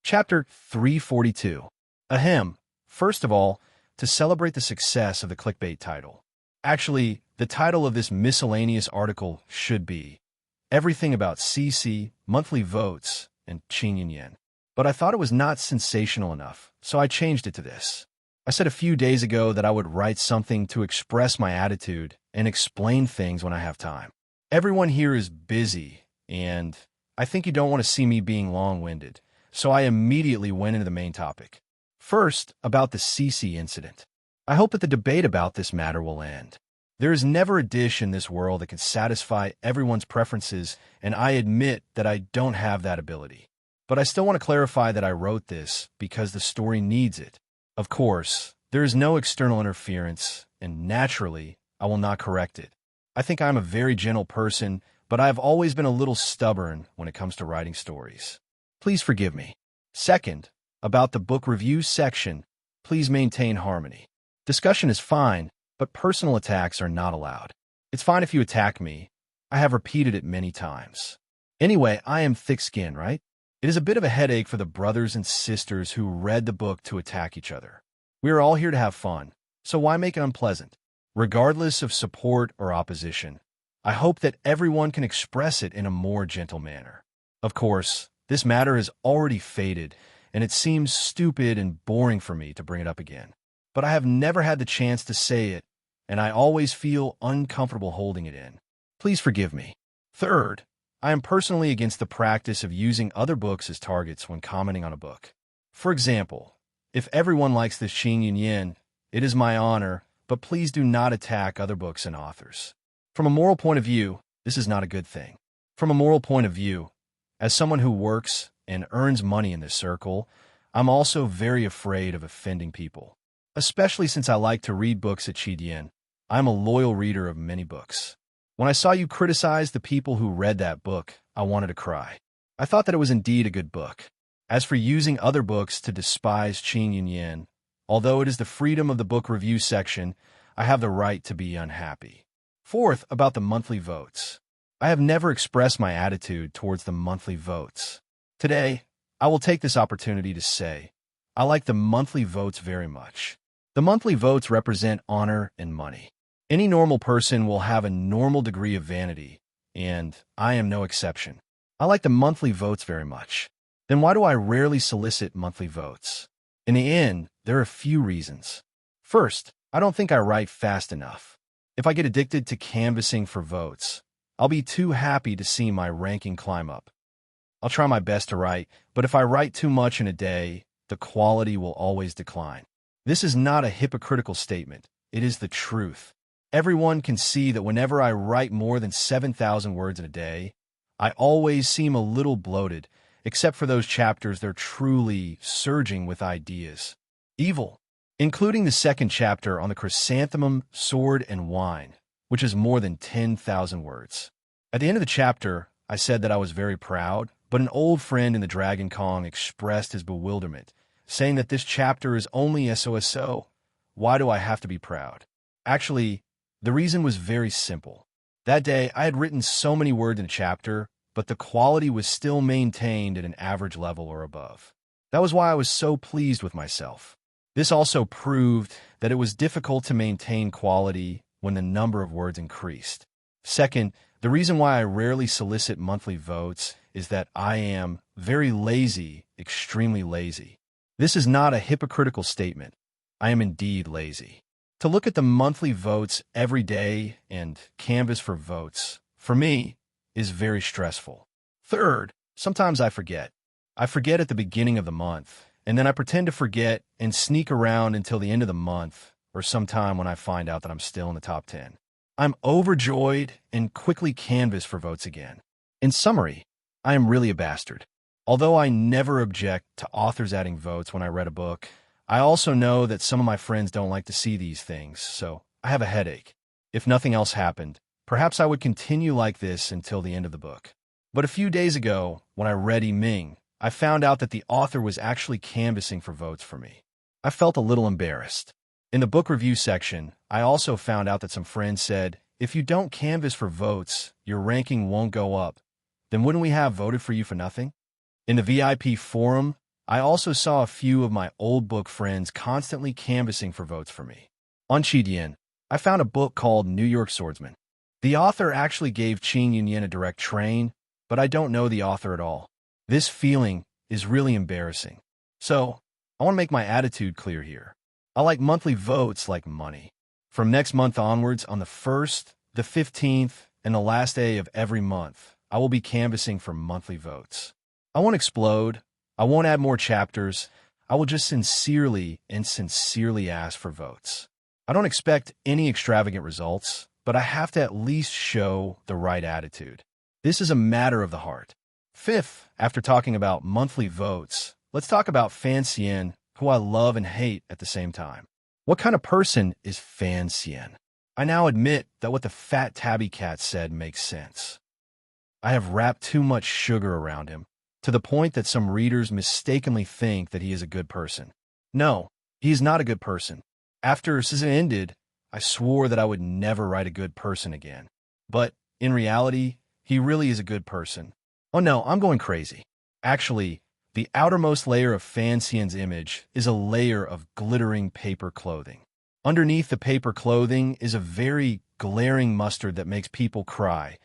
Chapter 342. Ahem. First of all, to celebrate the success of the clickbait title. Actually, the title of this miscellaneous article should be Everything About CC, Monthly Votes, and Qing Yen. But I thought it was not sensational enough, so I changed it to this. I said a few days ago that I would write something to express my attitude and explain things when I have time. Everyone here is busy, and I think you don't want to see me being long-winded, so I immediately went into the main topic. First, about the CC incident. I hope that the debate about this matter will end. There is never a dish in this world that can satisfy everyone's preferences, and I admit that I don't have that ability. But I still want to clarify that I wrote this because the story needs it. Of course, there is no external interference, and naturally, I will not correct it. I think I'm a very gentle person, but I have always been a little stubborn when it comes to writing stories. Please forgive me. Second, about the book review section, please maintain harmony. Discussion is fine, but personal attacks are not allowed. It's fine if you attack me. I have repeated it many times. Anyway, I am thick-skinned, right? It is a bit of a headache for the brothers and sisters who read the book to attack each other. We are all here to have fun, so why make it unpleasant? Regardless of support or opposition, I hope that everyone can express it in a more gentle manner. Of course, this matter has already faded, and it seems stupid and boring for me to bring it up again. But I have never had the chance to say it, and I always feel uncomfortable holding it in. Please forgive me. Third, I am personally against the practice of using other books as targets when commenting on a book. For example, if everyone likes this Qing Yen, it is my honor, but please do not attack other books and authors. From a moral point of view, this is not a good thing. From a moral point of view, as someone who works and earns money in this circle, I'm also very afraid of offending people. Especially since I like to read books at Qing. I'm a loyal reader of many books. When I saw you criticize the people who read that book, I wanted to cry. I thought that it was indeed a good book. As for using other books to despise Qing Yen, although it is the freedom of the book review section, I have the right to be unhappy. Fourth, about the monthly votes. I have never expressed my attitude towards the monthly votes. Today, I will take this opportunity to say, I like the monthly votes very much. The monthly votes represent honor and money. Any normal person will have a normal degree of vanity, and I am no exception. I like the monthly votes very much. Then why do I rarely solicit monthly votes? In the end, there are a few reasons. First, I don't think I write fast enough. If I get addicted to canvassing for votes, I'll be too happy to see my ranking climb up. I'll try my best to write, but if I write too much in a day, the quality will always decline. This is not a hypocritical statement. It is the truth. Everyone can see that whenever I write more than 7,000 words in a day, I always seem a little bloated, except for those chapters that are truly surging with ideas. Evil, including the second chapter on the chrysanthemum, sword, and wine, which is more than 10,000 words. At the end of the chapter, I said that I was very proud, but an old friend in the Dragon Kong expressed his bewilderment, saying that this chapter is only SOSO. Why do I have to be proud? Actually, the reason was very simple. That day, I had written so many words in a chapter, but the quality was still maintained at an average level or above. That was why I was so pleased with myself. This also proved that it was difficult to maintain quality when the number of words increased. Second, the reason why I rarely solicit monthly votes is that I am very lazy, extremely lazy. This is not a hypocritical statement. I am indeed lazy. To look at the monthly votes every day and canvass for votes, for me, is very stressful. Third, sometimes I forget. I forget at the beginning of the month, and then I pretend to forget and sneak around until the end of the month, or sometime when I find out that I'm still in the top 10. I'm overjoyed and quickly canvass for votes again. In summary, I am really a bastard. Although I never object to authors adding votes when I read a book, I also know that some of my friends don't like to see these things, so I have a headache. If nothing else happened, perhaps I would continue like this until the end of the book. But a few days ago, when I read Ming, I found out that the author was actually canvassing for votes for me. I felt a little embarrassed. In the book review section, I also found out that some friends said, if you don't canvass for votes, your ranking won't go up. Then wouldn't we have voted for you for nothing? In the VIP forum, I also saw a few of my old book friends constantly canvassing for votes for me. On Qidian, I found a book called New York Swordsman. The author actually gave Qing Yunyan a direct train, but I don't know the author at all. This feeling is really embarrassing. So, I want to make my attitude clear here. I like monthly votes like money. From next month onwards, on the 1st, the 15th, and the last day of every month, I will be canvassing for monthly votes. I won't explode. I won't add more chapters. I will just sincerely ask for votes. I don't expect any extravagant results, but I have to at least show the right attitude. This is a matter of the heart. Fifth, after talking about monthly votes, let's talk about Fan Xian, who I love and hate at the same time. What kind of person is Fan Xian? I now admit that what the fat tabby cat said makes sense. I have wrapped too much sugar around him, to the point that some readers mistakenly think that he is a good person. No, he is not a good person. After season ended, I swore that I would never write a good person again. But, in reality, he really is a good person. Oh no, I'm going crazy. Actually, the outermost layer of Fan Xian's image is a layer of glittering paper clothing. Underneath the paper clothing is a very glaring mustard that makes people cry.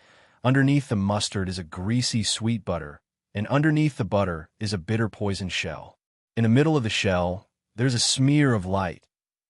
Underneath the mustard is a greasy sweet butter, and underneath the butter is a bitter poison shell. In the middle of the shell, there's a smear of light.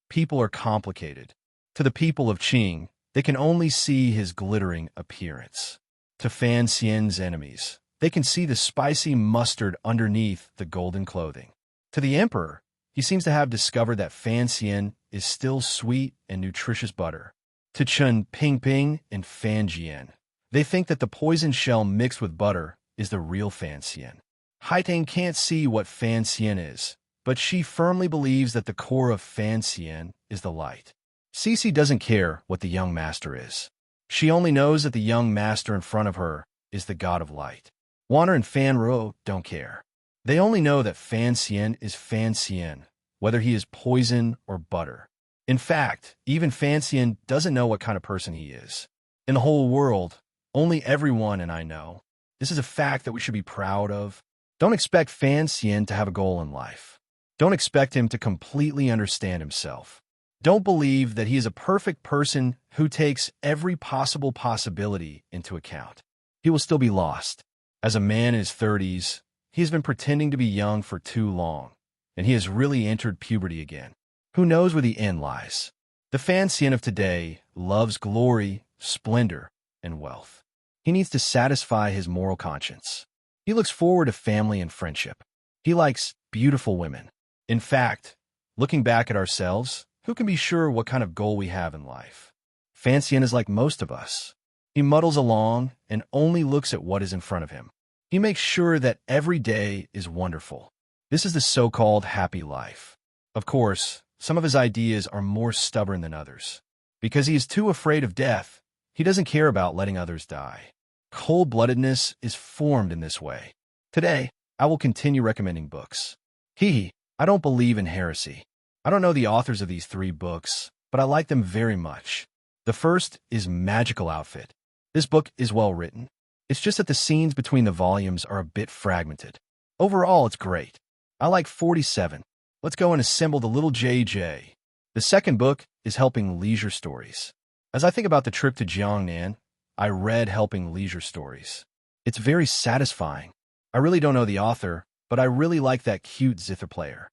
People are complicated. To the people of Qing, they can only see his glittering appearance. To Fan Xian's enemies, they can see the spicy mustard underneath the golden clothing. To the emperor, he seems to have discovered that Fan Xian is still sweet and nutritious butter. To Chen Pingping and Fan Jian, they think that the poison shell mixed with butter is the real Fan Xian. Haitang can't see what Fan Xian is, but she firmly believes that the core of Fan Xian is the light. Cece doesn't care what the young master is. She only knows that the young master in front of her is the god of light. Wanner and Fan Ro don't care. They only know that Fan Xian is Fan Xian, whether he is poison or butter. In fact, even Fan Xian doesn't know what kind of person he is. In the whole world, only everyone and I know. This is a fact that we should be proud of. Don't expect Fan Xian to have a goal in life. Don't expect him to completely understand himself. Don't believe that he is a perfect person who takes every possible possibility into account. He will still be lost. As a man in his 30s, he has been pretending to be young for too long, and he has really entered puberty again. Who knows where the end lies? The Fan Xian of today loves glory, splendor, and wealth. He needs to satisfy his moral conscience. He looks forward to family and friendship. He likes beautiful women. In fact, looking back at ourselves, who can be sure what kind of goal we have in life? Fan Xian is like most of us. He muddles along and only looks at what is in front of him. He makes sure that every day is wonderful. This is the so-called happy life. Of course, some of his ideas are more stubborn than others. Because he is too afraid of death, he doesn't care about letting others die. Cold-bloodedness is formed in this way. Today, I will continue recommending books. I don't believe in heresy. I don't know the authors of these 3 books, but I like them very much. The first is Magical Outfit. This book is well written. It's just that the scenes between the volumes are a bit fragmented. Overall, it's great. I like 47. Let's go and assemble the little JJ. The second book is Helping Leisure Stories. As I think about the trip to Jiangnan, I read Helping Leisure Stories. It's very satisfying. I really don't know the author, but I really like that cute zither player.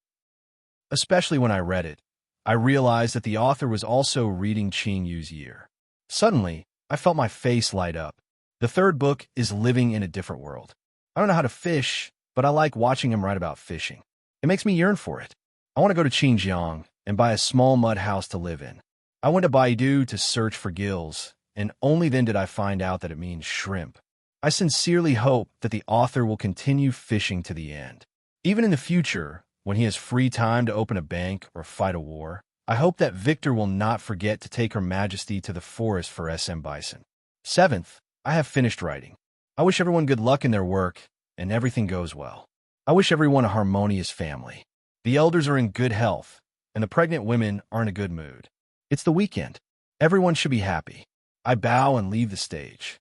Especially when I read it, I realized that the author was also reading Qing Yu's year. Suddenly, I felt my face light up. The third book is Living in a Different World. I don't know how to fish, but I like watching him write about fishing. It makes me yearn for it. I want to go to Xinjiang and buy a small mud house to live in. I went to Baidu to search for gills, and only then did I find out that it means shrimp. I sincerely hope that the author will continue fishing to the end. Even in the future, when he has free time to open a bank or fight a war, I hope that Victor will not forget to take Her Majesty to the forest for SM Bison. 7th, I have finished writing. I wish everyone good luck in their work, and everything goes well. I wish everyone a harmonious family. The elders are in good health, and the pregnant women are in a good mood. It's the weekend. Everyone should be happy. I bow and leave the stage.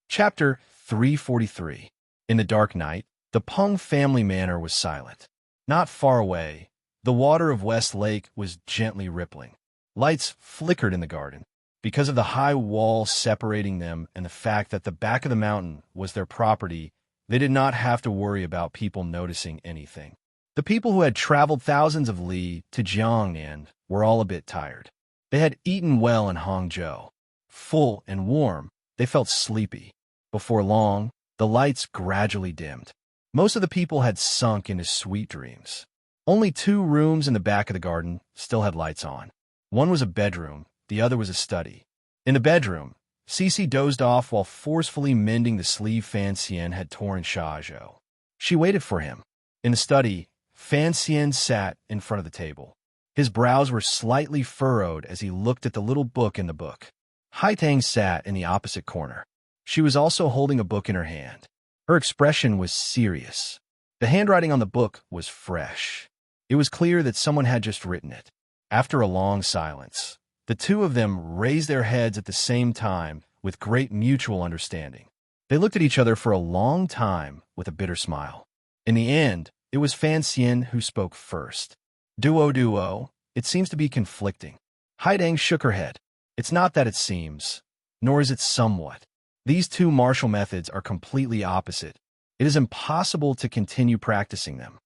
Chapter 343. In the dark night, The Peng family manor was silent. Not far away, the water of West Lake was gently rippling. Lights flickered in the garden. Because of the high wall separating them and the fact that the back of the mountain was their property, they did not have to worry about people noticing anything. The people who had traveled thousands of li to Jiangnan were all a bit tired. They had eaten well in Hangzhou. Full and warm, they felt sleepy. Before long, the lights gradually dimmed. Most of the people had sunk into sweet dreams. Only 2 rooms in the back of the garden still had lights on. One was a bedroom, the other was a study. In the bedroom, Cece dozed off while forcefully mending the sleeve Fan Xian had torn Xiaozhou. She waited for him. In the study, Fan Xian sat in front of the table. His brows were slightly furrowed as he looked at the little book in the book. Haitang sat in the opposite corner. She was also holding a book in her hand. Her expression was serious. The handwriting on the book was fresh. It was clear that someone had just written it. After a long silence, the 2 of them raised their heads at the same time with great mutual understanding. They looked at each other for a long time with a bitter smile. In the end, it was Fan Xian who spoke first. Duo, it seems to be conflicting. Haidang shook her head. It's not that it seems, nor is it somewhat. These 2 martial methods are completely opposite. It is impossible to continue practicing them.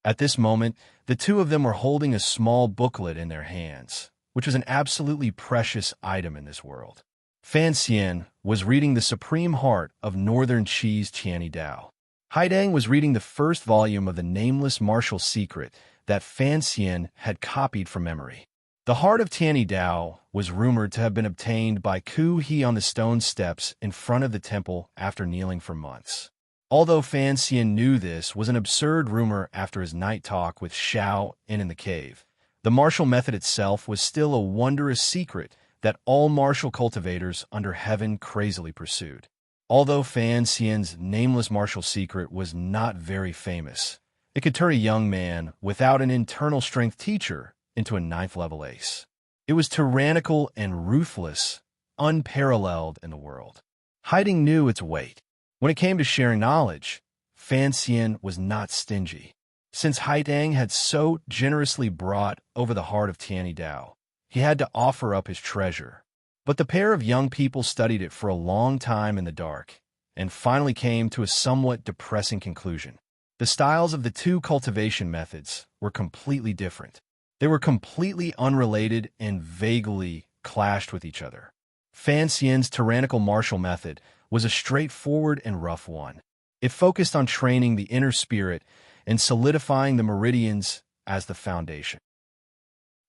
At this moment, the 2 of them were holding a small booklet in their hands, which was an absolutely precious item in this world. Fan Xian was reading the Supreme Heart of Northern Qi's Tianyi Dao. Haidang was reading the first volume of the nameless martial secret that Fan Xian had copied from memory. The Heart of Tianyi Dao was rumored to have been obtained by Ku He on the stone steps in front of the temple after kneeling for months. Although Fan Xian knew this was an absurd rumor after his night talk with Xiao in the cave, the martial method itself was still a wondrous secret that all martial cultivators under heaven crazily pursued. Although Fan Xian's nameless martial secret was not very famous, it could turn a young man without an internal strength teacher into a 9th-level ace. It was tyrannical and ruthless, unparalleled in the world. Hiding knew its weight. When it came to sharing knowledge, Fan Xian was not stingy. Since Haidang had so generously brought over the Heart of Tianyi Dao, he had to offer up his treasure. But the pair of young people studied it for a long time in the dark, and finally came to a somewhat depressing conclusion. The styles of the 2 cultivation methods were completely different. They were completely unrelated and vaguely clashed with each other. Fan Xian's tyrannical martial method was a straightforward and rough one. It focused on training the inner spirit and solidifying the meridians as the foundation.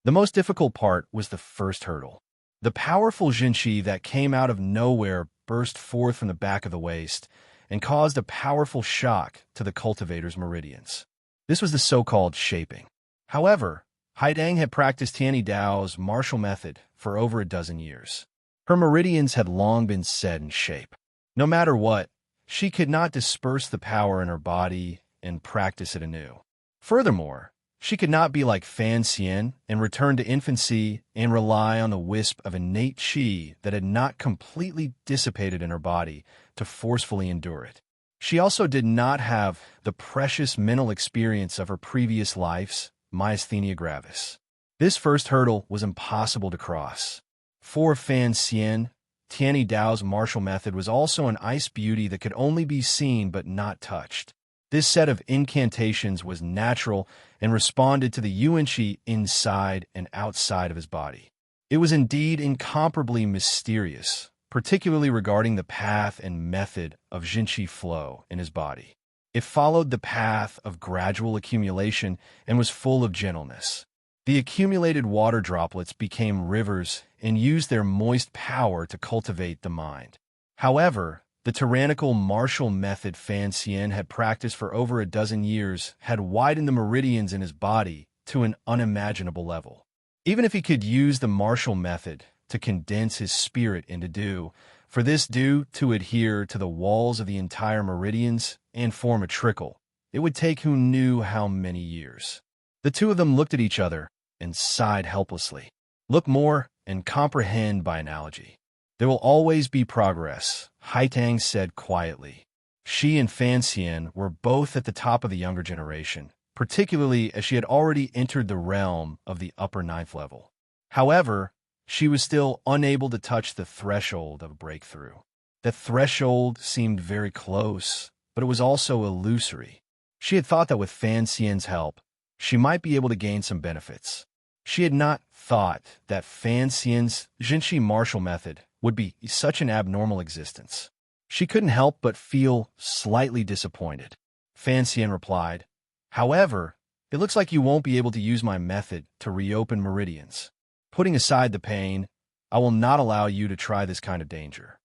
The most difficult part was the first hurdle. The powerful Jinqi that came out of nowhere burst forth from the back of the waist and caused a powerful shock to the cultivator's meridians. This was the so-called shaping. However, Haidang had practiced Tianyi Dao's martial method for over a dozen years. Her meridians had long been set in shape. No matter what, she could not disperse the power in her body and practice it anew. Furthermore, she could not be like Fan Xian and return to infancy and rely on the wisp of innate qi that had not completely dissipated in her body to forcefully endure it. She also did not have the precious mental experience of her previous lives, myasthenia gravis. This first hurdle was impossible to cross. For Fan Xian, Tianyi Dao's martial method was also an ice beauty that could only be seen but not touched. This set of incantations was natural and responded to the yuanqi inside and outside of his body. It was indeed incomparably mysterious, particularly regarding the path and method of jinqi flow in his body. It followed the path of gradual accumulation and was full of gentleness. The accumulated water droplets became rivers and used their moist power to cultivate the mind. However, the tyrannical martial method Fan Xian had practiced for over a dozen years had widened the meridians in his body to an unimaginable level. Even if he could use the martial method to condense his spirit into dew, for this dew to adhere to the walls of the entire meridians and form a trickle, it would take who knew how many years. The 2 of them looked at each other and sighed helplessly. Look more and comprehend by analogy. There will always be progress, Haitang said quietly. She and Fan Xian were both at the top of the younger generation, particularly as she had already entered the realm of the upper ninth level. However, she was still unable to touch the threshold of a breakthrough. The threshold seemed very close, but it was also illusory. She had thought that with Fan Xian's help, she might be able to gain some benefits. She had not thought that Fan Xian's Jinshi martial method would be such an abnormal existence. She couldn't help but feel slightly disappointed. Fan Xian replied, "However, it looks like you won't be able to use my method to reopen meridians. Putting aside the pain, I will not allow you to try this kind of danger."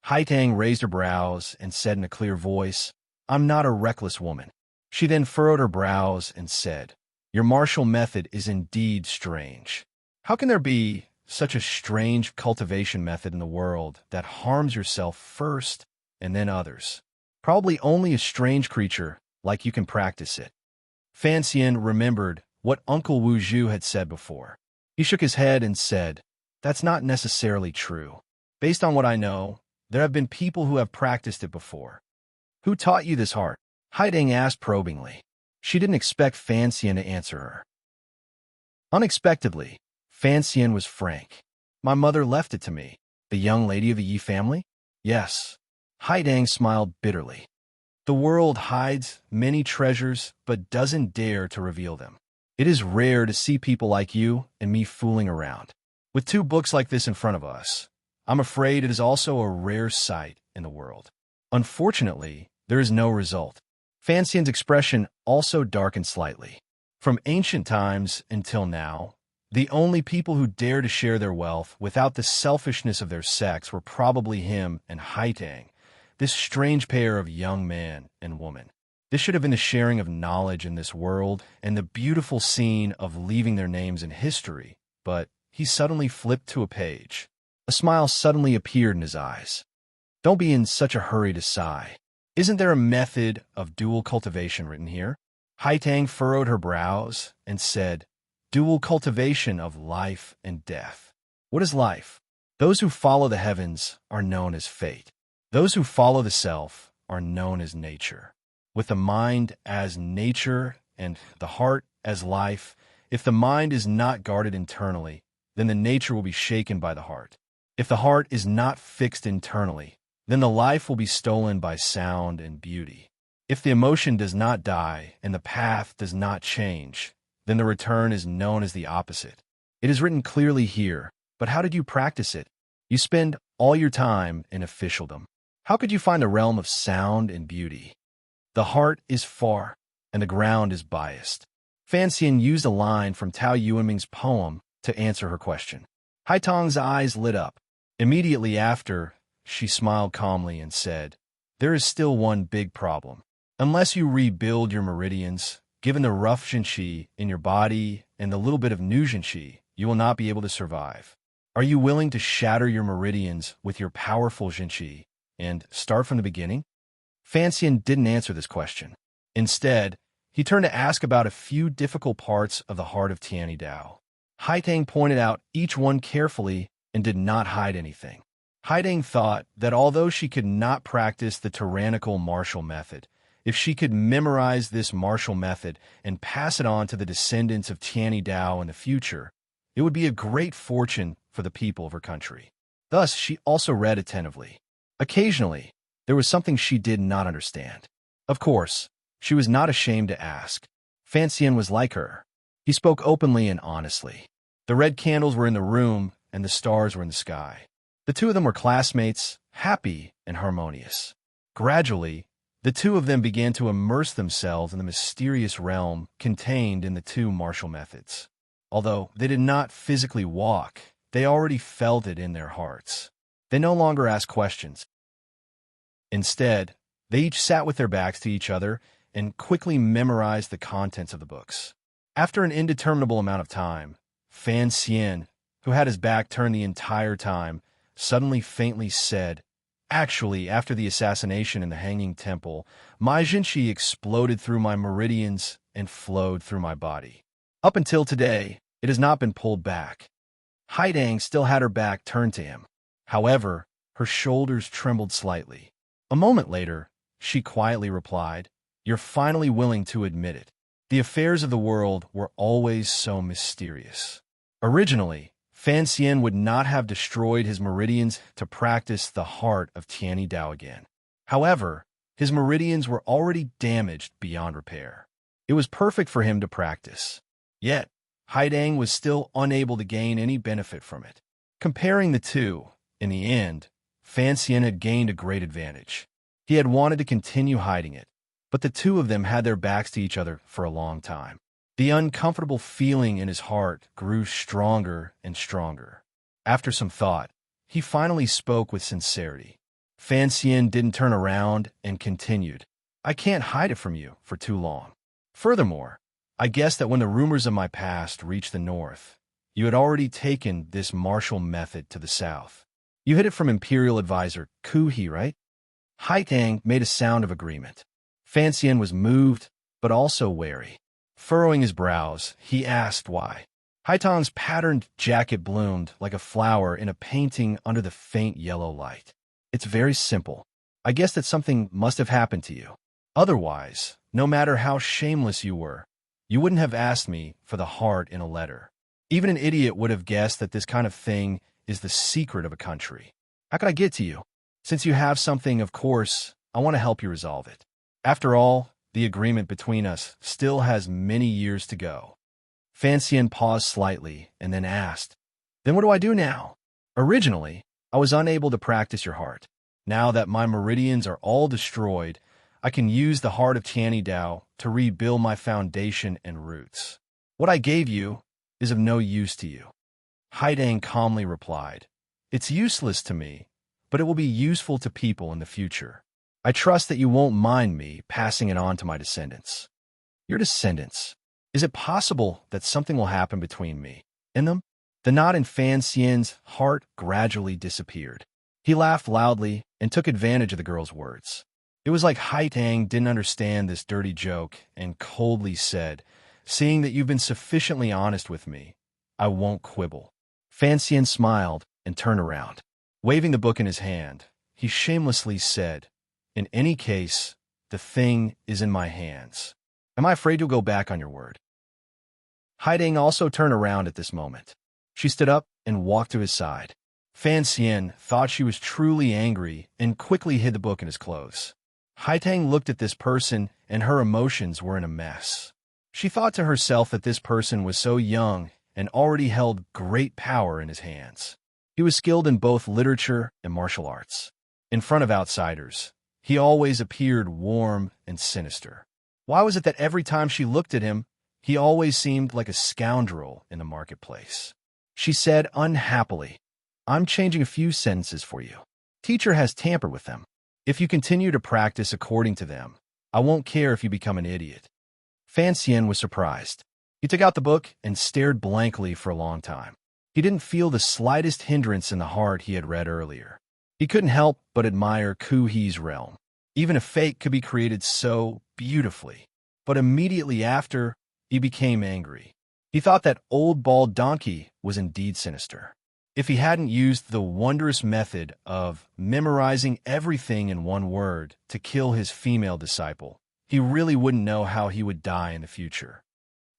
Haitang raised her brows and said in a clear voice, "I'm not a reckless woman." She then furrowed her brows and said, "Your martial method is indeed strange. How can there be such a strange cultivation method in the world that harms yourself first and then others? Probably only a strange creature like you can practice it." Fan Xian remembered what Uncle Wu Zhu had said before. He shook his head and said, "That's not necessarily true. Based on what I know, there have been people who have practiced it before." "Who taught you this art?" Haiding asked probingly. She didn't expect Fan Xian to answer her. Unexpectedly, Fan Xian was frank. "My mother left it to me." "The young lady of the Yi family?" "Yes." Haidang smiled bitterly. "The world hides many treasures but doesn't dare to reveal them. It is rare to see people like you and me fooling around. With two books like this in front of us, I'm afraid it is also a rare sight in the world. Unfortunately, there is no result." Fan Xian's expression also darkened slightly. From ancient times until now, the only people who dared to share their wealth without the selfishness of their sex were probably him and Haitang, this strange pair of young man and woman. This should have been the sharing of knowledge in this world and the beautiful scene of leaving their names in history, but he suddenly flipped to a page. A smile suddenly appeared in his eyes. "Don't be in such a hurry to sigh. Isn't there a method of dual cultivation written here?" Haitang furrowed her brows and said, "Dual cultivation of life and death. What is life? Those who follow the heavens are known as fate. Those who follow the self are known as nature. With the mind as nature and the heart as life, if the mind is not guarded internally, then the nature will be shaken by the heart. If the heart is not fixed internally, then the life will be stolen by sound and beauty. If the emotion does not die and the path does not change, then the return is known as the opposite. It is written clearly here, but how did you practice it? You spend all your time in officialdom. How could you find the realm of sound and beauty? The heart is far, and the ground is biased." Fan Xian used a line from Tao Yuanming's poem to answer her question. Haitang's eyes lit up. Immediately after, she smiled calmly and said, "There is still one big problem. Unless you rebuild your meridians, given the rough Jinshi in your body and the little bit of new Jinshi, you will not be able to survive. Are you willing to shatter your meridians with your powerful Jinshi and start from the beginning?" Fan Xian didn't answer this question. Instead, he turned to ask about a few difficult parts of the heart of Tianyi Dao. Haitang pointed out each one carefully and did not hide anything. Haitang thought that although she could not practice the tyrannical martial method, if she could memorize this martial method and pass it on to the descendants of Tianyi Dao in the future, it would be a great fortune for the people of her country. Thus, she also read attentively. Occasionally, there was something she did not understand. Of course, she was not ashamed to ask. Fan Xian was like her. He spoke openly and honestly. The red candles were in the room, and the stars were in the sky. The two of them were classmates, happy and harmonious. Gradually, the two of them began to immerse themselves in the mysterious realm contained in the two martial methods. Although they did not physically walk, they already felt it in their hearts. They no longer asked questions. Instead, they each sat with their backs to each other and quickly memorized the contents of the books. After an indeterminable amount of time, Fan Xian, who had his back turned the entire time, suddenly faintly said, "Actually, after the assassination in the Hanging Temple, my Jinshi exploded through my meridians and flowed through my body. Up until today, it has not been pulled back." Haidang still had her back turned to him. However, her shoulders trembled slightly. A moment later, she quietly replied. You're finally willing to admit it. The affairs of the world were always so mysterious. Originally, Fan Xian would not have destroyed his meridians to practice the heart of Tianyi Dao again. However, his meridians were already damaged beyond repair. It was perfect for him to practice. Yet, Haidang was still unable to gain any benefit from it. Comparing the two, in the end, Fan Xian had gained a great advantage. He had wanted to continue hiding it, but the two of them had their backs to each other for a long time. The uncomfortable feeling in his heart grew stronger and stronger. After some thought, he finally spoke with sincerity. Fan Xian didn't turn around and continued. I can't hide it from you for too long. Furthermore, I guess that when the rumors of my past reached the north, you had already taken this martial method to the south. You hid it from Imperial Advisor Ku He, right? Haitang made a sound of agreement. Fan Xian was moved, but also wary. Furrowing his brows, he asked why. Haitang's patterned jacket bloomed like a flower in a painting under the faint yellow light. It's very simple. I guess that something must have happened to you. Otherwise, no matter how shameless you were, you wouldn't have asked me for the heart in a letter. Even an idiot would have guessed that this kind of thing is the secret of a country. How could I get to you? Since you have something, of course, I want to help you resolve it. After all, the agreement between us still has many years to go. Fan Xian paused slightly and then asked, Then what do I do now? Originally, I was unable to practice your heart. Now that my meridians are all destroyed, I can use the heart of Tianyi Dao to rebuild my foundation and roots. What I gave you is of no use to you. Haidang calmly replied, It's useless to me, but it will be useful to people in the future. I trust that you won't mind me passing it on to my descendants. Your descendants? Is it possible that something will happen between me and them? The knot in Fan Xian's heart gradually disappeared. He laughed loudly and took advantage of the girl's words. It was like Haitang didn't understand this dirty joke and coldly said, Seeing that you've been sufficiently honest with me, I won't quibble. Fan Xian smiled and turned around. Waving the book in his hand, he shamelessly said, In any case, the thing is in my hands. Am I afraid you'll go back on your word? Haidang also turned around at this moment. She stood up and walked to his side. Fan Xian thought she was truly angry and quickly hid the book in his clothes. Haitang looked at this person and her emotions were in a mess. She thought to herself that this person was so young and already held great power in his hands. He was skilled in both literature and martial arts. In front of outsiders, he always appeared warm and sinister. Why was it that every time she looked at him, he always seemed like a scoundrel in the marketplace? She said unhappily, I'm changing a few sentences for you. Teacher has tampered with them. If you continue to practice according to them, I won't care if you become an idiot. Fan Xian was surprised. He took out the book and stared blankly for a long time. He didn't feel the slightest hindrance in the heart he had read earlier. He couldn't help but admire Ku He's realm. Even a fake could be created so beautifully. But immediately after, he became angry. He thought that old bald donkey was indeed sinister. If he hadn't used the wondrous method of memorizing everything in one word to kill his female disciple, he really wouldn't know how he would die in the future.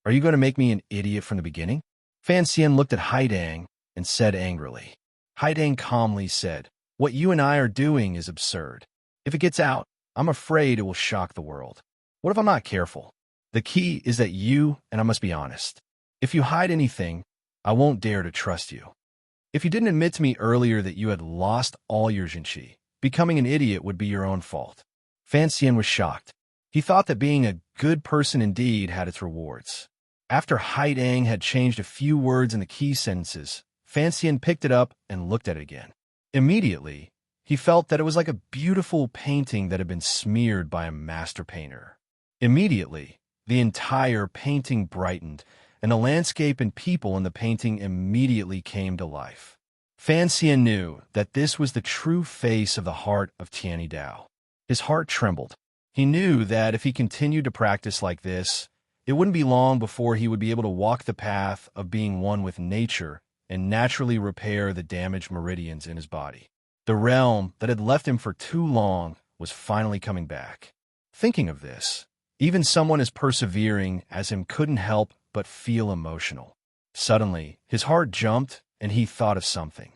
Are you going to make me an idiot from the beginning? Fan Xian looked at Haidang and said angrily. Haidang calmly said, What you and I are doing is absurd. If it gets out, I'm afraid it will shock the world. What if I'm not careful? The key is that you and I must be honest. If you hide anything, I won't dare to trust you. If you didn't admit to me earlier that you had lost all your Jinqi, becoming an idiot would be your own fault. Fan Xian was shocked. He thought that being a good person indeed had its rewards. After Haidang had changed a few words in the key sentences, Fan Xian picked it up and looked at it again. Immediately, he felt that it was like a beautiful painting that had been smeared by a master painter. Immediately, the entire painting brightened, and the landscape and people in the painting immediately came to life. Fan Xian knew that this was the true face of the heart of Tianyi Dao. His heart trembled. He knew that if he continued to practice like this, it wouldn't be long before he would be able to walk the path of being one with nature and naturally repair the damaged meridians in his body. The realm that had left him for too long was finally coming back. Thinking of this, even someone as persevering as him couldn't help but feel emotional. Suddenly, his heart jumped and he thought of something.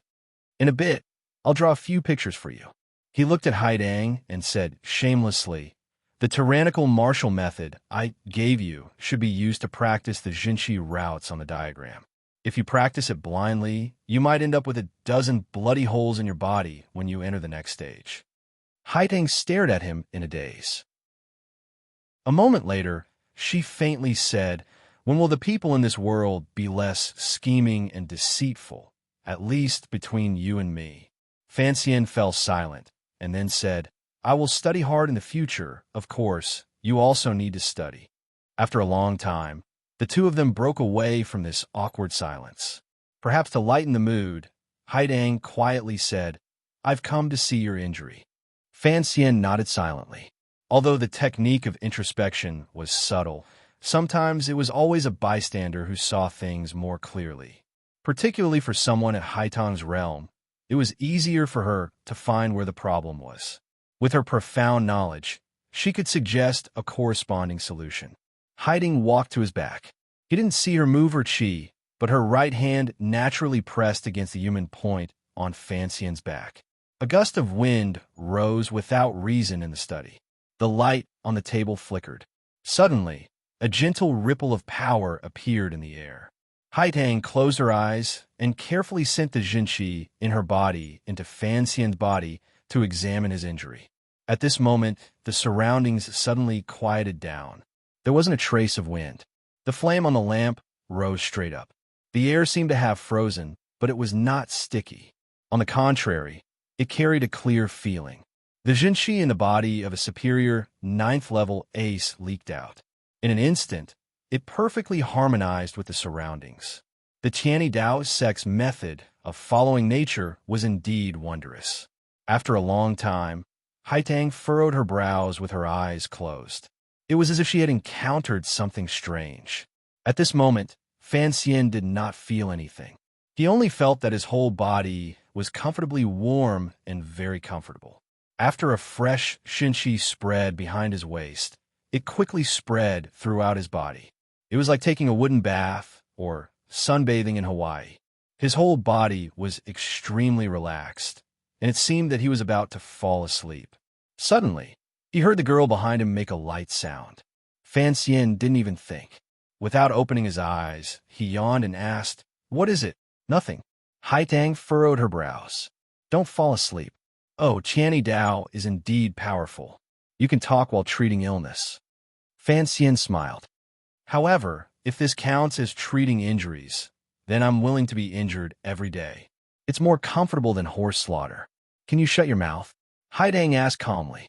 In a bit, I'll draw a few pictures for you. He looked at Haidang and said shamelessly, the tyrannical martial method I gave you should be used to practice the Jinshi routes on the diagram. If you practice it blindly, you might end up with a dozen bloody holes in your body when you enter the next stage. Haidang stared at him in a daze. A moment later, she faintly said, when will the people in this world be less scheming and deceitful, at least between you and me? Fan Xian fell silent, and then said, I will study hard in the future. Of course, you also need to study. After a long time, the two of them broke away from this awkward silence. Perhaps to lighten the mood, Haidang quietly said, I've come to see your injury. Fan Xian nodded silently. Although the technique of introspection was subtle, sometimes it was always a bystander who saw things more clearly. Particularly for someone at Haitang's realm, it was easier for her to find where the problem was. With her profound knowledge, she could suggest a corresponding solution. Haidang walked to his back. He didn't see her move her chi, but her right hand naturally pressed against the human point on Fan Xian's back. A gust of wind rose without reason in the study. The light on the table flickered. Suddenly, a gentle ripple of power appeared in the air. Haidang closed her eyes and carefully sent the Jinshi in her body into Fan Xian's body to examine his injury. At this moment, the surroundings suddenly quieted down. There wasn't a trace of wind. The flame on the lamp rose straight up. The air seemed to have frozen, but it was not sticky. On the contrary, it carried a clear feeling. The Jinshi in the body of a superior 9th-level ace leaked out. In an instant, it perfectly harmonized with the surroundings. The Tianyi Dao sect's method of following nature was indeed wondrous. After a long time, Haitang furrowed her brows with her eyes closed. It was as if she had encountered something strange. At this moment, Fan Xian did not feel anything. He only felt that his whole body was comfortably warm and very comfortable. After a fresh Shinshi spread behind his waist, it quickly spread throughout his body. It was like taking a wooden bath or sunbathing in Hawaii. His whole body was extremely relaxed, and it seemed that he was about to fall asleep. Suddenly, he heard the girl behind him make a light sound. Fan Xian didn't even think. Without opening his eyes, he yawned and asked, What is it? Nothing. Haitang furrowed her brows. Don't fall asleep. Oh, Tianyi Dao is indeed powerful. You can talk while treating illness. Fan Xian smiled. However, if this counts as treating injuries, then I'm willing to be injured every day. It's more comfortable than horse slaughter. Can you shut your mouth? Haidang asked calmly.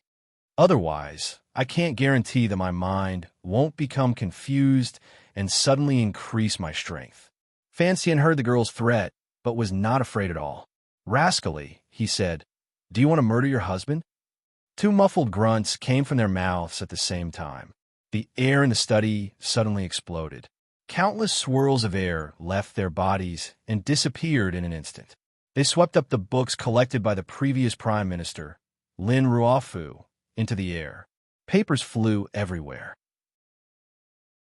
Otherwise, I can't guarantee that my mind won't become confused and suddenly increase my strength. Fan Xian heard the girl's threat, but was not afraid at all. Rascally, he said, Do you want to murder your husband? Two muffled grunts came from their mouths at the same time. The air in the study suddenly exploded. Countless swirls of air left their bodies and disappeared in an instant. They swept up the books collected by the previous prime minister, Lin Ruofu, into the air. Papers flew everywhere.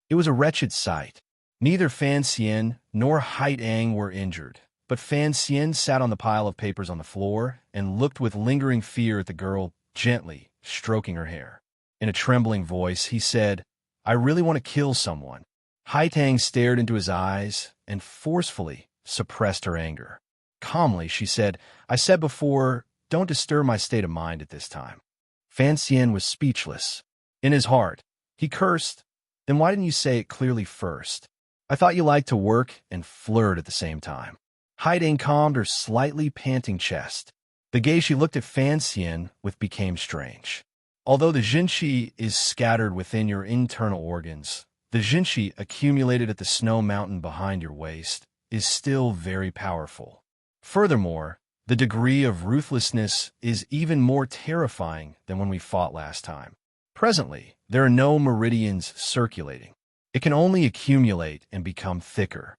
It was a wretched sight. Neither Fan Xian nor Haitang were injured, but Fan Xian sat on the pile of papers on the floor and looked with lingering fear at the girl, gently stroking her hair. In a trembling voice, he said, I really want to kill someone. Haitang stared into his eyes and forcefully suppressed her anger. Calmly, she said, I said before, don't disturb my state of mind at this time. Fan Xian was speechless. In his heart, he cursed, Then why didn't you say it clearly first? I thought you liked to work and flirt at the same time. Haidang calmed her slightly panting chest. The gaze she looked at Fan Xian with became strange. Although the Jinshi is scattered within your internal organs, the Jinshi accumulated at the snow mountain behind your waist is still very powerful. Furthermore, the degree of ruthlessness is even more terrifying than when we fought last time. Presently, there are no meridians circulating. It can only accumulate and become thicker.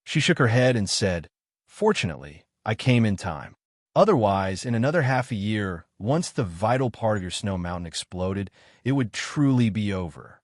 She shook her head and said, Fortunately, I came in time. Otherwise, in another half a year, once the vital part of your snow mountain exploded, it would truly be over.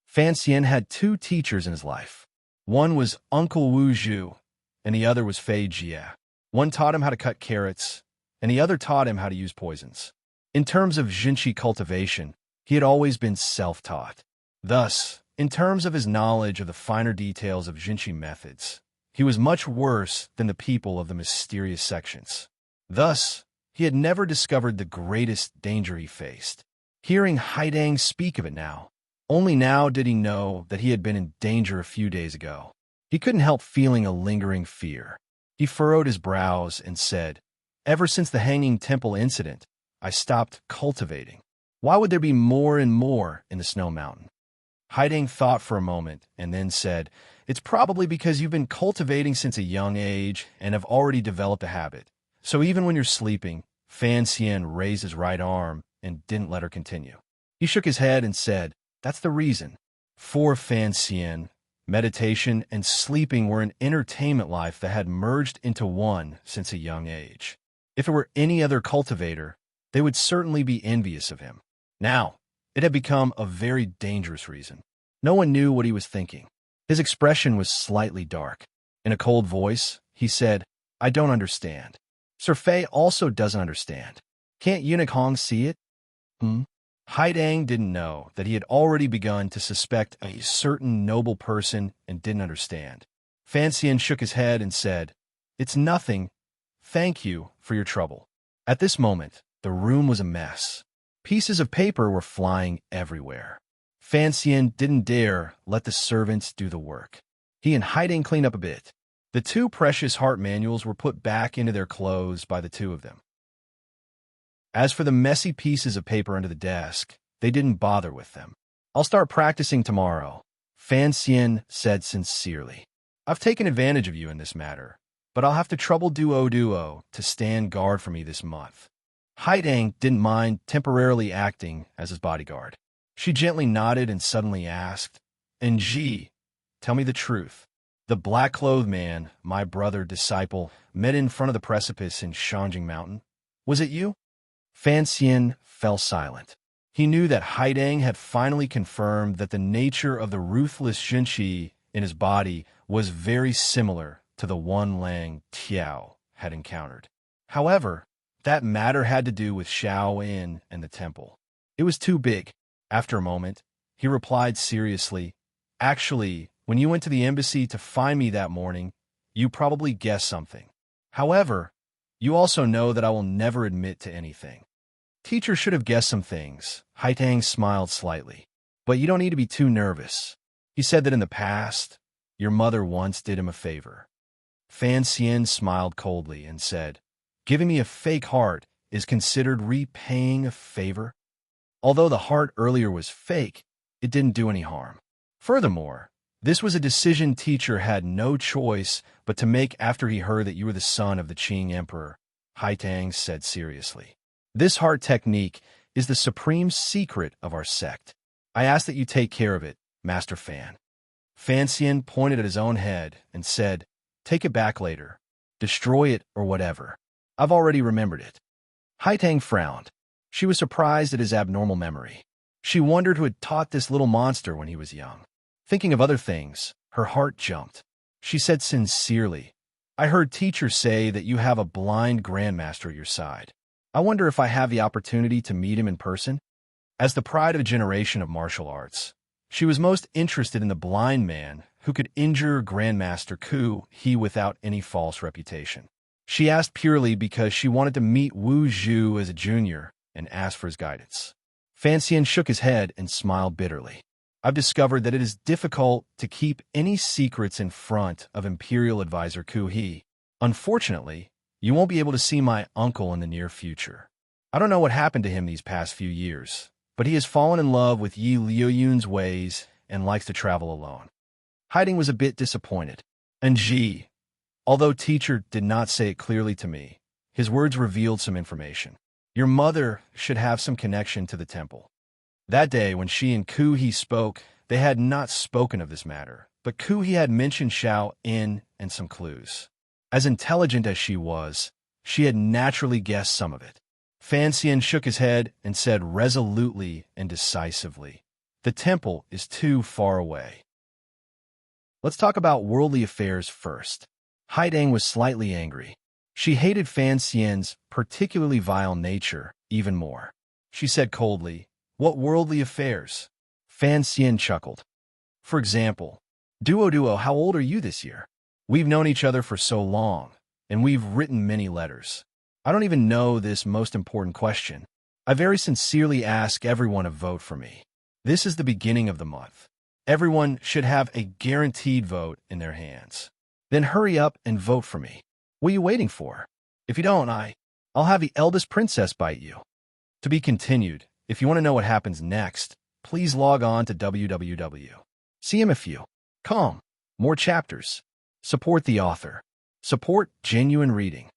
Fan Xian had two teachers in his life. One was Uncle Wu Zhu, and the other was Fei Jie. One taught him how to cut carrots, and the other taught him how to use poisons. In terms of Jinqi cultivation, he had always been self-taught. Thus, in terms of his knowledge of the finer details of Jinqi methods, he was much worse than the people of the mysterious sections. Thus, he had never discovered the greatest danger he faced. Hearing Haidang speak of it now, only now did he know that he had been in danger a few days ago. He couldn't help feeling a lingering fear. He furrowed his brows and said, "Ever since the Hanging Temple incident, I stopped cultivating. Why would there be more and more in the Snow Mountain?" Haidang thought for a moment and then said, "It's probably because you've been cultivating since a young age and have already developed a habit. So even when you're sleeping," Fan Xian raised his right arm and didn't let her continue. He shook his head and said, "That's the reason." For Fan Xian, meditation and sleeping were an entertainment life that had merged into one since a young age. If it were any other cultivator, they would certainly be envious of him. Now, it had become a very dangerous reason. No one knew what he was thinking. His expression was slightly dark. In a cold voice, he said, "I don't understand. Sir Fei also doesn't understand. Can't Eunuch Hong see it?" Haidang didn't know that he had already begun to suspect a certain noble person and didn't understand. Fan Xian shook his head and said, "It's nothing. Thank you for your trouble." At this moment, the room was a mess. Pieces of paper were flying everywhere. Fan Xian didn't dare let the servants do the work. He and Haidang cleaned up a bit. The two precious heart manuals were put back into their clothes by the two of them. As for the messy pieces of paper under the desk, they didn't bother with them. "I'll start practicing tomorrow," Fan Xian said sincerely. "I've taken advantage of you in this matter, but I'll have to trouble Duo to stand guard for me this month." Haidang didn't mind temporarily acting as his bodyguard. She gently nodded and suddenly asked, "Enji, tell me the truth. The black-clothed man, my brother disciple, met in front of the precipice in Shanjing Mountain. Was it you?" Fan Xian fell silent. He knew that Haidang had finally confirmed that the nature of the ruthless Jinqi in his body was very similar to the one Lang Tiao had encountered. However, that matter had to do with Shao In and the temple. It was too big. After a moment, he replied seriously, "Actually, when you went to the embassy to find me that morning, you probably guessed something. However, you also know that I will never admit to anything." Teacher should have guessed some things. Haidang smiled slightly. "But you don't need to be too nervous." He said that in the past, your mother once did him a favor. Fan Xian smiled coldly and said, "Giving me a fake heart is considered repaying a favor? Although the heart earlier was fake, it didn't do any harm. Furthermore, this was a decision teacher had no choice but to make after he heard that you were the son of the Qing emperor," Haidang said seriously. "This heart technique is the supreme secret of our sect. I ask that you take care of it, Master Fan." Fan Xian pointed at his own head and said, "Take it back later. Destroy it or whatever. I've already remembered it." Haidang frowned. She was surprised at his abnormal memory. She wondered who had taught this little monster when he was young. Thinking of other things, her heart jumped. She said sincerely, "I heard teachers say that you have a blind grandmaster at your side. I wonder if I have the opportunity to meet him in person?" As the pride of a generation of martial arts, she was most interested in the blind man who could injure Grandmaster Ku He without any false reputation. She asked purely because she wanted to meet Wu Zhu as a junior and asked for his guidance. Fan Xian shook his head and smiled bitterly. "I've discovered that it is difficult to keep any secrets in front of Imperial Advisor Ku He. Unfortunately, you won't be able to see my uncle in the near future. I don't know what happened to him these past few years, but he has fallen in love with Yi Liuyun's ways and likes to travel alone." Haidang was a bit disappointed. "And Ji, although teacher did not say it clearly to me, his words revealed some information. Your mother should have some connection to the temple." That day, when she and Ku He spoke, they had not spoken of this matter, but Ku He had mentioned Shao In and some clues. As intelligent as she was, she had naturally guessed some of it. Fan Xian shook his head and said resolutely and decisively, "The temple is too far away." Let's talk about worldly affairs first. Haidang was slightly angry. She hated Fan Xian's particularly vile nature even more. She said coldly, "What worldly affairs?" Fan Xian chuckled. "For example, Duo, how old are you this year? We've known each other for so long, and we've written many letters. I don't even know this most important question. I very sincerely ask everyone to vote for me. This is the beginning of the month. Everyone should have a guaranteed vote in their hands. Then hurry up and vote for me. What are you waiting for? If you don't, I'll have the eldest princess bite you." To be continued. If you want to know what happens next, please log on to www.cmfu. Com. More chapters. Support the author. Support genuine reading.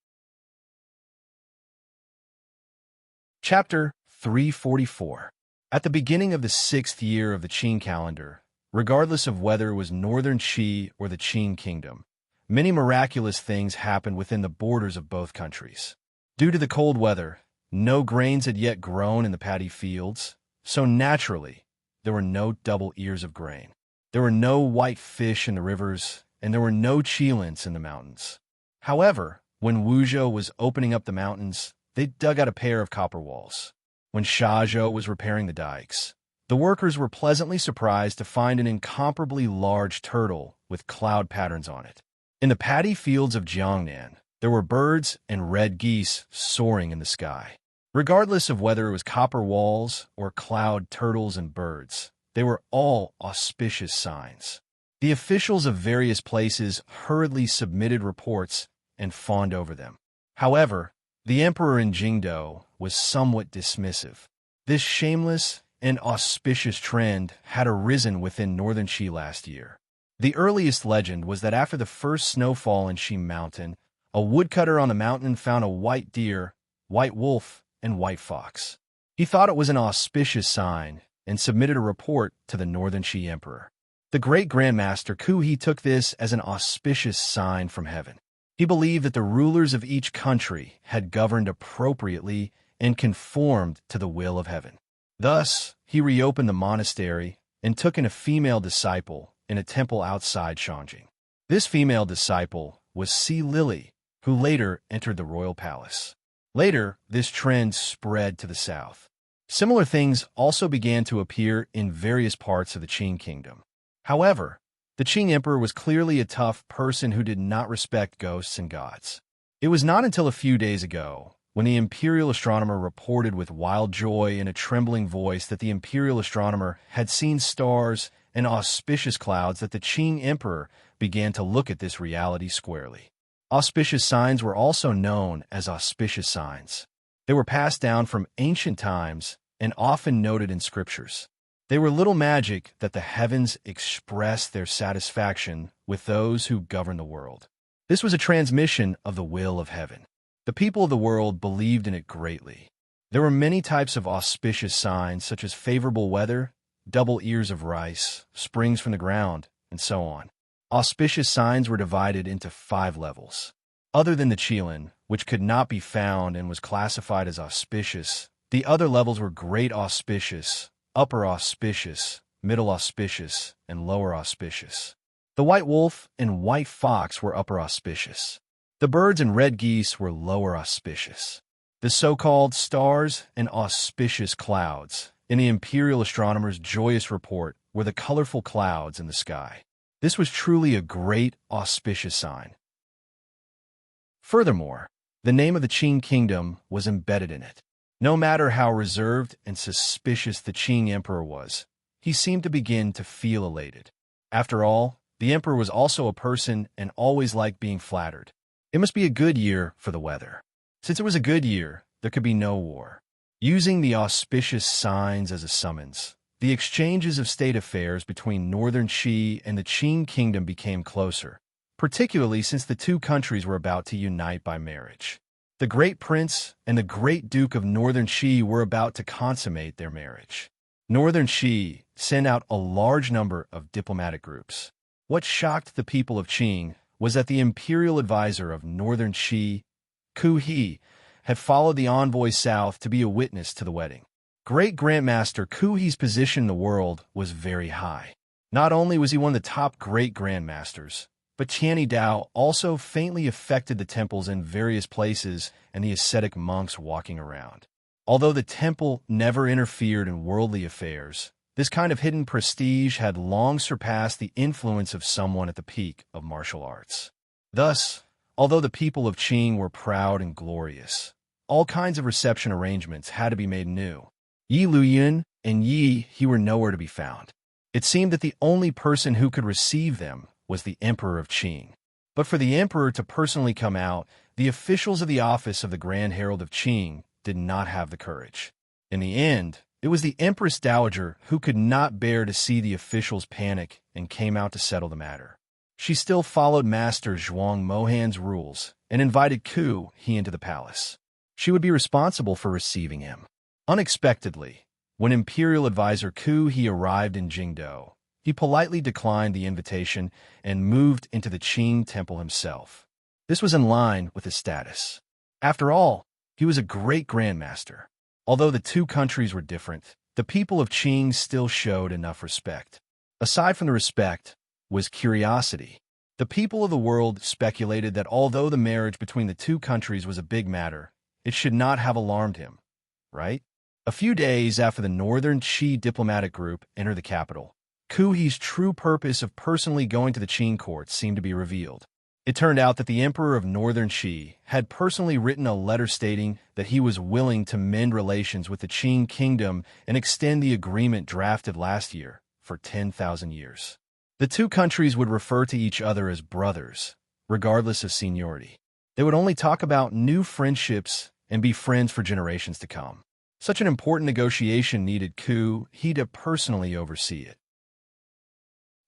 Chapter 344. At the beginning of the 6th year of the Qing calendar, regardless of whether it was northern Qi or the Qing kingdom, many miraculous things happened within the borders of both countries. Due to the cold weather, no grains had yet grown in the paddy fields, so naturally, there were no double ears of grain. There were no white fish in the rivers, and there were no qilins in the mountains. However, when Wuzhou was opening up the mountains, they dug out a pair of copper walls. When Shazhou was repairing the dikes, the workers were pleasantly surprised to find an incomparably large turtle with cloud patterns on it. In the paddy fields of Jiangnan, there were birds and red geese soaring in the sky. Regardless of whether it was copper walls or cloud turtles and birds, they were all auspicious signs. The officials of various places hurriedly submitted reports and fawned over them. However, the emperor in Jingdou was somewhat dismissive. This shameless and auspicious trend had arisen within northern Qi last year. The earliest legend was that after the first snowfall in Qi Mountain, a woodcutter on the mountain found a white deer, white wolf, and white fox. He thought it was an auspicious sign and submitted a report to the northern Qi emperor. The great grandmaster Ku He took this as an auspicious sign from heaven. He believed that the rulers of each country had governed appropriately and conformed to the will of heaven. Thus, he reopened the monastery and took in a female disciple in a temple outside Shangjing. This female disciple was Si Lily, who later entered the royal palace. Later, this trend spread to the south. Similar things also began to appear in various parts of the Qing kingdom. However, the Qing emperor was clearly a tough person who did not respect ghosts and gods. It was not until a few days ago, when the imperial astronomer reported with wild joy in a trembling voice that the imperial astronomer had seen stars and auspicious clouds, that the Qing emperor began to look at this reality squarely. Auspicious signs were also known as auspicious signs. They were passed down from ancient times and often noted in scriptures. They were little magic that the heavens expressed their satisfaction with those who govern the world. This was a transmission of the will of heaven. The people of the world believed in it greatly. There were many types of auspicious signs, such as favorable weather, double ears of rice, springs from the ground, and so on. Auspicious signs were divided into 5 levels. Other than the qilin, which could not be found and was classified as auspicious, the other levels were great auspicious, upper auspicious, middle auspicious, and lower auspicious. The white wolf and white fox were upper auspicious. The birds and red geese were lower auspicious. The so-called stars and auspicious clouds in the imperial astronomer's joyous report were the colorful clouds in the sky. This was truly a great auspicious sign. Furthermore, the name of the Qing kingdom was embedded in it. No matter how reserved and suspicious the Qing emperor was, he seemed to begin to feel elated. After all, the emperor was also a person and always liked being flattered. It must be a good year for the weather. Since it was a good year, there could be no war. Using the auspicious signs as a summons, the exchanges of state affairs between northern Qi and the Qing kingdom became closer, particularly since the two countries were about to unite by marriage. The great prince and the great duke of northern Qi were about to consummate their marriage. Northern Qi sent out a large number of diplomatic groups. What shocked the people of Qing was that the imperial advisor of northern Qi, Ku He, had followed the envoy south to be a witness to the wedding. Great Grandmaster Kuhi's position in the world was very high. Not only was he one of the top great grandmasters, but Tianyi Dao also faintly affected the temples in various places and the ascetic monks walking around. Although the temple never interfered in worldly affairs, this kind of hidden prestige had long surpassed the influence of someone at the peak of martial arts. Thus, although the people of Qing were proud and glorious, all kinds of reception arrangements had to be made anew. Yi Luyun and Yi He were nowhere to be found. It seemed that the only person who could receive them was the Emperor of Qing. But for the Emperor to personally come out, the officials of the office of the Grand Herald of Qing did not have the courage. In the end, it was the Empress Dowager who could not bear to see the officials panic and came out to settle the matter. She still followed Master Zhuang Mohan's rules and invited Ku He into the palace. She would be responsible for receiving him. Unexpectedly, when Imperial Advisor Ku He arrived in Jingdou, he politely declined the invitation and moved into the Qing temple himself. This was in line with his status. After all, he was a great grandmaster. Although the two countries were different, the people of Qing still showed enough respect. Aside from the respect, was curiosity. The people of the world speculated that although the marriage between the two countries was a big matter, it should not have alarmed him, right? A few days after the Northern Qi diplomatic group entered the capital, Ku He's true purpose of personally going to the Qing court seemed to be revealed. It turned out that the Emperor of Northern Qi had personally written a letter stating that he was willing to mend relations with the Qing kingdom and extend the agreement drafted last year for 10,000 years. The two countries would refer to each other as brothers, regardless of seniority. They would only talk about new friendships and be friends for generations to come. Such an important negotiation needed Ku He to personally oversee it.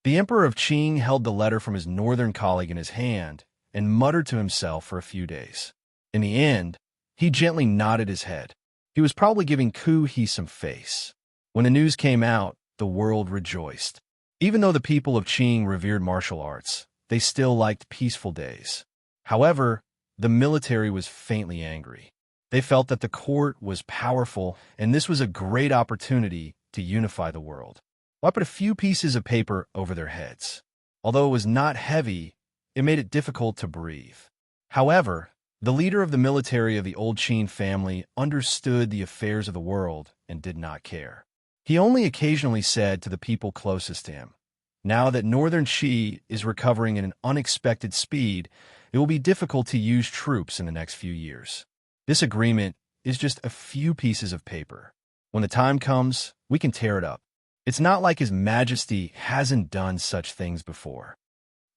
The Emperor of Qing held the letter from his northern colleague in his hand and muttered to himself for a few days. In the end, he gently nodded his head. He was probably giving Ku He some face. When the news came out, the world rejoiced. Even though the people of Qing revered martial arts, they still liked peaceful days. However, the military was faintly angry. They felt that the court was powerful, and this was a great opportunity to unify the world. Why put a few pieces of paper over their heads? Although it was not heavy, it made it difficult to breathe. However, the leader of the military of the old Qin family understood the affairs of the world and did not care. He only occasionally said to the people closest to him, "Now that Northern Qi is recovering at an unexpected speed, it will be difficult to use troops in the next few years. This agreement is just a few pieces of paper. When the time comes, we can tear it up. It's not like His Majesty hasn't done such things before."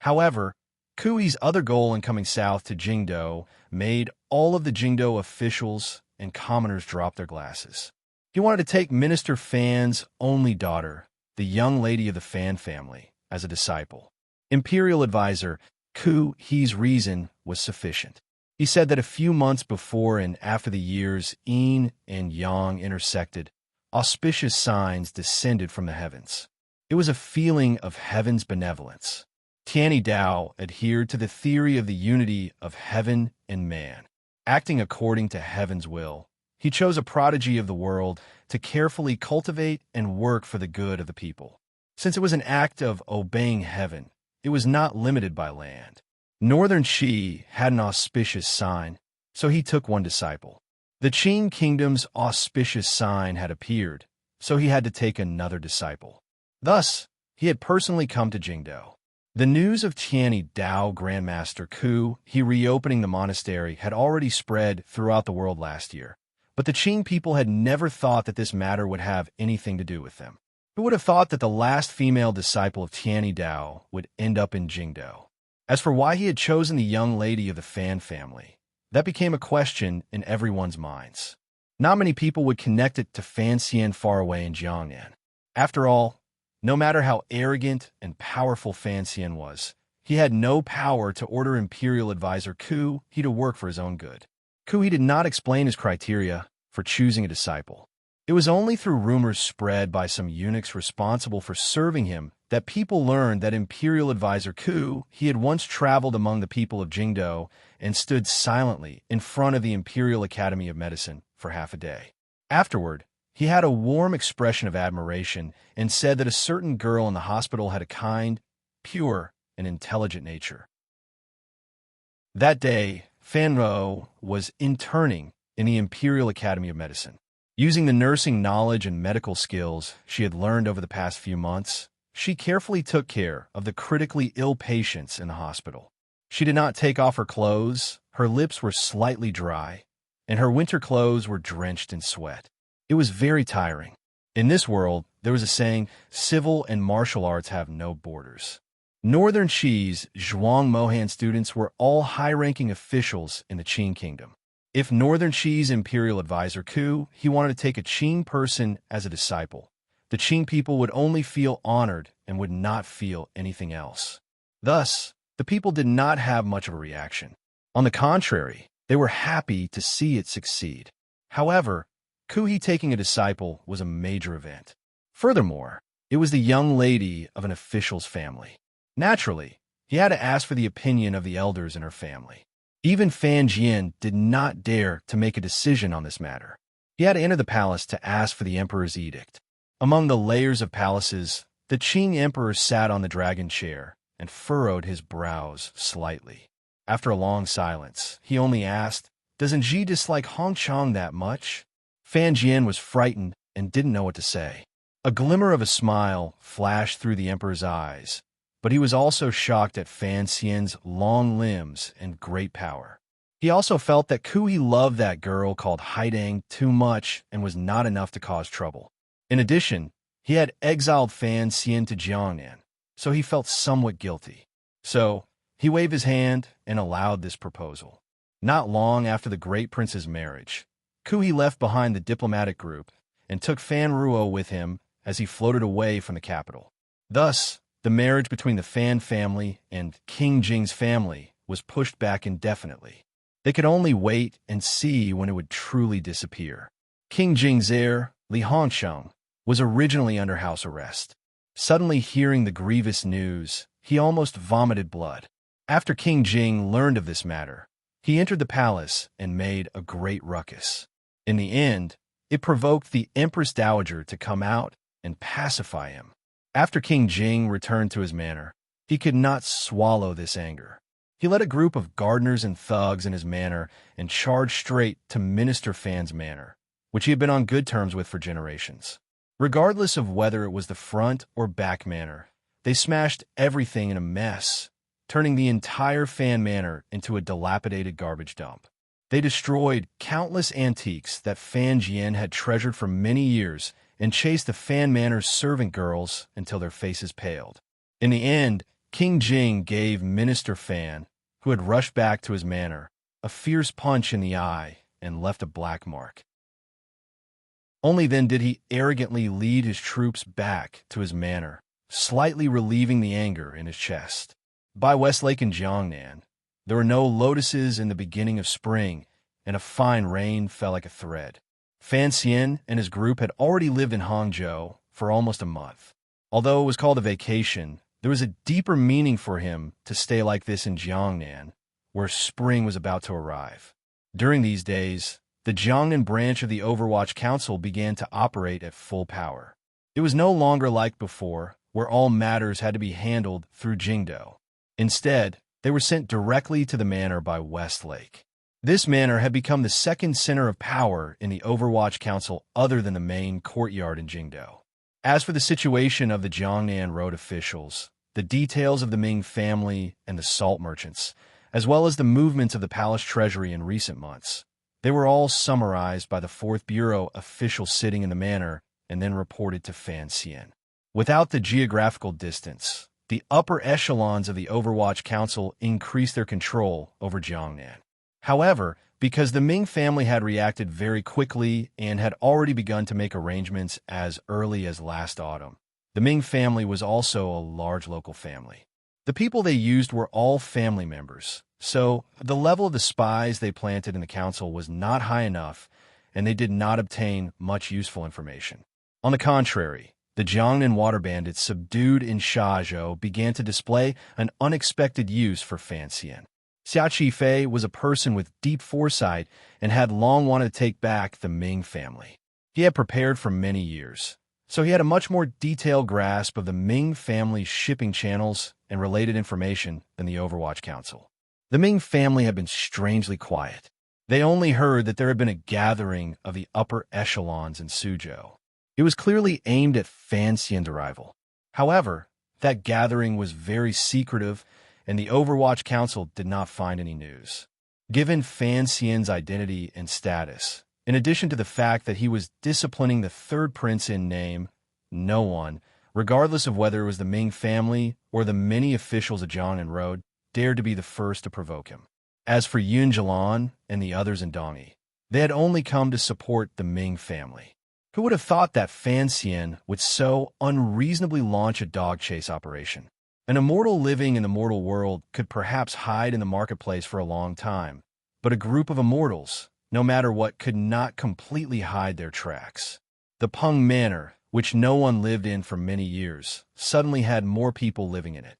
However, Ku He's other goal in coming south to Jingdou made all of the Jingdou officials and commoners drop their glasses. He wanted to take Minister Fan's only daughter, the young lady of the Fan family, as a disciple. Imperial Advisor Ku He's reason was sufficient. He said that a few months before and after the years Yin and Yang intersected, auspicious signs descended from the heavens. It was a feeling of heaven's benevolence. Tianyi Dao adhered to the theory of the unity of heaven and man. Acting according to heaven's will, he chose a prodigy of the world to carefully cultivate and work for the good of the people. Since it was an act of obeying heaven, it was not limited by land. Northern Qi had an auspicious sign, so he took one disciple. The Qing kingdom's auspicious sign had appeared, so he had to take another disciple. Thus, he had personally come to Jingdou. The news of Tianyi Dao Grandmaster Ku He reopening the monastery had already spread throughout the world last year, but the Qing people had never thought that this matter would have anything to do with them. Who would have thought that the last female disciple of Tianyi Dao would end up in Jingdou? As for why he had chosen the young lady of the Fan family, that became a question in everyone's minds. Not many people would connect it to Fan Xian far away in Jiangnan. After all, no matter how arrogant and powerful Fan Xian was, he had no power to order Imperial Advisor Ku He to work for his own good. Ku He did not explain his criteria for choosing a disciple. It was only through rumors spread by some eunuchs responsible for serving him that people learned that Imperial Advisor Ku, he had once traveled among the people of Jingdo and stood silently in front of the Imperial Academy of Medicine for half a day. Afterward, he had a warm expression of admiration and said that a certain girl in the hospital had a kind, pure, and intelligent nature. That day, Fan Ro was interning in the Imperial Academy of Medicine. Using the nursing knowledge and medical skills she had learned over the past few months, she carefully took care of the critically ill patients in the hospital. She did not take off her clothes, her lips were slightly dry, and her winter clothes were drenched in sweat. It was very tiring. In this world, there was a saying, civil and martial arts have no borders. Northern Qi's Zhuang Mohan students were all high-ranking officials in the Qing kingdom. If Northern Qi's Imperial Advisor Ku, he wanted to take a Qing person as a disciple, the Qing people would only feel honored and would not feel anything else. Thus, the people did not have much of a reaction. On the contrary, they were happy to see it succeed. However, Ku taking a disciple was a major event. Furthermore, it was the young lady of an official's family. Naturally, he had to ask for the opinion of the elders in her family. Even Fan Jian did not dare to make a decision on this matter. He had to enter the palace to ask for the emperor's edict. Among the layers of palaces, the Qing emperor sat on the dragon chair and furrowed his brows slightly. After a long silence, he only asked, "Doesn't Ji dislike Hongchang that much?" Fan Jian was frightened and didn't know what to say. A glimmer of a smile flashed through the emperor's eyes, but he was also shocked at Fan Xian's long limbs and great power. He also felt that Ku loved that girl called Haidang too much and was not enough to cause trouble. In addition, he had exiled Fan Xian to Jiangnan, so he felt somewhat guilty. So, he waved his hand and allowed this proposal. Not long after the great prince's marriage, Ku left behind the diplomatic group and took Fan Ruo with him as he floated away from the capital. Thus, the marriage between the Fan family and King Jing's family was pushed back indefinitely. They could only wait and see when it would truly disappear. King Jing's heir, Li Hongsheng, was originally under house arrest. Suddenly hearing the grievous news, he almost vomited blood. After King Jing learned of this matter, he entered the palace and made a great ruckus. In the end, it provoked the Empress Dowager to come out and pacify him. After King Jing returned to his manor, he could not swallow this anger. He led a group of gardeners and thugs in his manor and charged straight to Minister Fan's manor, which he had been on good terms with for generations. Regardless of whether it was the front or back manor, they smashed everything in a mess, turning the entire Fan manor into a dilapidated garbage dump. They destroyed countless antiques that Fan Jian had treasured for many years and chased the Fan manor's servant girls until their faces paled. In the end, King Jing gave Minister Fan, who had rushed back to his manor, a fierce punch in the eye and left a black mark. Only then did he arrogantly lead his troops back to his manor, slightly relieving the anger in his chest. By Westlake in Jiangnan, there were no lotuses in the beginning of spring, and a fine rain fell like a thread. Fan Xian and his group had already lived in Hangzhou for almost a month. Although it was called a vacation, there was a deeper meaning for him to stay like this in Jiangnan, where spring was about to arrive. During these days, the Jiangnan branch of the Overwatch Council began to operate at full power. It was no longer like before, where all matters had to be handled through Jingdo. Instead, they were sent directly to the manor by Westlake. This manor had become the second center of power in the Overwatch Council other than the main courtyard in Jingdo. As for the situation of the Jiangnan road officials, the details of the Ming family and the salt merchants, as well as the movements of the palace treasury in recent months, they were all summarized by the 4th Bureau official sitting in the manor and then reported to Fan Xian. Without the geographical distance, the upper echelons of the Overwatch Council increased their control over Jiangnan. However, because the Ming family had reacted very quickly and had already begun to make arrangements as early as last autumn, the Ming family was also a large local family. The people they used were all family members, so the level of the spies they planted in the council was not high enough, and they did not obtain much useful information. On the contrary, The Jiangnan water bandits subdued in Shazhou began to display an unexpected use for Fan Xian. Xia Qifei was a person with deep foresight and had long wanted to take back the Ming family. He had prepared for many years, so he had a much more detailed grasp of the Ming family's shipping channels and related information than the Overwatch Council. The Ming family had been strangely quiet. They only heard that there had been a gathering of the upper echelons in Suzhou. It was clearly aimed at Fan Xian's arrival. However, that gathering was very secretive, and the Overwatch Council did not find any news. Given Fan Xian's identity and status, in addition to the fact that he was disciplining the third prince in name, no one, regardless of whether it was the Ming family or the many officials of Jiangnan Road, dared to be the first to provoke him. As for Yun Jilan and the others in Dongyi, they had only come to support the Ming family. Who would have thought that Fan Xian would so unreasonably launch a dog chase operation? An immortal living in the mortal world could perhaps hide in the marketplace for a long time, but a group of immortals, no matter what, could not completely hide their tracks. The Peng Manor, which no one lived in for many years, suddenly had more people living in it.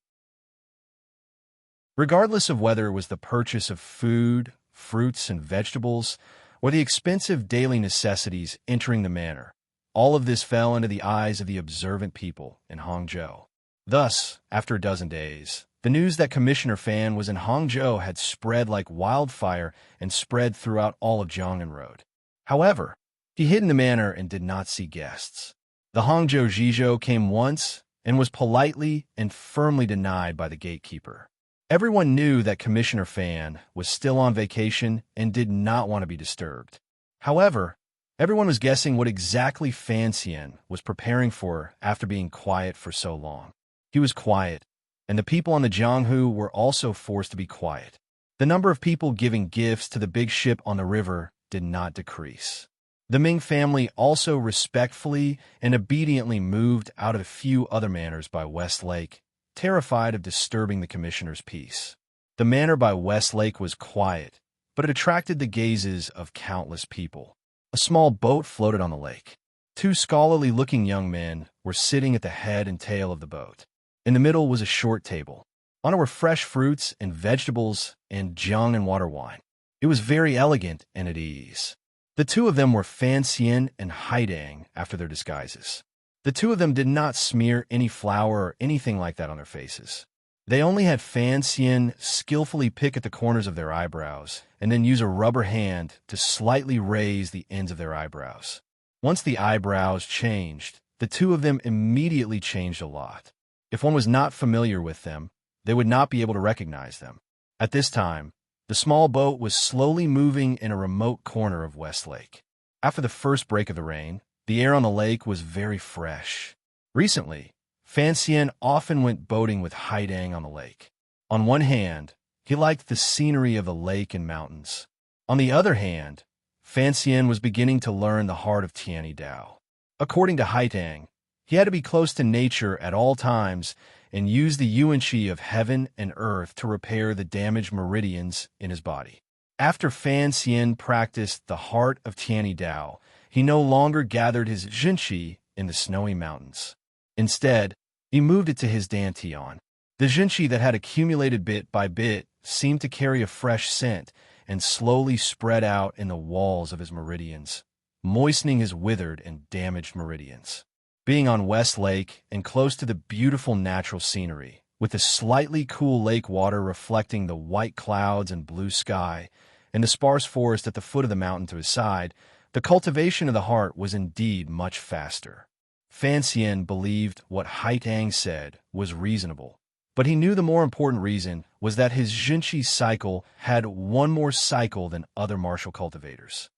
Regardless of whether it was the purchase of food, fruits, and vegetables, or the expensive daily necessities entering the manor, all of this fell into the eyes of the observant people in Hangzhou. Thus, after a dozen days, the news that Commissioner Fan was in Hangzhou had spread like wildfire and spread throughout all of Jiangnan Road. However, he hid in the manor and did not see guests. The Hangzhou Zhizhou came once and was politely and firmly denied by the gatekeeper. Everyone knew that Commissioner Fan was still on vacation and did not want to be disturbed. However, everyone was guessing what exactly Fan Xian was preparing for after being quiet for so long. He was quiet, and the people on the Jianghu were also forced to be quiet. The number of people giving gifts to the big ship on the river did not decrease. The Ming family also respectfully and obediently moved out of a few other manors by West Lake, terrified of disturbing the commissioner's peace. The manor by West Lake was quiet, but it attracted the gazes of countless people. A small boat floated on the lake. Two scholarly-looking young men were sitting at the head and tail of the boat. In the middle was a short table. On it were fresh fruits and vegetables and jiang and water wine. It was very elegant and at ease. The two of them were Fan Xian and Haidang after their disguises. The two of them did not smear any flour or anything like that on their faces. They only had Fan Xian skillfully pick at the corners of their eyebrows and then use a rubber hand to slightly raise the ends of their eyebrows. Once the eyebrows changed, the two of them immediately changed a lot. If one was not familiar with them, they would not be able to recognize them. At this time, the small boat was slowly moving in a remote corner of West Lake. After the first break of the rain, the air on the lake was very fresh. Recently, Fan Xian often went boating with Haidang on the lake. On one hand, he liked the scenery of the lake and mountains. On the other hand, Fan Xian was beginning to learn the heart of Tianyi Dao. According to Haidang, he had to be close to nature at all times and use the yuan-qi of heaven and earth to repair the damaged meridians in his body. After Fan Xian practiced the heart of Tianyi Dao, he no longer gathered his zhenqi in the snowy mountains. Instead, he moved it to his dantian. The zhenqi that had accumulated bit by bit seemed to carry a fresh scent and slowly spread out in the walls of his meridians, moistening his withered and damaged meridians. Being on West Lake and close to the beautiful natural scenery, with the slightly cool lake water reflecting the white clouds and blue sky, and the sparse forest at the foot of the mountain to his side, the cultivation of the heart was indeed much faster. Fan Xian believed what Haitang said was reasonable, but he knew the more important reason was that his zhenqi cycle had one more cycle than other martial cultivators.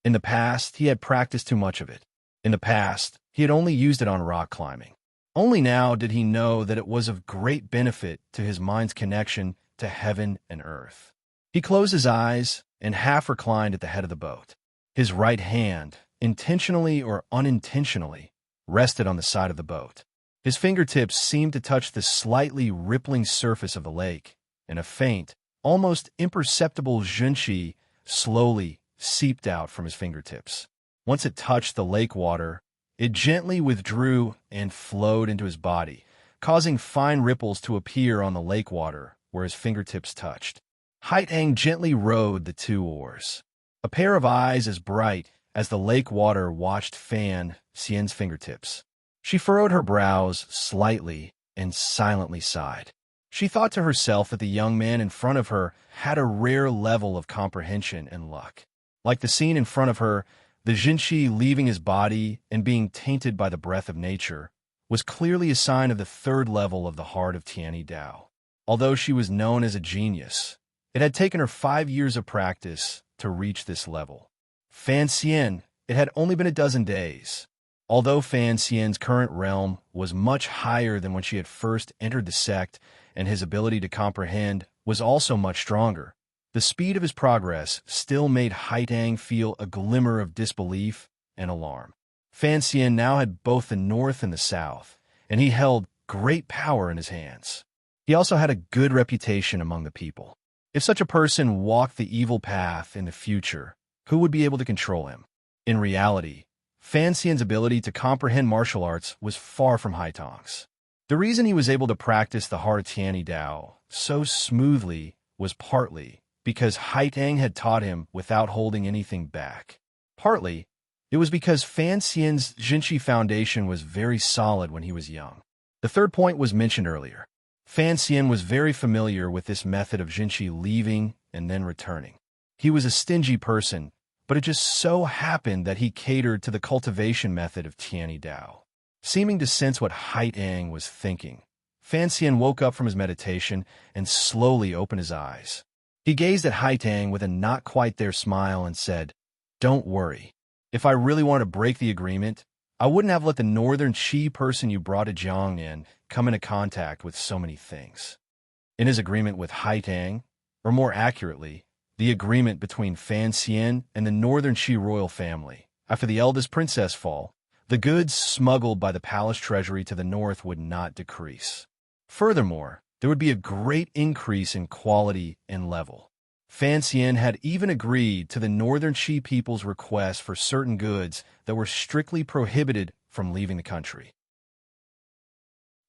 In the past, he had practiced too much of it. In the past, he had only used it on rock climbing. Only now did he know that it was of great benefit to his mind's connection to heaven and earth. He closed his eyes and half reclined at the head of the boat. His right hand, intentionally or unintentionally, rested on the side of the boat. His fingertips seemed to touch the slightly rippling surface of the lake, and a faint, almost imperceptible zhenqi slowly seeped out from his fingertips. Once it touched the lake water, It gently withdrew and flowed into his body, causing fine ripples to appear on the lake water where his fingertips touched. Haitang gently rowed the two oars. A pair of eyes as bright as the lake water watched Fan Xian's fingertips. She furrowed her brows slightly and silently sighed. She thought to herself that the young man in front of her had a rare level of comprehension and luck. Like the scene in front of her, the Jinshi leaving his body and being tainted by the breath of nature was clearly a sign of the third level of the heart of Tianyi Dao. Although she was known as a genius, it had taken her 5 years of practice to reach this level. Fan Xian, it had only been a dozen days. Although Fan Xian's current realm was much higher than when she had first entered the sect, and his ability to comprehend was also much stronger, the speed of his progress still made Haitang feel a glimmer of disbelief and alarm. Fan Xian now had both the north and the south, and he held great power in his hands. He also had a good reputation among the people. If such a person walked the evil path in the future, who would be able to control him? In reality, Fan Xian's ability to comprehend martial arts was far from Haitang's. The reason he was able to practice the heart of Tianyi Dao so smoothly was partly because Haitang had taught him without holding anything back. Partly, it was because Fan Xian's Jinshi foundation was very solid when he was young. The third point was mentioned earlier. Fan Xian was very familiar with this method of Jinshi leaving and then returning. He was a stingy person, but it just so happened that he catered to the cultivation method of Tianyi Dao. Seeming to sense what Haitang was thinking, Fan Xian woke up from his meditation and slowly opened his eyes. He gazed at Haitang with a not-quite-there smile and said, "Don't worry. If I really wanted to break the agreement, I wouldn't have let the northern Qi person you brought to Jiangnan come into contact with so many things." In his agreement with Haitang, or more accurately, the agreement between Fan Xian and the northern Qi royal family, after the eldest princess fall, the goods smuggled by the palace treasury to the north would not decrease. Furthermore, there would be a great increase in quality and level. Fan Xian had even agreed to the northern Qi people's request for certain goods that were strictly prohibited from leaving the country.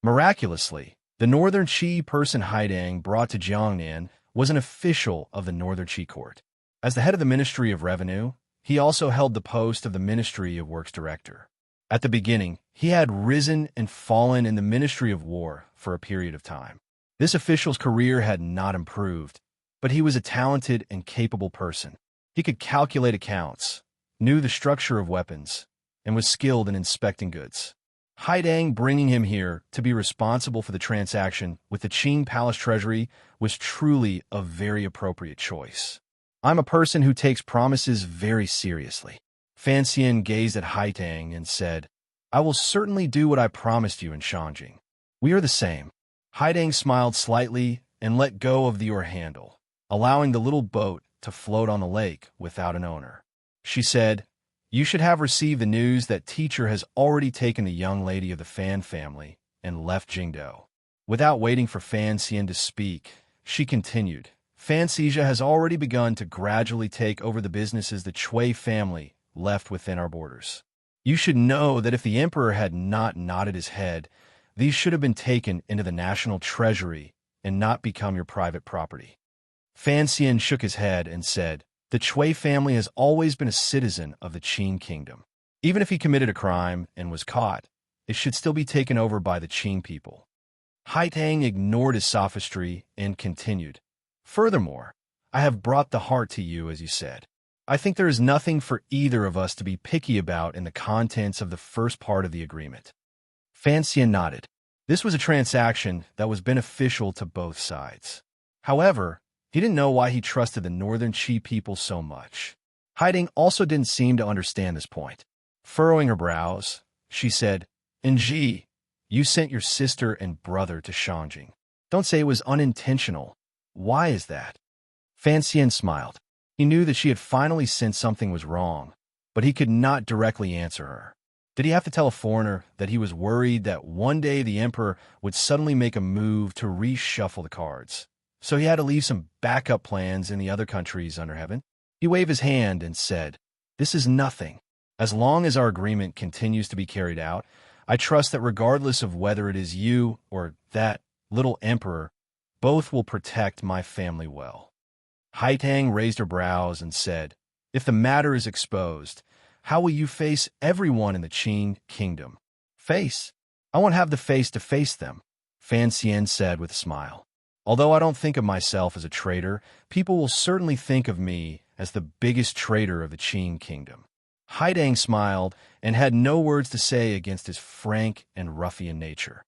Miraculously, the northern Qi person Haitang brought to Jiangnan was an official of the northern Qi court. As the head of the Ministry of Revenue, he also held the post of the Ministry of Works Director. At the beginning, he had risen and fallen in the Ministry of War for a period of time. This official's career had not improved, but he was a talented and capable person. He could calculate accounts, knew the structure of weapons, and was skilled in inspecting goods. Haitang bringing him here to be responsible for the transaction with the Qing Palace Treasury was truly a very appropriate choice. "I'm a person who takes promises very seriously." Fan Xian gazed at Haitang and said, "I will certainly do what I promised you in Shanjing. We are the same." Haitang smiled slightly and let go of the oar handle, allowing the little boat to float on the lake without an owner. She said, "You should have received the news that teacher has already taken the young lady of the Fan family and left Jingdou." Without waiting for Fan Xian to speak, she continued, "Fan Xia has already begun to gradually take over the businesses the Cui family left within our borders. You should know that if the emperor had not nodded his head, these should have been taken into the national treasury and not become your private property." Fan Xian shook his head and said, "The Cui family has always been a citizen of the Qing kingdom. Even if he committed a crime and was caught, it should still be taken over by the Qing people." Haitang ignored his sophistry and continued, "Furthermore, I have brought the heart to you, as you said. I think there is nothing for either of us to be picky about in the contents of the first part of the agreement." Fan Xian nodded. This was a transaction that was beneficial to both sides. However, he didn't know why he trusted the northern Qi people so much. Haitang also didn't seem to understand this point. Furrowing her brows, she said, "Nji, you sent your sister and brother to Shanjing. Don't say it was unintentional. Why is that?" Fan Xian smiled. He knew that she had finally sensed something was wrong, but he could not directly answer her. Did he have to tell a foreigner that he was worried that one day the emperor would suddenly make a move to reshuffle the cards? So he had to leave some backup plans in the other countries under heaven? He waved his hand and said, "This is nothing. As long as our agreement continues to be carried out, I trust that regardless of whether it is you or that little emperor, both will protect my family well." Haitang raised her brows and said, "If the matter is exposed, how will you face everyone in the Qin kingdom?" "Face? I won't have the face to face them," Fan Xian said with a smile. "Although I don't think of myself as a traitor, people will certainly think of me as the biggest traitor of the Qin kingdom." Haidang smiled and had no words to say against his frank and ruffian nature.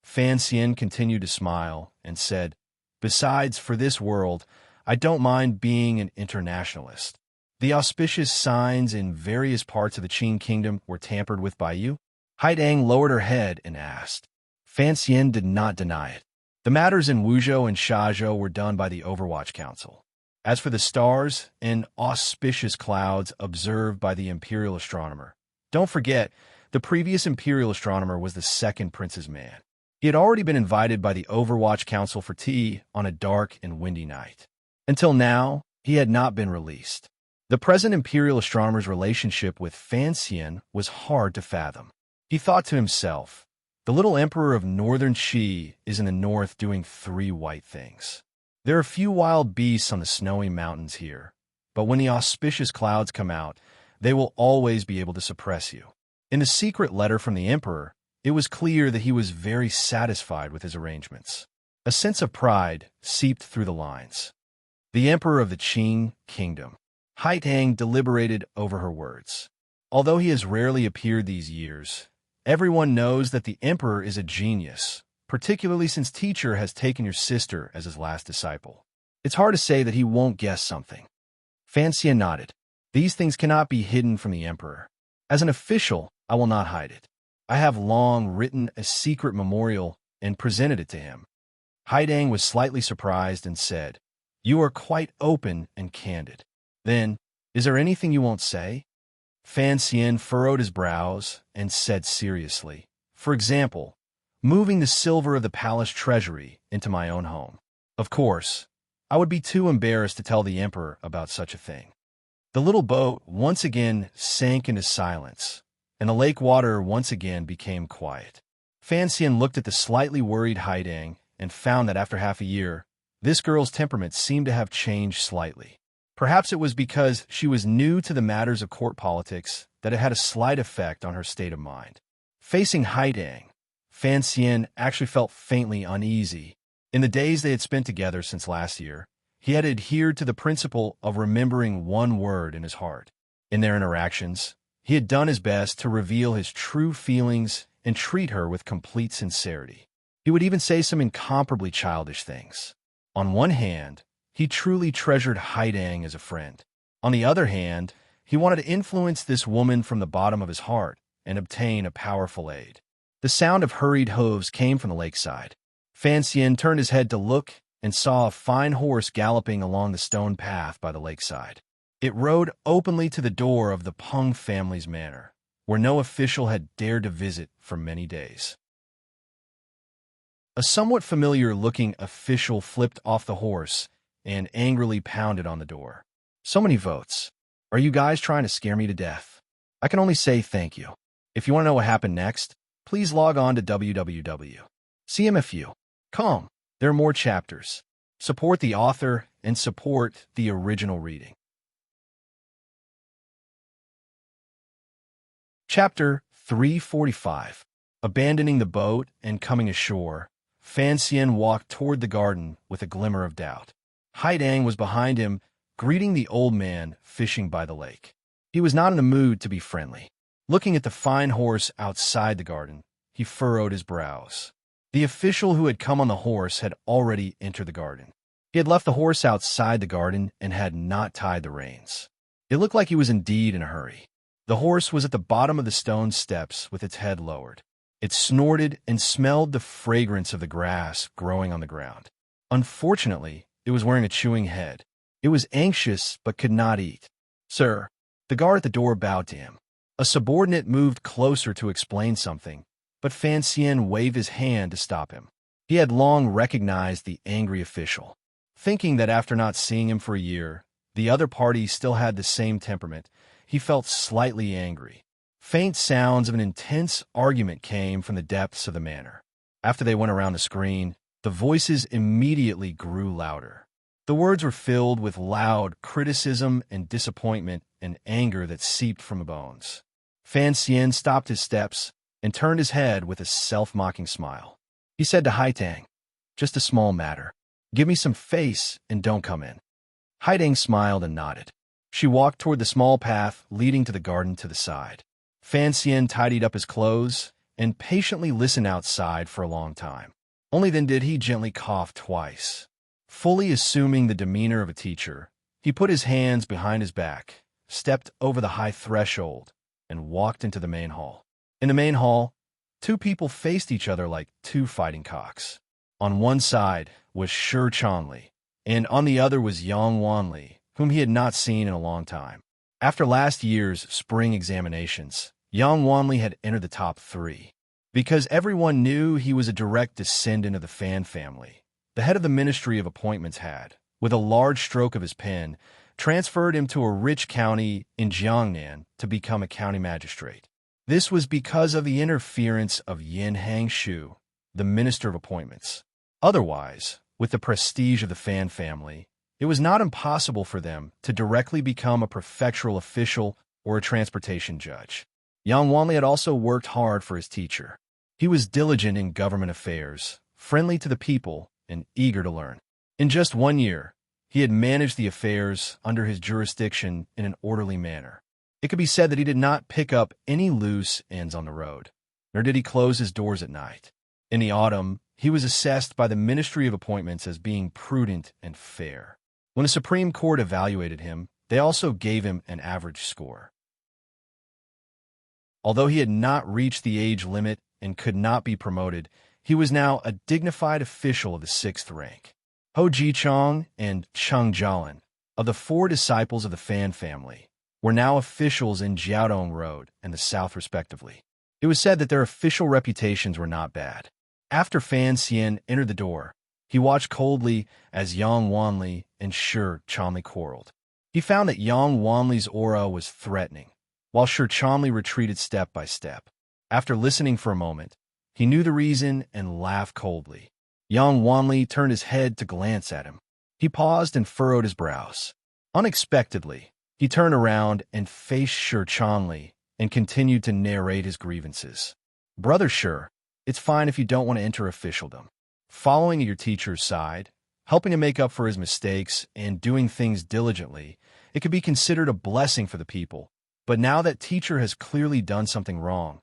Fan Xian continued to smile and said, "Besides, for this world, I don't mind being an internationalist. The auspicious signs in various parts of the Qin kingdom were tampered with by you?" Haidang lowered her head and asked. Fan Xian did not deny it. The matters in Wuzhou and Shazhou were done by the Overwatch Council. As for the stars and auspicious clouds observed by the imperial astronomer, don't forget, the previous imperial astronomer was the second prince's man. He had already been invited by the Overwatch Council for tea on a dark and windy night. Until now, he had not been released. The present imperial astronomer's relationship with Fan Xian was hard to fathom. He thought to himself, the little emperor of northern Qi is in the north doing 3 white things. There are few wild beasts on the snowy mountains here, but when the auspicious clouds come out, they will always be able to suppress you. In the secret letter from the emperor, it was clear that he was very satisfied with his arrangements. A sense of pride seeped through the lines. The emperor of the Qin kingdom. Haitang deliberated over her words. Although he has rarely appeared these years, everyone knows that the emperor is a genius, particularly since teacher has taken your sister as his last disciple. It's hard to say that he won't guess something. Fan Xian nodded. These things cannot be hidden from the emperor. As an official, I will not hide it. I have long written a secret memorial and presented it to him. Haidang was slightly surprised and said, "You are quite open and candid. Then, is there anything you won't say?" Fan Xian furrowed his brows and said seriously, "For example, moving the silver of the palace treasury into my own home. Of course, I would be too embarrassed to tell the emperor about such a thing." The little boat once again sank into silence, and the lake water once again became quiet. Fan Xian looked at the slightly worried Haidang and found that after half a year, this girl's temperament seemed to have changed slightly. Perhaps it was because she was new to the matters of court politics that it had a slight effect on her state of mind. Facing Haidang, Fan Xian actually felt faintly uneasy. In the days they had spent together since last year, he had adhered to the principle of remembering one word in his heart. In their interactions, he had done his best to reveal his true feelings and treat her with complete sincerity. He would even say some incomparably childish things. On one hand, he truly treasured Haidang as a friend. On the other hand, he wanted to influence this woman from the bottom of his heart and obtain a powerful aid. The sound of hurried hooves came from the lakeside. Fan Xian turned his head to look and saw a fine horse galloping along the stone path by the lakeside. It rode openly to the door of the Peng family's manor, where no official had dared to visit for many days. A somewhat familiar-looking official flipped off the horse and angrily pounded on the door. "So many votes. Are you guys trying to scare me to death? I can only say thank you. If you want to know what happened next, please log on to www.cmfu.com. There are more chapters. Support the author and support the original reading." Chapter 345. Abandoning the boat and coming ashore, Fan Xian walked toward the garden with a glimmer of doubt. Haidang was behind him, greeting the old man fishing by the lake. He was not in the mood to be friendly. Looking at the fine horse outside the garden, he furrowed his brows. The official who had come on the horse had already entered the garden. He had left the horse outside the garden and had not tied the reins. It looked like he was indeed in a hurry. The horse was at the bottom of the stone steps with its head lowered. It snorted and smelled the fragrance of the grass growing on the ground. Unfortunately, it was wearing a chewing head. It was anxious but could not eat. "Sir." The guard at the door bowed to him. A subordinate moved closer to explain something, but Fan Xian waved his hand to stop him. He had long recognized the angry official. Thinking that after not seeing him for a year, the other party still had the same temperament, he felt slightly angry. Faint sounds of an intense argument came from the depths of the manor. After they went around the screen, the voices immediately grew louder. The words were filled with loud criticism and disappointment and anger that seeped from the bones. Fan Xian stopped his steps and turned his head with a self-mocking smile. He said to Haitang, "Just a small matter. Give me some face and don't come in." Haitang smiled and nodded. She walked toward the small path leading to the garden to the side. Fan Xian tidied up his clothes and patiently listened outside for a long time. Only then did he gently cough twice. Fully assuming the demeanor of a teacher, he put his hands behind his back, stepped over the high threshold, and walked into the main hall. In the main hall, two people faced each other like two fighting cocks. On one side was Shi Chanli, and on the other was Yang Wanli, whom he had not seen in a long time. After last year's spring examinations, Yang Wanli had entered the top 3. Because everyone knew he was a direct descendant of the Fan family, the head of the Ministry of Appointments had, with a large stroke of his pen, transferred him to a rich county in Jiangnan to become a county magistrate. This was because of the interference of Yin Hangshu, the Minister of Appointments. Otherwise, with the prestige of the Fan family, it was not impossible for them to directly become a prefectural official or a transportation judge. Yang Wanli had also worked hard for his teacher. He was diligent in government affairs, friendly to the people, and eager to learn. In just 1 year, he had managed the affairs under his jurisdiction in an orderly manner. It could be said that he did not pick up any loose ends on the road, nor did he close his doors at night. In the autumn, he was assessed by the Ministry of Appointments as being prudent and fair. When the Supreme Court evaluated him, they also gave him an average score. Although he had not reached the age limit and could not be promoted, he was now a dignified official of the 6th rank. Ho Jichong and Cheng Jialin, of the 4 disciples of the Fan family, were now officials in Jiaodong Road and the south respectively. It was said that their official reputations were not bad. After Fan Xian entered the door, he watched coldly as Yang Wanli and Shi Chanli quarreled. He found that Yang Wanli's aura was threatening, while Shi Chanli retreated step by step. After listening for a moment, he knew the reason and laughed coldly. Yang Wanli turned his head to glance at him. He paused and furrowed his brows. Unexpectedly, he turned around and faced Shi Chanli and continued to narrate his grievances. "Brother Shi, it's fine if you don't want to enter officialdom. Following at your teacher's side, helping to make up for his mistakes, and doing things diligently, it could be considered a blessing for the people. But now that teacher has clearly done something wrong,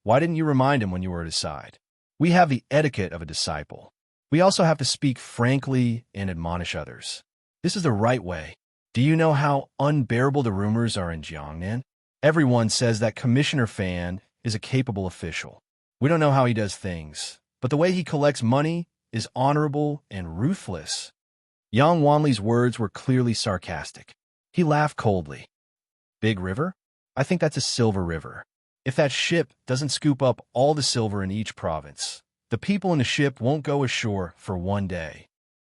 why didn't you remind him when you were at his side? We have the etiquette of a disciple. We also have to speak frankly and admonish others. This is the right way. Do you know how unbearable the rumors are in Jiangnan? Everyone says that Commissioner Fan is a capable official. We don't know how he does things, but the way he collects money is honorable and ruthless." Yang Wanli's words were clearly sarcastic. He laughed coldly. "Big river? I think that's a silver river. If that ship doesn't scoop up all the silver in each province, the people in the ship won't go ashore for 1 day."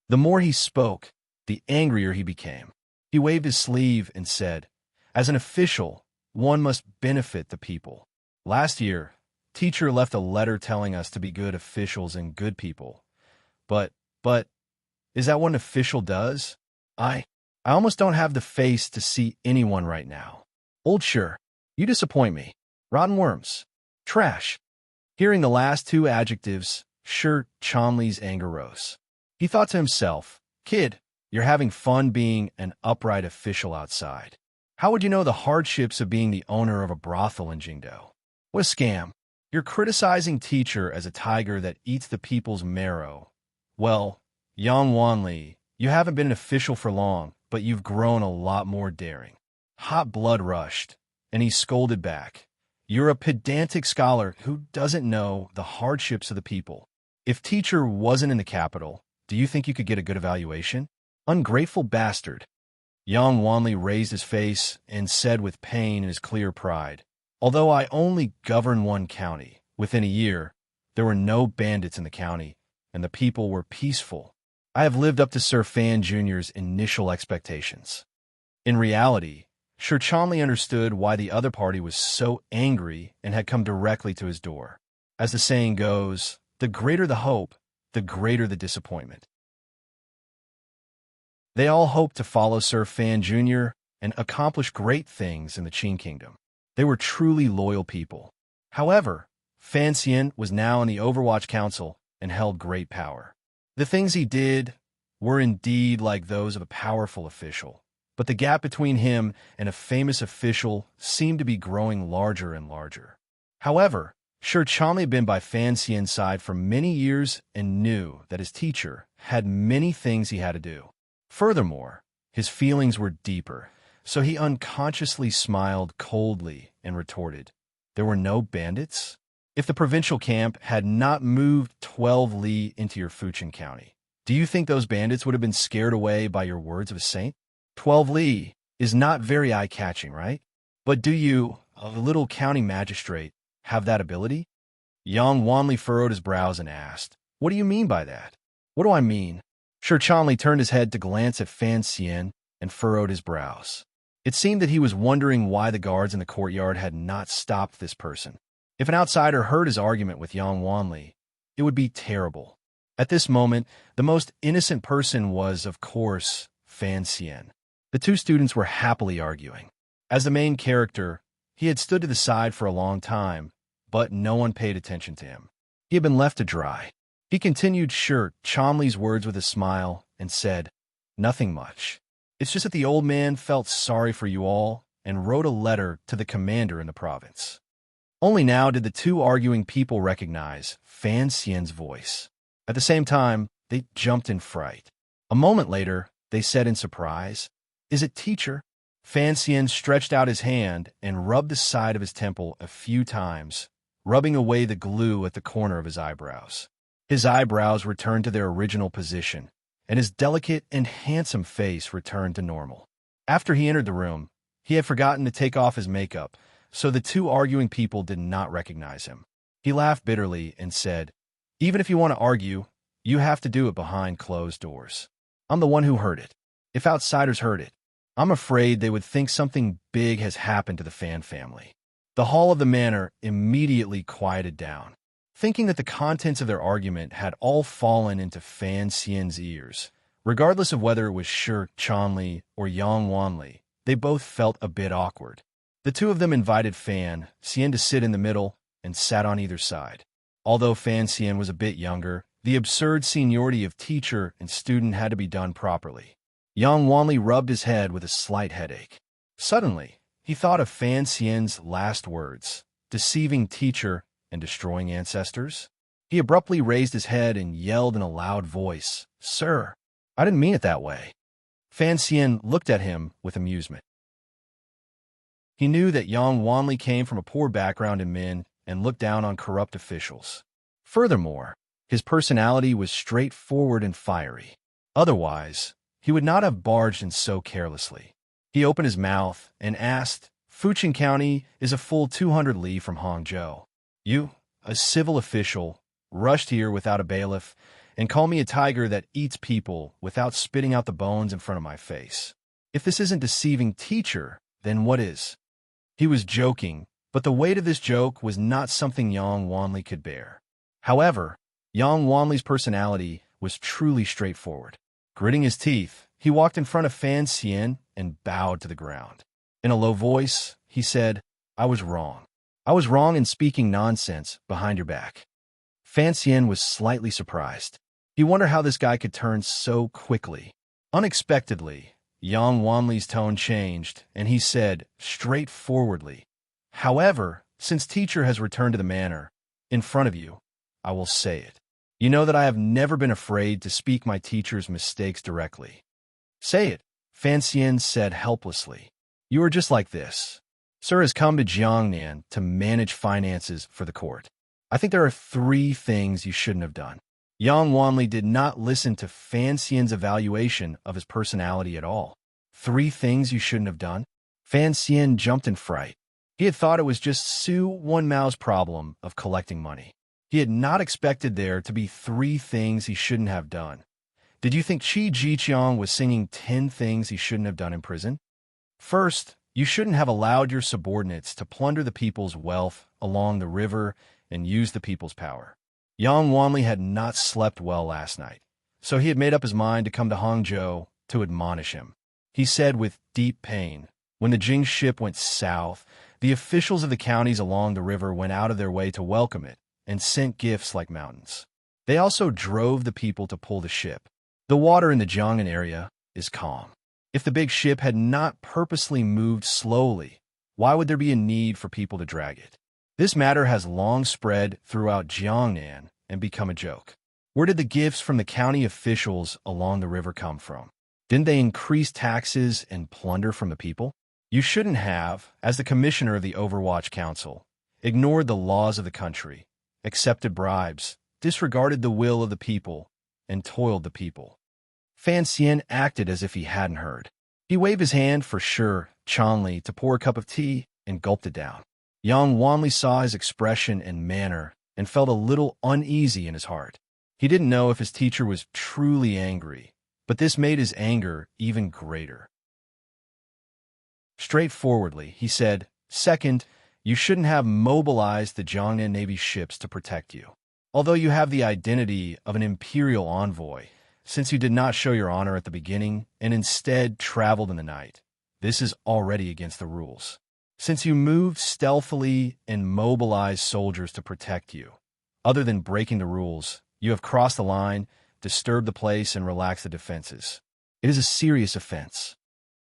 The more he spoke, the angrier he became. He waved his sleeve and said, "As an official, one must benefit the people. Last year, teacher left a letter telling us to be good officials and good people. But, is that what an official does? I almost don't have the face to see anyone right now. Old Shi, you disappoint me. Rotten worms. Trash." Hearing the last 2 adjectives, Shi Chanli's anger rose. He thought to himself, "Kid, you're having fun being an upright official outside. How would you know the hardships of being the owner of a brothel in Jingdo? What a scam. You're criticizing teacher as a tiger that eats the people's marrow. Well, Yang Wanli, you haven't been an official for long, but you've grown a lot more daring." Hot blood rushed, and he scolded back. "You're a pedantic scholar who doesn't know the hardships of the people. If teacher wasn't in the capital, do you think you could get a good evaluation? Ungrateful bastard." Yang Wanli raised his face and said with pain in his clear pride, "Although I only govern 1 county, within a year, there were no bandits in the county, and the people were peaceful. I have lived up to Sir Fan Jr.'s initial expectations." In reality, Sure Chanli understood why the other party was so angry and had come directly to his door. As the saying goes, the greater the hope, the greater the disappointment. They all hoped to follow Sir Fan Jr. and accomplish great things in the Qin Kingdom. They were truly loyal people. However, Fan Xian was now in the Overwatch Council and held great power. The things he did were indeed like those of a powerful official, but the gap between him and a famous official seemed to be growing larger and larger. However, Sure Chanli had been by Fan Xian's side for many years and knew that his teacher had many things he had to do. Furthermore, his feelings were deeper, so he unconsciously smiled coldly and retorted, "There were no bandits? If the provincial camp had not moved 12 li into your Fuchin County, do you think those bandits would have been scared away by your words of a saint? 12 li is not very eye-catching, right? But do you, a little county magistrate, have that ability?" Yang Wanli furrowed his brows and asked, "What do you mean by that?" "What do I mean?" Sure Chanli turned his head to glance at Fan Xian and furrowed his brows. It seemed that he was wondering why the guards in the courtyard had not stopped this person. If an outsider heard his argument with Yang Wanli, it would be terrible. At this moment, the most innocent person was, of course, Fan Xian. The two students were happily arguing. As the main character, he had stood to the side for a long time, but no one paid attention to him. He had been left to dry. He continued Sure Chanli's words with a smile and said, "Nothing much. It's just that the old man felt sorry for you all and wrote a letter to the commander in the province." Only now did the two arguing people recognize Fan Xian's voice. At the same time, they jumped in fright. A moment later, they said in surprise, "Is it teacher?" Fan Xian stretched out his hand and rubbed the side of his temple a few times, rubbing away the glue at the corner of his eyebrows. His eyebrows returned to their original position, and his delicate and handsome face returned to normal. After he entered the room, he had forgotten to take off his makeup, so the two arguing people did not recognize him. He laughed bitterly and said, "Even if you want to argue, you have to do it behind closed doors. I'm the one who heard it. If outsiders heard it, I'm afraid they would think something big has happened to the Fan family." The hall of the manor immediately quieted down. Thinking that the contents of their argument had all fallen into Fan Xian's ears, regardless of whether it was Sure Chanli or Yang Wanli, they both felt a bit awkward. The two of them invited Fan Xian to sit in the middle and sat on either side. Although Fan Xian was a bit younger, the absurd seniority of teacher and student had to be done properly. Yang Wanli rubbed his head with a slight headache. Suddenly, he thought of Fan Xian's last words, deceiving teacher and destroying ancestors. He abruptly raised his head and yelled in a loud voice, "Sir, I didn't mean it that way." Fan Xian looked at him with amusement. He knew that Yang Wanli came from a poor background in Min and looked down on corrupt officials. Furthermore, his personality was straightforward and fiery. Otherwise, he would not have barged in so carelessly. He opened his mouth and asked, "Fuchin County is a full 200 li from Hangzhou. You, a civil official, rushed here without a bailiff and call me a tiger that eats people without spitting out the bones in front of my face. If this isn't deceiving teacher, then what is?" He was joking, but the weight of this joke was not something Yang Wanli could bear. However, Yang Wanli's personality was truly straightforward. Gritting his teeth, he walked in front of Fan Xian and bowed to the ground. In a low voice, he said, "I was wrong. I was wrong in speaking nonsense behind your back." Fan Xian was slightly surprised. He wondered how this guy could turn so quickly. Unexpectedly, Yang Wanli's tone changed, and he said, straightforwardly, "However, since teacher has returned to the manor, in front of you, I will say it. You know that I have never been afraid to speak my teacher's mistakes directly." "Say it," Fan Xian said helplessly. "You are just like this. Sir has come to Jiangnan to manage finances for the court. I think there are 3 things you shouldn't have done." Yang Wanli did not listen to Fan Xian's evaluation of his personality at all. 3 things you shouldn't have done? Fan Xian jumped in fright. He had thought it was just Su Wenmao's problem of collecting money. He had not expected there to be 3 things he shouldn't have done. Did you think Qi Jiqiang was singing 10 things he shouldn't have done in prison? First, You shouldn't have allowed your subordinates to plunder the people's wealth along the river and use the people's power. Yang Wanli had not slept well last night, so he had made up his mind to come to Hangzhou to admonish him. He said with deep pain, when the Jing ship went south, the officials of the counties along the river went out of their way to welcome it and sent gifts like mountains. They also drove the people to pull the ship. The water in the Jiangnan area is calm. If the big ship had not purposely moved slowly, why would there be a need for people to drag it? This matter has long spread throughout Jiangnan and become a joke. Where did the gifts from the county officials along the river come from? Didn't they increase taxes and plunder from the people? You shouldn't have, as the commissioner of the Overwatch Council, ignored the laws of the country, accepted bribes, disregarded the will of the people, and toiled the people. Fan Xian acted as if he hadn't heard. He waved his hand for sure, Changli, to pour a cup of tea and gulped it down. Yang Wanli saw his expression and manner and felt a little uneasy in his heart. He didn't know if his teacher was truly angry, but this made his anger even greater. Straightforwardly, he said, "Second, you shouldn't have mobilized the Jiangnan Navy ships to protect you. Although you have the identity of an imperial envoy, since you did not show your honor at the beginning and instead traveled in the night, this is already against the rules. Since you moved stealthily and mobilized soldiers to protect you, other than breaking the rules, you have crossed the line, disturbed the place, and relaxed the defenses. It is a serious offense."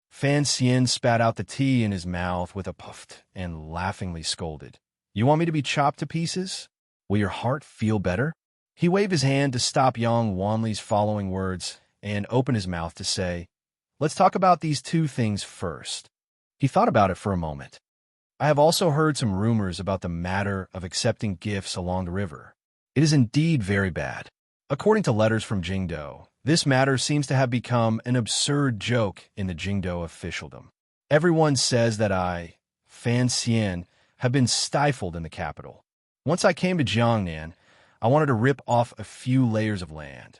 Fan Xian spat out the tea in his mouth with a puff and laughingly scolded. "You want me to be chopped to pieces? Will your heart feel better?" He waved his hand to stop Yang Wanli's following words and opened his mouth to say, "Let's talk about these two things first." He thought about it for a moment. "I have also heard some rumors about the matter of accepting gifts along the river. It is indeed very bad. According to letters from Jingdo, this matter seems to have become an absurd joke in the Jingdo officialdom. Everyone says that I, Fan Xian, have been stifled in the capital. Once I came to Jiangnan, I wanted to rip off a few layers of land."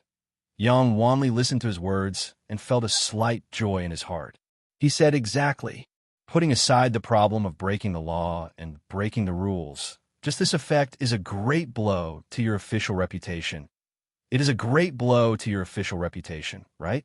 Yang Wanli listened to his words and felt a slight joy in his heart. He said, "Exactly. Putting aside the problem of breaking the law and breaking the rules, just this effect is a great blow to your official reputation. It is a great blow to your official reputation, right?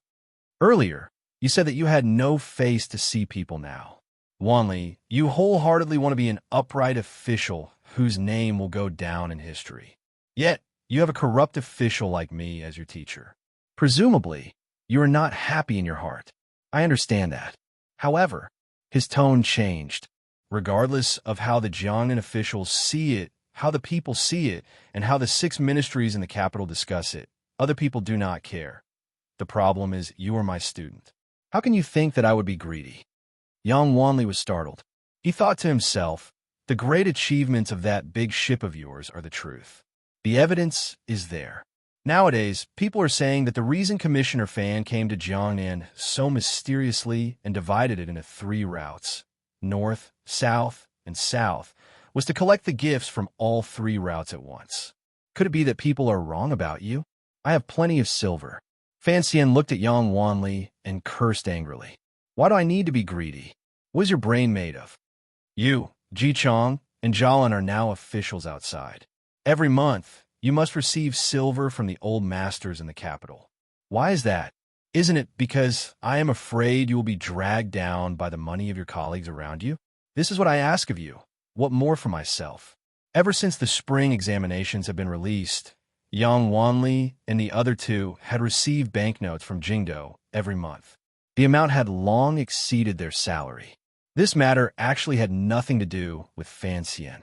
Earlier, you said that you had no face to see people now. Wanli, you wholeheartedly want to be an upright official whose name will go down in history. Yet, you have a corrupt official like me as your teacher. Presumably, you are not happy in your heart. I understand that. However," his tone changed. "Regardless of how the Jiangnan officials see it, how the people see it, and how the 6 ministries in the capital discuss it, other people do not care. The problem is you are my student. How can you think that I would be greedy?" Yang Wanli was startled. He thought to himself, "The great achievements of that big ship of yours are the truth. The evidence is there. Nowadays, people are saying that the reason Commissioner Fan came to Jiangnan so mysteriously and divided it into 3 routes, north, south, and south, was to collect the gifts from all 3 routes at once. Could it be that people are wrong about you? I have plenty of silver." Fan Xian looked at Yang Wanli and cursed angrily. "Why do I need to be greedy? What is your brain made of? You, Ji Chong, and Jialan are now officials outside. Every month, you must receive silver from the old masters in the capital. Why is that? Isn't it because I am afraid you will be dragged down by the money of your colleagues around you? This is what I ask of you. What more for myself? Ever since the spring examinations have been released, Yang Wanli and the other 2 had received banknotes from Jingdo every month. The amount had long exceeded their salary. This matter actually had nothing to do with Fan Xian.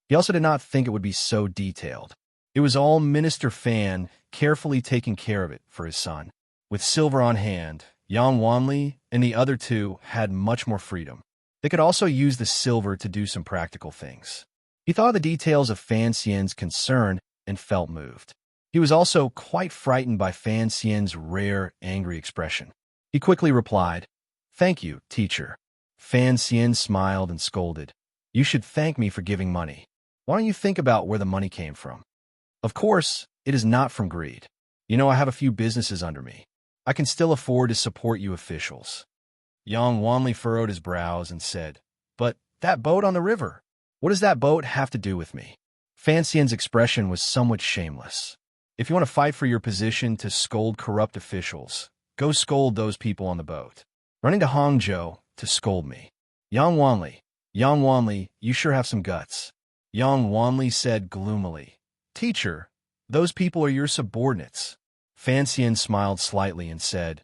He also did not think it would be so detailed. It was all Minister Fan carefully taking care of it for his son. With silver on hand, Yang Wanli and the other 2 had much more freedom. They could also use the silver to do some practical things. He thought of the details of Fan Xian's concern and felt moved. He was also quite frightened by Fan Xian's rare, angry expression. He quickly replied, "Thank you, teacher." Fan Xian smiled and scolded. "You should thank me for giving money. Why don't you think about where the money came from? Of course, it is not from greed. You know, I have a few businesses under me. I can still afford to support you officials." Yang Wanli furrowed his brows and said, "But that boat on the river, what does that boat have to do with me?" Fan Xian's expression was somewhat shameless. "If you want to fight for your position to scold corrupt officials, go scold those people on the boat. Running to Hangzhou to scold me. Yang Wanli, you sure have some guts." Yang Wanli said gloomily, "Teacher, those people are your subordinates." Fan Xian smiled slightly and said,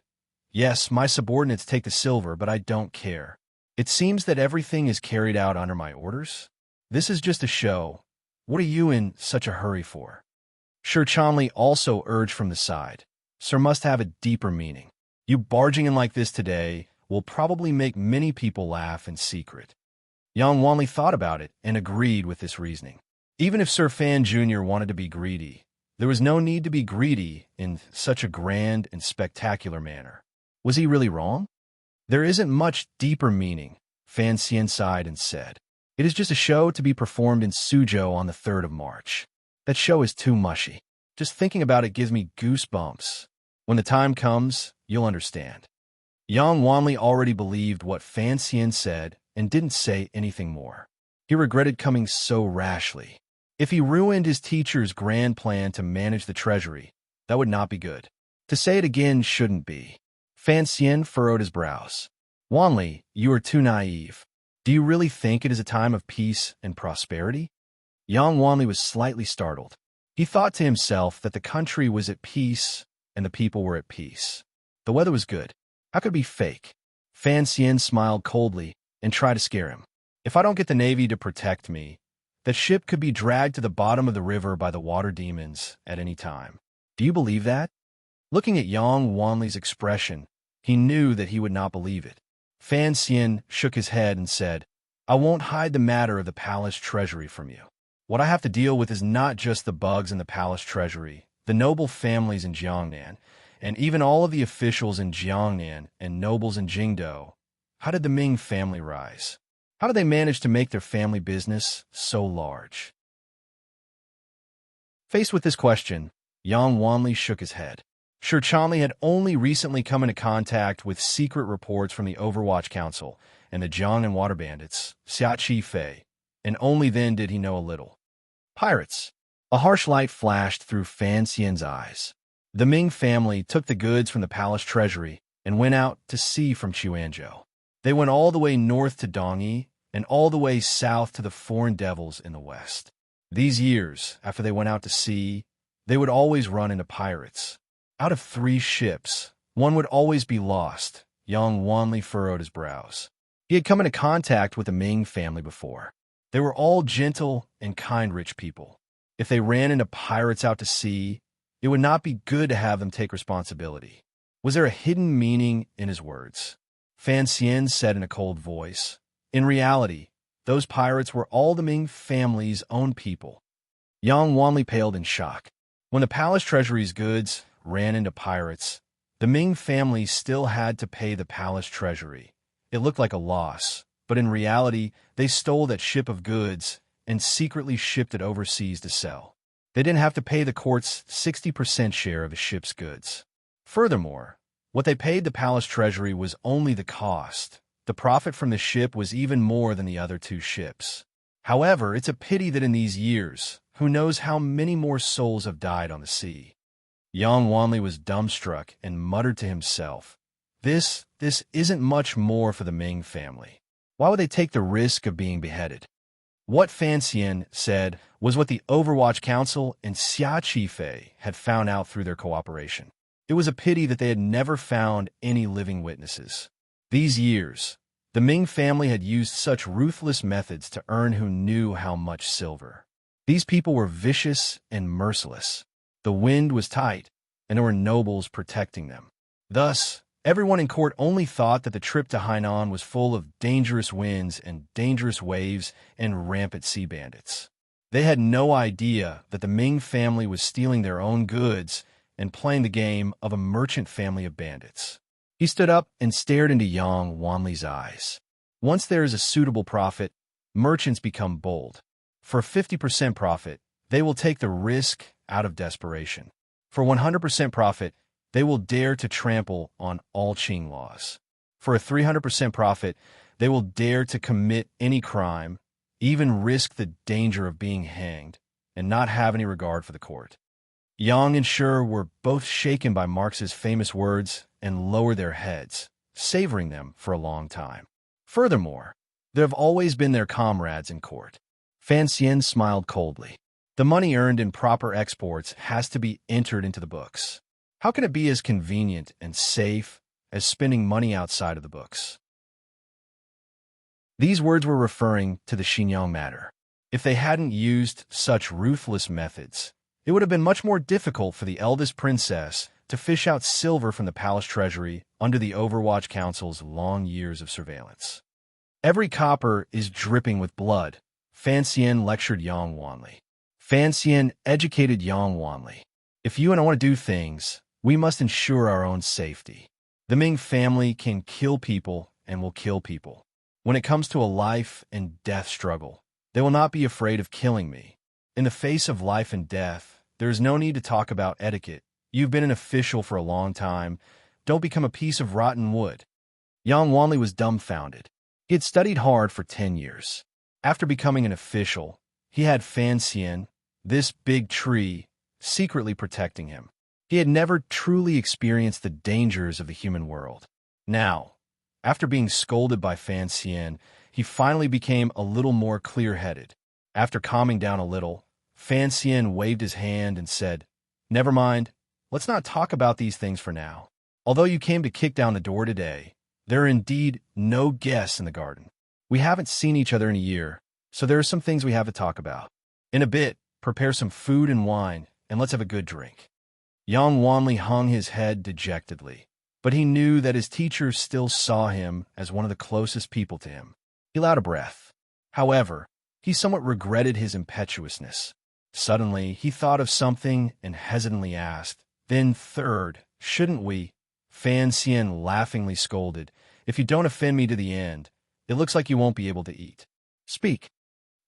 "Yes, my subordinates take the silver, but I don't care. It seems that everything is carried out under my orders. This is just a show. What are you in such a hurry for?" Shi Chanli also urged from the side, "Sir must have a deeper meaning. You barging in like this today will probably make many people laugh in secret." Yang Wanli thought about it and agreed with this reasoning. Even if Sir Fan Jr. wanted to be greedy, there was no need to be greedy in such a grand and spectacular manner. Was he really wrong? "There isn't much deeper meaning," Fan Xian sighed and said. "It is just a show to be performed in Suzhou on the 3rd of March. That show is too mushy. Just thinking about it gives me goosebumps. When the time comes, you'll understand." Yang Wanli already believed what Fan Xian said and didn't say anything more. He regretted coming so rashly. If he ruined his teacher's grand plan to manage the treasury, that would not be good. To say it again shouldn't be. Fan Xian furrowed his brows. "Wanli, you are too naive. Do you really think it is a time of peace and prosperity?" Yang Wanli was slightly startled. He thought to himself that the country was at peace and the people were at peace. The weather was good. How could it be fake? Fan Xian smiled coldly and tried to scare him. "If I don't get the Navy to protect me, the ship could be dragged to the bottom of the river by the water demons at any time. Do you believe that?" Looking at Yang Wanli's expression, he knew that he would not believe it. Fan Xian shook his head and said, "I won't hide the matter of the palace treasury from you. What I have to deal with is not just the bugs in the palace treasury, the noble families in Jiangnan, and even all of the officials in Jiangnan and nobles in Jingdou. How did the Ming family rise? How did they manage to make their family business so large?" Faced with this question, Yang Wanli shook his head. Shi Chanli had only recently come into contact with secret reports from the Overwatch Council and the Jiangnan water bandits, Xia Qi Fei, and only then did he know a little. Pirates. A harsh light flashed through Fan Xian's eyes. The Ming family took the goods from the palace treasury and went out to sea from Chuanzhou. They went all the way north to Dongyi and all the way south to the foreign devils in the west. These years, after they went out to sea, they would always run into pirates. Out of 3 ships, one would always be lost. Yang Wanli furrowed his brows. He had come into contact with the Ming family before. They were all gentle and kind rich people. If they ran into pirates out to sea, it would not be good to have them take responsibility. Was there a hidden meaning in his words? Fan Xian said in a cold voice. In reality, those pirates were all the Ming family's own people. Yang Wanli paled in shock. When the palace treasury's goods ran into pirates, the Ming family still had to pay the palace treasury. It looked like a loss, but in reality, they stole that ship of goods and secretly shipped it overseas to sell. They didn't have to pay the court's 60% share of the ship's goods. Furthermore, what they paid the palace treasury was only the cost. The profit from the ship was even more than the other 2 ships. However, it's a pity that in these years, who knows how many more souls have died on the sea. Yang Wanli was dumbstruck and muttered to himself, This isn't much more for the Ming family. Why would they take the risk of being beheaded?" What Fan Xian said was what the Overwatch Council and Xia Qi Fei had found out through their cooperation. It was a pity that they had never found any living witnesses. These years, the Ming family had used such ruthless methods to earn who knew how much silver. These people were vicious and merciless. The wind was tight, and there were nobles protecting them. Thus, everyone in court only thought that the trip to Hainan was full of dangerous winds and dangerous waves and rampant sea bandits. They had no idea that the Ming family was stealing their own goods and playing the game of a merchant family of bandits. He stood up and stared into Yang Wanli's eyes. Once there is a suitable profit, merchants become bold. For 50% profit, they will take the risk out of desperation. For 100% profit, they will dare to trample on all Qing laws. For a 300% profit, they will dare to commit any crime, even risk the danger of being hanged, and not have any regard for the court. Yang and Shi were both shaken by Marx's famous words and lowered their heads, savoring them for a long time. Furthermore, they have always been their comrades in court. Fan Xian smiled coldly. The money earned in proper exports has to be entered into the books. How can it be as convenient and safe as spending money outside of the books? These words were referring to the Xinyang matter. If they hadn't used such ruthless methods, it would have been much more difficult for the eldest princess to fish out silver from the palace treasury under the Overwatch Council's long years of surveillance. Every copper is dripping with blood, Fan Xian lectured Yang Wanli. Fan Xian educated Yang Wanli. If you and I want to do things, we must ensure our own safety. The Ming family can kill people and will kill people. When it comes to a life and death struggle, they will not be afraid of killing me. In the face of life and death, there is no need to talk about etiquette. You've been an official for a long time. Don't become a piece of rotten wood. Yang Wanli was dumbfounded. He had studied hard for 10 years. After becoming an official, he had Fan Xian, this big tree, secretly protecting him. He had never truly experienced the dangers of the human world. Now, after being scolded by Fan Xian, he finally became a little more clear-headed. After calming down a little, Fan Xian waved his hand and said, "Never mind, let's not talk about these things for now. Although you came to kick down the door today, there are indeed no guests in the garden. We haven't seen each other in a year, so there are some things we have to talk about. In a bit, prepare some food and wine, and let's have a good drink." Yang Wanli hung his head dejectedly, but he knew that his teachers still saw him as one of the closest people to him. He allowed a breath. However, he somewhat regretted his impetuousness. Suddenly, he thought of something and hesitantly asked, "Then third, shouldn't we?" Fan Xian laughingly scolded, "If you don't offend me to the end, it looks like you won't be able to eat. Speak."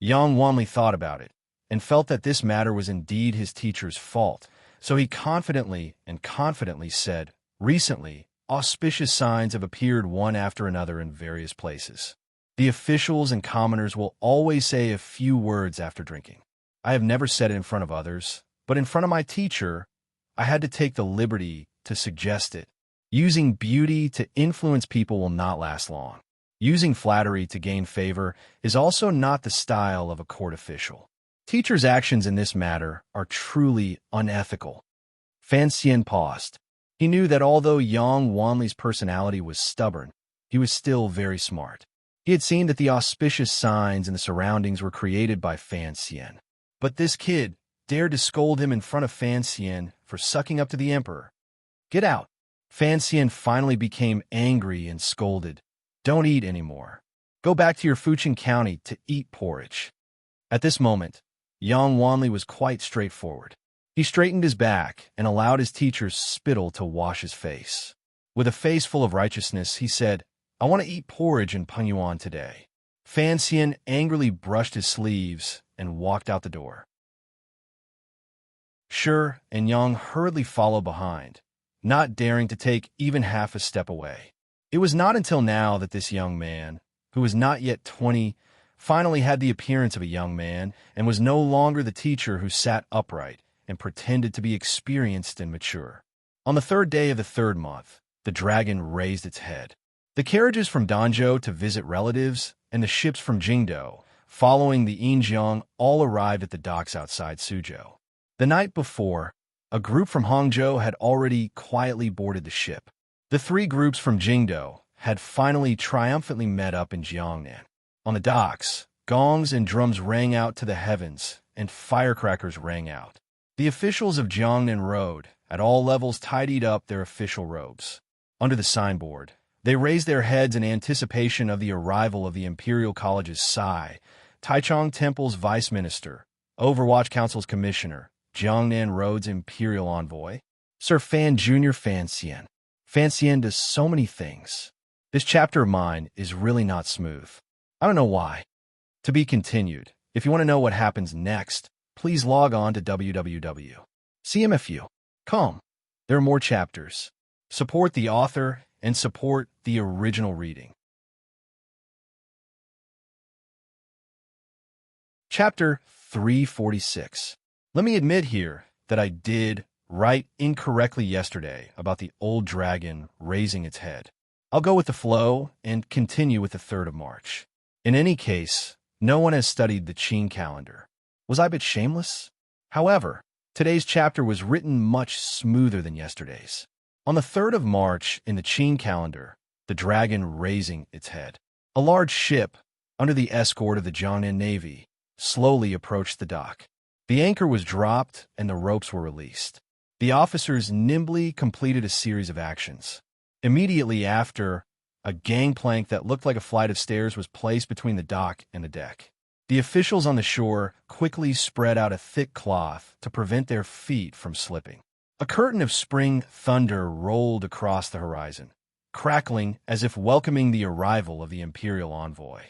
Yang Wanli thought about it, and felt that this matter was indeed his teacher's fault, so he confidently said, "Recently, auspicious signs have appeared one after another in various places. The officials and commoners will always say a few words after drinking. I have never said it in front of others, but in front of my teacher, I had to take the liberty to suggest it. Using beauty to influence people will not last long. Using flattery to gain favor is also not the style of a court official. Teachers' actions in this matter are truly unethical." Fan Xian paused. He knew that although Yang Wanli's personality was stubborn, he was still very smart. He had seen that the auspicious signs and the surroundings were created by Fan Xian. But this kid dared to scold him in front of Fan Xian for sucking up to the emperor. "Get out." Fan Xian finally became angry and scolded, "Don't eat anymore. Go back to your Fujian County to eat porridge." At this moment, Yang Wanli was quite straightforward. He straightened his back and allowed his teacher's spittle to wash his face. With a face full of righteousness, he said, "I want to eat porridge in Pengyuan today." Fan Xian angrily brushed his sleeves and walked out the door. Shi and Yang hurriedly followed behind, not daring to take even half a step away. It was not until now that this young man, who was not yet 20, finally had the appearance of a young man and was no longer the teacher who sat upright and pretended to be experienced and mature. On the third day of the third month, the dragon raised its head. The carriages from Danzhou to visit relatives and the ships from Jingdou, following the Yinjiang, all arrived at the docks outside Suzhou. The night before, a group from Hangzhou had already quietly boarded the ship. The three groups from Jingdou had finally triumphantly met up in Jiangnan. On the docks, gongs and drums rang out to the heavens, and firecrackers rang out. The officials of Jiangnan Road, at all levels, tidied up their official robes. Under the signboard, they raised their heads in anticipation of the arrival of the Imperial College's Sai, Taichung Temple's Vice Minister, Overwatch Council's Commissioner, Jiangnan Road's Imperial Envoy, Sir Fan Jr. Fan Xian. Fan Xian does so many things. This chapter of mine is really not smooth. I don't know why. To be continued. If you want to know what happens next, please log on to www.cmfu.com. There are more chapters. Support the author and support the original reading. Chapter 346. Let me admit here that I did write incorrectly yesterday about the old dragon raising its head. I'll go with the flow and continue with the 3rd of March. In any case, no one has studied the Qin calendar. Was I a bit shameless? However, today's chapter was written much smoother than yesterday's. On the 3rd of March in the Qin calendar, the dragon raising its head. A large ship, under the escort of the Jiangnan Navy, slowly approached the dock. The anchor was dropped and the ropes were released. The officers nimbly completed a series of actions. Immediately after, a gangplank that looked like a flight of stairs was placed between the dock and the deck. The officials on the shore quickly spread out a thick cloth to prevent their feet from slipping. A curtain of spring thunder rolled across the horizon, crackling as if welcoming the arrival of the imperial envoy.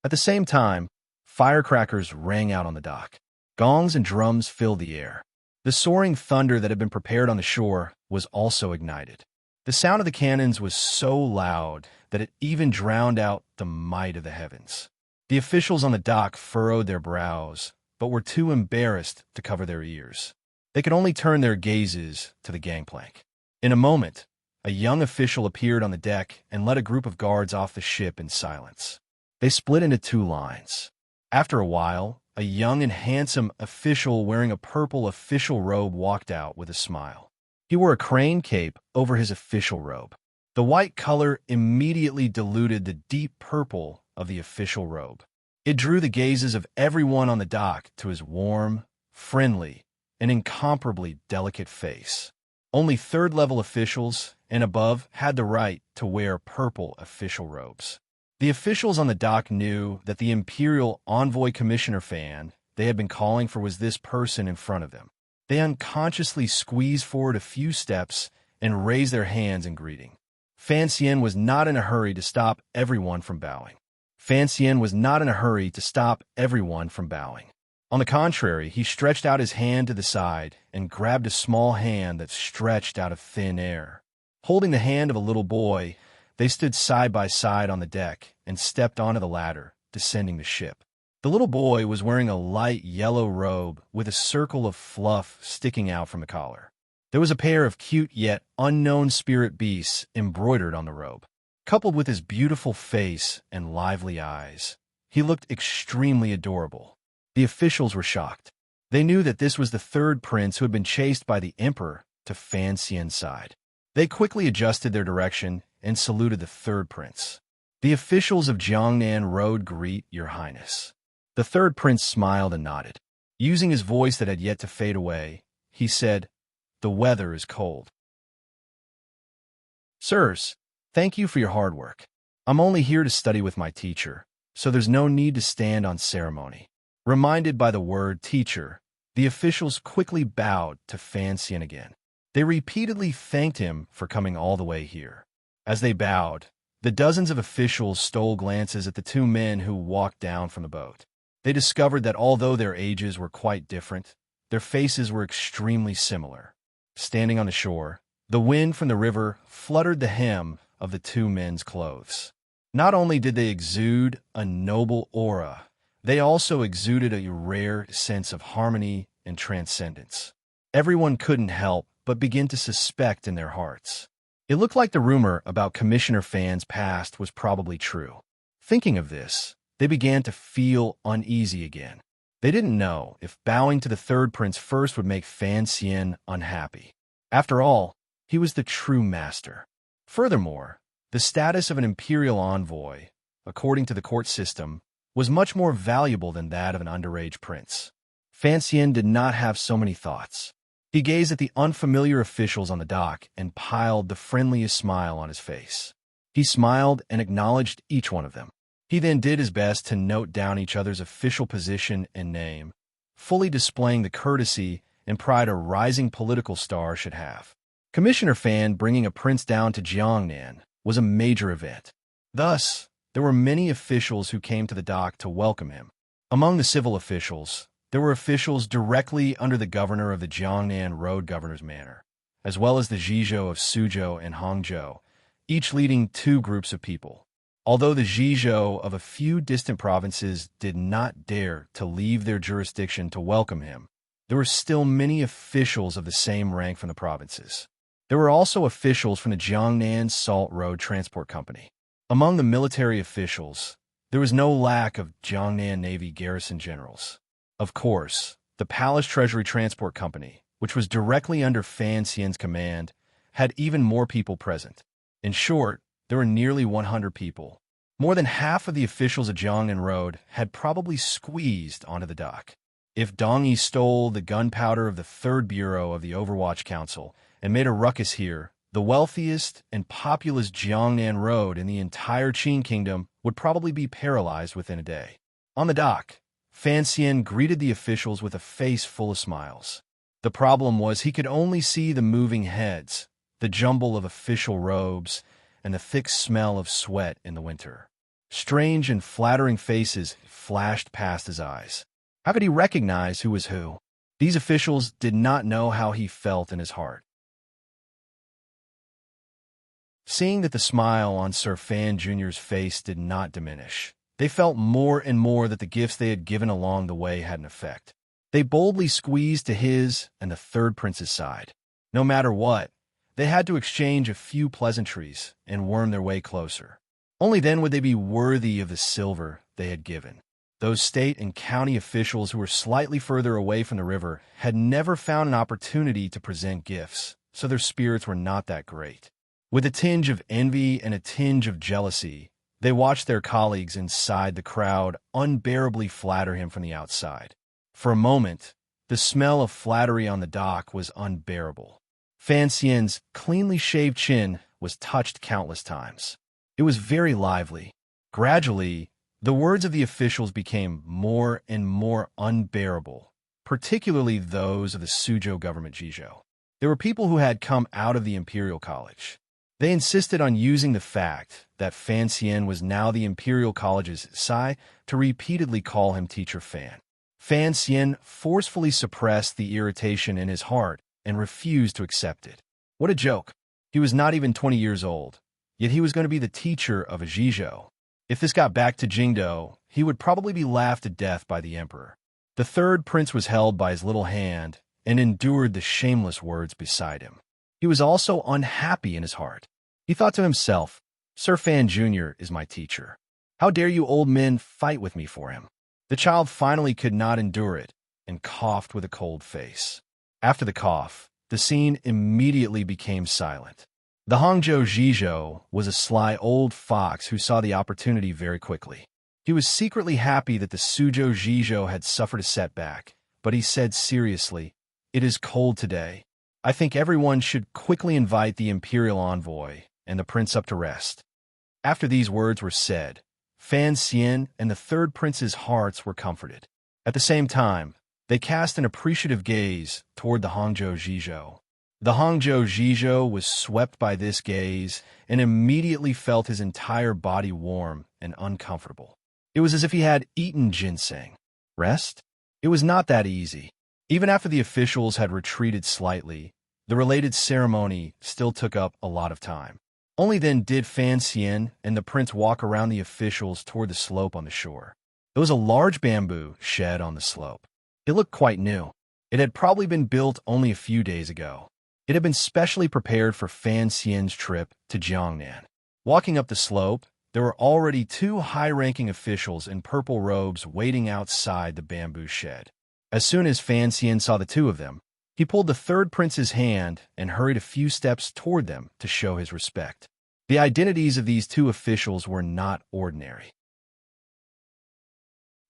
At the same time, firecrackers rang out on the dock. Gongs and drums filled the air. The soaring thunder that had been prepared on the shore was also ignited. The sound of the cannons was so loud that it even drowned out the might of the heavens. The officials on the dock furrowed their brows, but were too embarrassed to cover their ears. They could only turn their gazes to the gangplank. In a moment, a young official appeared on the deck and led a group of guards off the ship in silence. They split into 2 lines. After a while, a young and handsome official wearing a purple official robe walked out with a smile. He wore a crane cape over his official robe. The white color immediately diluted the deep purple of the official robe. It drew the gazes of everyone on the dock to his warm, friendly, and incomparably delicate face. Only 3rd-level officials and above had the right to wear purple official robes. The officials on the dock knew that the Imperial Envoy Commissioner fan they had been calling for was this person in front of them. They unconsciously squeezed forward a few steps and raised their hands in greeting. Fan Xian was not in a hurry to stop everyone from bowing. On the contrary, he stretched out his hand to the side and grabbed a small hand that stretched out of thin air. Holding the hand of a little boy, they stood side by side on the deck and stepped onto the ladder, descending the ship. The little boy was wearing a light yellow robe with a circle of fluff sticking out from the collar. There was a pair of cute yet unknown spirit beasts embroidered on the robe. Coupled with his beautiful face and lively eyes, he looked extremely adorable. The officials were shocked. They knew that this was the 3rd prince who had been chased by the emperor to Fan Xian's side. They quickly adjusted their direction and saluted the 3rd prince. The officials of Jiangnan rode "Greet, Your Highness." The 3rd prince smiled and nodded. Using his voice that had yet to fade away, he said, "The weather is cold." "Sirs, thank you for your hard work. I'm only here to study with my teacher, so there's no need to stand on ceremony." Reminded by the word teacher, the officials quickly bowed to Fan Xian again. They repeatedly thanked him for coming all the way here. As they bowed, the dozens of officials stole glances at the 2 men who walked down from the boat. They discovered that although their ages were quite different, their faces were extremely similar. Standing on the shore, the wind from the river fluttered the hem of the 2 men's clothes. Not only did they exude a noble aura, they also exuded a rare sense of harmony and transcendence. Everyone couldn't help but begin to suspect in their hearts. It looked like the rumor about Commissioner Fan's past was probably true. Thinking of this, they began to feel uneasy again. They didn't know if bowing to the 3rd prince first would make Fan Xian unhappy. After all, he was the true master. Furthermore, the status of an imperial envoy, according to the court system, was much more valuable than that of an underage prince. Fan Xian did not have so many thoughts. He gazed at the unfamiliar officials on the dock and piled the friendliest smile on his face. He smiled and acknowledged each one of them. He then did his best to note down each other's official position and name, fully displaying the courtesy and pride a rising political star should have. Commissioner Fan bringing a prince down to Jiangnan was a major event. Thus, there were many officials who came to the dock to welcome him. Among the civil officials, there were officials directly under the governor of the Jiangnan Road Governor's Manor, as well as the Zhizhou of Suzhou and Hangzhou, each leading 2 groups of people. Although the Zhizhou of a few distant provinces did not dare to leave their jurisdiction to welcome him, there were still many officials of the same rank from the provinces. There were also officials from the Jiangnan Salt Road Transport Company. Among the military officials, there was no lack of Jiangnan Navy garrison generals. Of course, the Palace Treasury Transport Company, which was directly under Fan Xian's command, had even more people present. In short, there were nearly 100 people. More than half of the officials of Jiangnan Road had probably squeezed onto the dock. If Dong Yi stole the gunpowder of the 3rd Bureau of the Overwatch Council and made a ruckus here, the wealthiest and populous Jiangnan Road in the entire Qin Kingdom would probably be paralyzed within a day. On the dock, Fan Xian greeted the officials with a face full of smiles. The problem was he could only see the moving heads, the jumble of official robes, and the thick smell of sweat in the winter. Strange and flattering faces flashed past his eyes. How could he recognize who was who? These officials did not know how he felt in his heart. Seeing that the smile on Sir Fan Jr.'s face did not diminish, they felt more and more that the gifts they had given along the way had an effect. They boldly squeezed to his and the 3rd prince's side. No matter what, they had to exchange a few pleasantries and worm their way closer. Only then would they be worthy of the silver they had given. Those state and county officials who were slightly further away from the river had never found an opportunity to present gifts, so their spirits were not that great. With a tinge of envy and a tinge of jealousy, they watched their colleagues inside the crowd unbearably flatter him from the outside. For a moment, the smell of flattery on the dock was unbearable. Fan Xian's cleanly shaved chin was touched countless times. It was very lively. Gradually, the words of the officials became more and more unbearable, particularly those of the Suzhou government Zhizhou. There were people who had come out of the Imperial College. They insisted on using the fact that Fan Xian was now the Imperial College's Sai to repeatedly call him Teacher Fan. Fan Xian forcefully suppressed the irritation in his heart and refused to accept it. What a joke. He was not even 20 years old, yet he was going to be the teacher of a Zhizhou. If this got back to Jingdou, he would probably be laughed to death by the emperor. The 3rd prince was held by his little hand and endured the shameless words beside him. He was also unhappy in his heart. He thought to himself, Sir Fan Jr. is my teacher. How dare you old men fight with me for him? The child finally could not endure it and coughed with a cold face. After the cough, the scene immediately became silent. The Hangzhou Zhizhou was a sly old fox who saw the opportunity very quickly. He was secretly happy that the Suzhou Zhizhou had suffered a setback, but he said seriously, "It is cold today. I think everyone should quickly invite the imperial envoy and the prince up to rest." After these words were said, Fan Xian and the 3rd prince's hearts were comforted. At the same time, they cast an appreciative gaze toward the Hangzhou Zhizhou. The Hangzhou Zhizhou was swept by this gaze and immediately felt his entire body warm and uncomfortable. It was as if he had eaten ginseng. Rest? It was not that easy. Even after the officials had retreated slightly, the related ceremony still took up a lot of time. Only then did Fan Xian and the prince walk around the officials toward the slope on the shore. There was a large bamboo shed on the slope. It looked quite new. It had probably been built only a few days ago. It had been specially prepared for Fan Xian's trip to Jiangnan. Walking up the slope, there were already 2 high-ranking officials in purple robes waiting outside the bamboo shed. As soon as Fan Xian saw the 2 of them, he pulled the 3rd prince's hand and hurried a few steps toward them to show his respect. The identities of these 2 officials were not ordinary.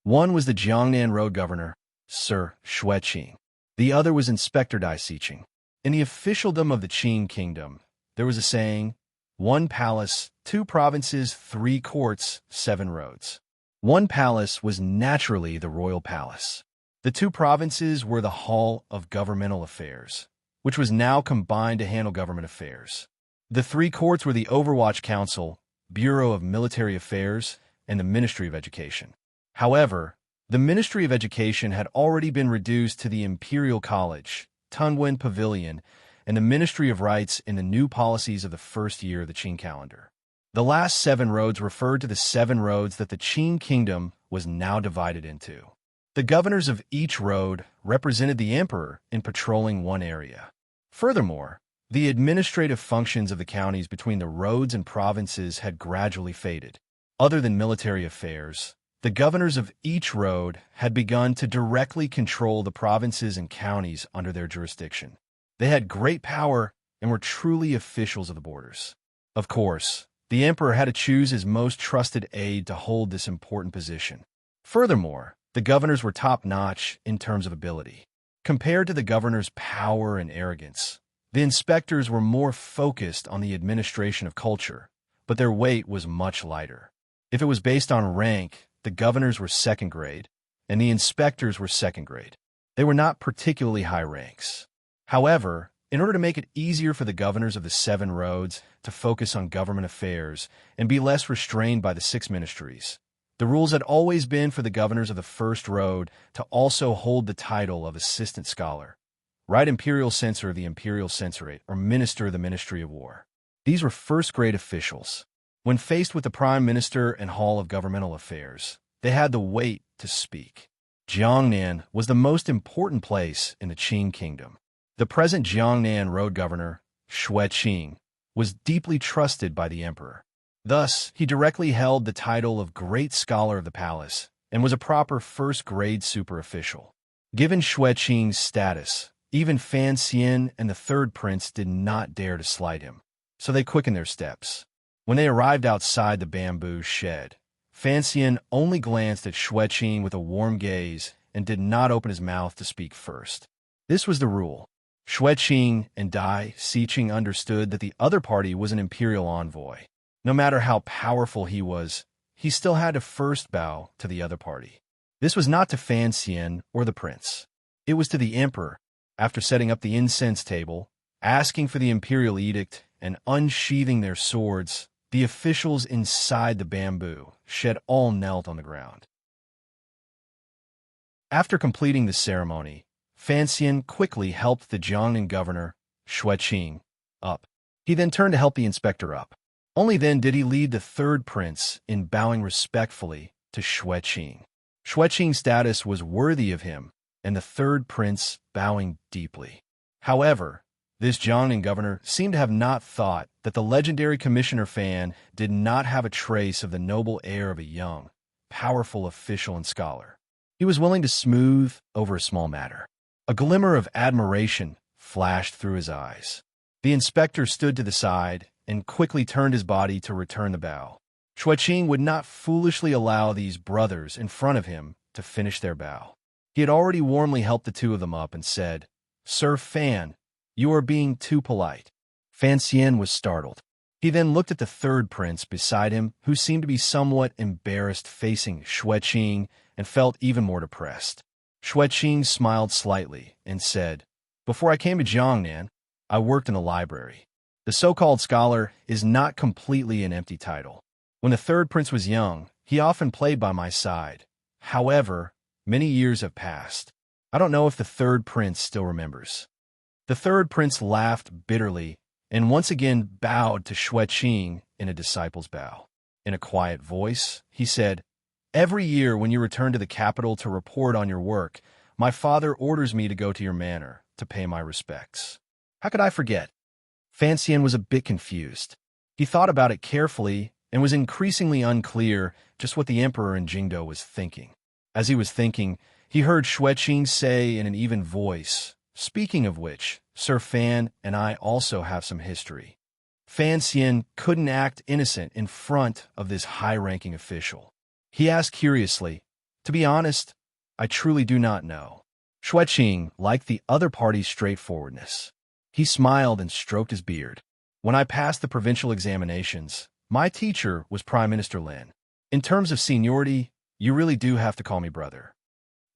One was the Jiangnan Road Governor, Sir Xueqing. The other was Inspector Dai Siqing. In the officialdom of the Qin Kingdom, there was a saying, 1 palace, 2 provinces, 3 courts, 7 roads. 1 palace was naturally the royal palace. The 2 provinces were the Hall of Governmental Affairs, which was now combined to handle government affairs. The 3 courts were the Overwatch Council, Bureau of Military Affairs, and the Ministry of Education. However, the Ministry of Education had already been reduced to the Imperial College, Tunwen Pavilion, and the Ministry of Rights in the new policies of the first year of the Qing calendar. The last 7 roads referred to the 7 roads that the Qing kingdom was now divided into. The governors of each road represented the emperor in patrolling one area. Furthermore, the administrative functions of the counties between the roads and provinces had gradually faded. Other than military affairs, the governors of each road had begun to directly control the provinces and counties under their jurisdiction. They had great power and were truly officials of the borders. Of course, the emperor had to choose his most trusted aide to hold this important position. Furthermore, the governors were top-notch in terms of ability. Compared to the governor's power and arrogance, the inspectors were more focused on the administration of culture, but their weight was much lighter. If it was based on rank, the governors were second grade, and the inspectors were second grade. They were not particularly high ranks. However, in order to make it easier for the governors of the 7 roads to focus on government affairs and be less restrained by the 6 ministries, the rules had always been for the governors of the first road to also hold the title of assistant scholar, right imperial censor of the imperial censorate, or minister of the Ministry of War. These were first-grade officials. When faced with the prime minister and hall of governmental affairs, they had the weight to speak. Jiangnan was the most important place in the Qing kingdom. The present Jiangnan road governor, Xueqing, was deeply trusted by the emperor. Thus, he directly held the title of Great Scholar of the Palace and was a proper first-grade super-official. Given Xueqing's status, even Fan Xian and the third prince did not dare to slight him, so they quickened their steps. When they arrived outside the bamboo shed, Fan Xian only glanced at Xueqing with a warm gaze and did not open his mouth to speak first. This was the rule. Xueqing and Dai Siqing understood that the other party was an imperial envoy. No matter how powerful he was, he still had to first bow to the other party. This was not to Fan Xian or the prince. It was to the emperor. After setting up the incense table, asking for the imperial edict, and unsheathing their swords, the officials inside the bamboo shed all knelt on the ground. After completing the ceremony, Fan Xian quickly helped the Jiangnan governor, Xueqing, up. He then turned to help the inspector up. Only then did he lead the third prince in bowing respectfully to Xueqing. Xueqing's status was worthy of him, and the third prince bowing deeply. However, this Jiangnan governor seemed to have not thought that the legendary Commissioner Fan did not have a trace of the noble air of a young, powerful official and scholar. He was willing to smooth over a small matter. A glimmer of admiration flashed through his eyes. The inspector stood to the side and quickly turned his body to return the bow. Xueqing would not foolishly allow these brothers in front of him to finish their bow. He had already warmly helped the two of them up and said, "Sir Fan, you are being too polite." Fan Xian was startled. He then looked at the third prince beside him, who seemed to be somewhat embarrassed facing Xueqing and felt even more depressed. Xueqing smiled slightly and said, "Before I came to Jiangnan, I worked in a library. The so-called scholar is not completely an empty title. When the third prince was young, he often played by my side. However, many years have passed. I don't know if the third prince still remembers." The third prince laughed bitterly and once again bowed to Xueqing in a disciple's bow. In a quiet voice, he said, "Every year when you return to the capital to report on your work, my father orders me to go to your manor to pay my respects." How could I forget? Fan Xian was a bit confused. He thought about it carefully and was increasingly unclear just what the emperor in Jingdo was thinking. As he was thinking, he heard Xueqing say in an even voice, "Speaking of which, Sir Fan and I also have some history." Fan Xian couldn't act innocent in front of this high-ranking official. He asked curiously, "To be honest, I truly do not know." Xueqing liked the other party's straightforwardness. He smiled and stroked his beard. "When I passed the provincial examinations, my teacher was Prime Minister Lin. In terms of seniority, you really do have to call me brother."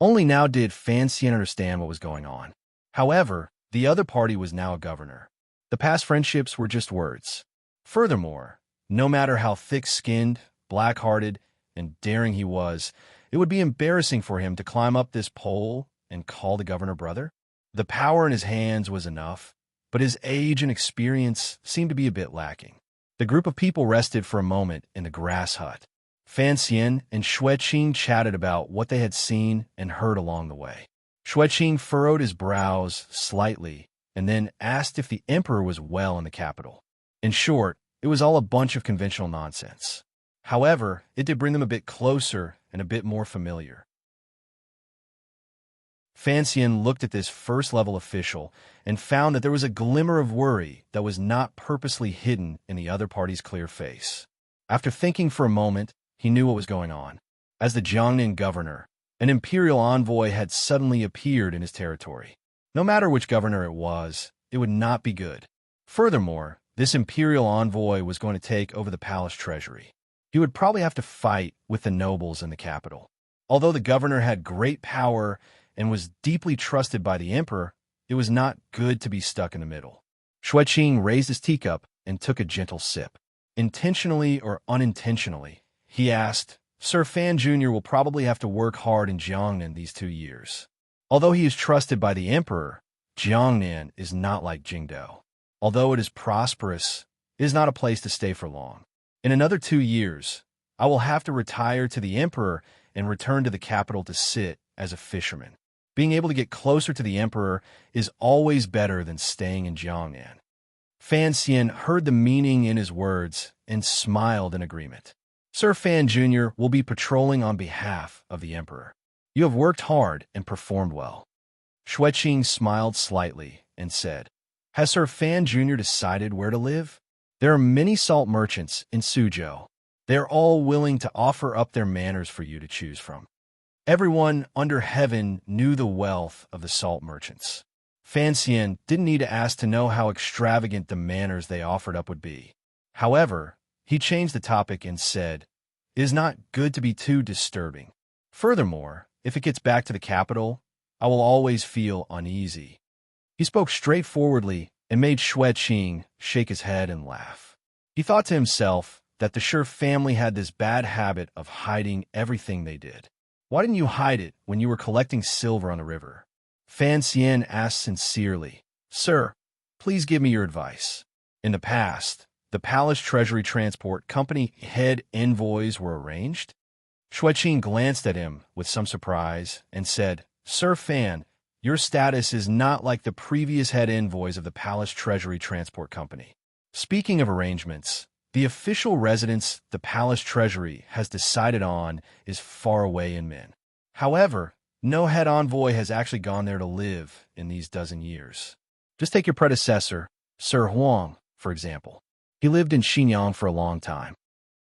Only now did Fan Xian understand what was going on. However, the other party was now a governor. The past friendships were just words. Furthermore, no matter how thick-skinned, black-hearted, and daring he was, it would be embarrassing for him to climb up this pole and call the governor brother. The power in his hands was enough, but his age and experience seemed to be a bit lacking. The group of people rested for a moment in the grass hut. Fan Xian and Xue Qing chatted about what they had seen and heard along the way. Xue Qing furrowed his brows slightly and then asked if the emperor was well in the capital. In short, it was all a bunch of conventional nonsense. However, it did bring them a bit closer and a bit more familiar. Fan Xian looked at this first-level official and found that there was a glimmer of worry that was not purposely hidden in the other party's clear face. After thinking for a moment, he knew what was going on. As the Jiangnan governor, an imperial envoy had suddenly appeared in his territory. No matter which governor it would not be good. Furthermore, this imperial envoy was going to take over the palace treasury. He would probably have to fight with the nobles in the capital. Although the governor had great power and was deeply trusted by the emperor, it was not good to be stuck in the middle. Xue Qing raised his teacup and took a gentle sip. Intentionally or unintentionally, he asked, Sir Fan Jr. will probably have to work hard in Jiangnan these 2 years. Although he is trusted by the emperor, Jiangnan is not like Jingdou. Although it is prosperous, it is not a place to stay for long. In another 2 years, I will have to retire to the emperor and return to the capital to sit as a fisherman. Being able to get closer to the emperor is always better than staying in Jiangnan. Fan Xian heard the meaning in his words and smiled in agreement. Sir Fan Jr. will be patrolling on behalf of the emperor. You have worked hard and performed well. Xue Qing smiled slightly and said, Has Sir Fan Jr. decided where to live? There are many salt merchants in Suzhou. They are all willing to offer up their manors for you to choose from. Everyone under heaven knew the wealth of the salt merchants. Fan Xian didn't need to ask to know how extravagant the manors they offered up would be. However, he changed the topic and said, It is not good to be too disturbing. Furthermore, if it gets back to the capital, I will always feel uneasy. He spoke straightforwardly and made Xue Qing shake his head and laugh. He thought to himself that the Shi family had this bad habit of hiding everything they did. Why didn't you hide it when you were collecting silver on the river? Fan Xian asked sincerely, Sir, please give me your advice. In the past, the Palace Treasury Transport Company head envoys were arranged? Xue Qing glanced at him with some surprise and said, Sir Fan, your status is not like the previous head envoys of the Palace Treasury Transport Company. Speaking of arrangements, the official residence the Palace Treasury has decided on is far away in Min. However, no head envoy has actually gone there to live in these dozen years. Just take your predecessor, Sir Huang, for example. He lived in Xinyang for a long time.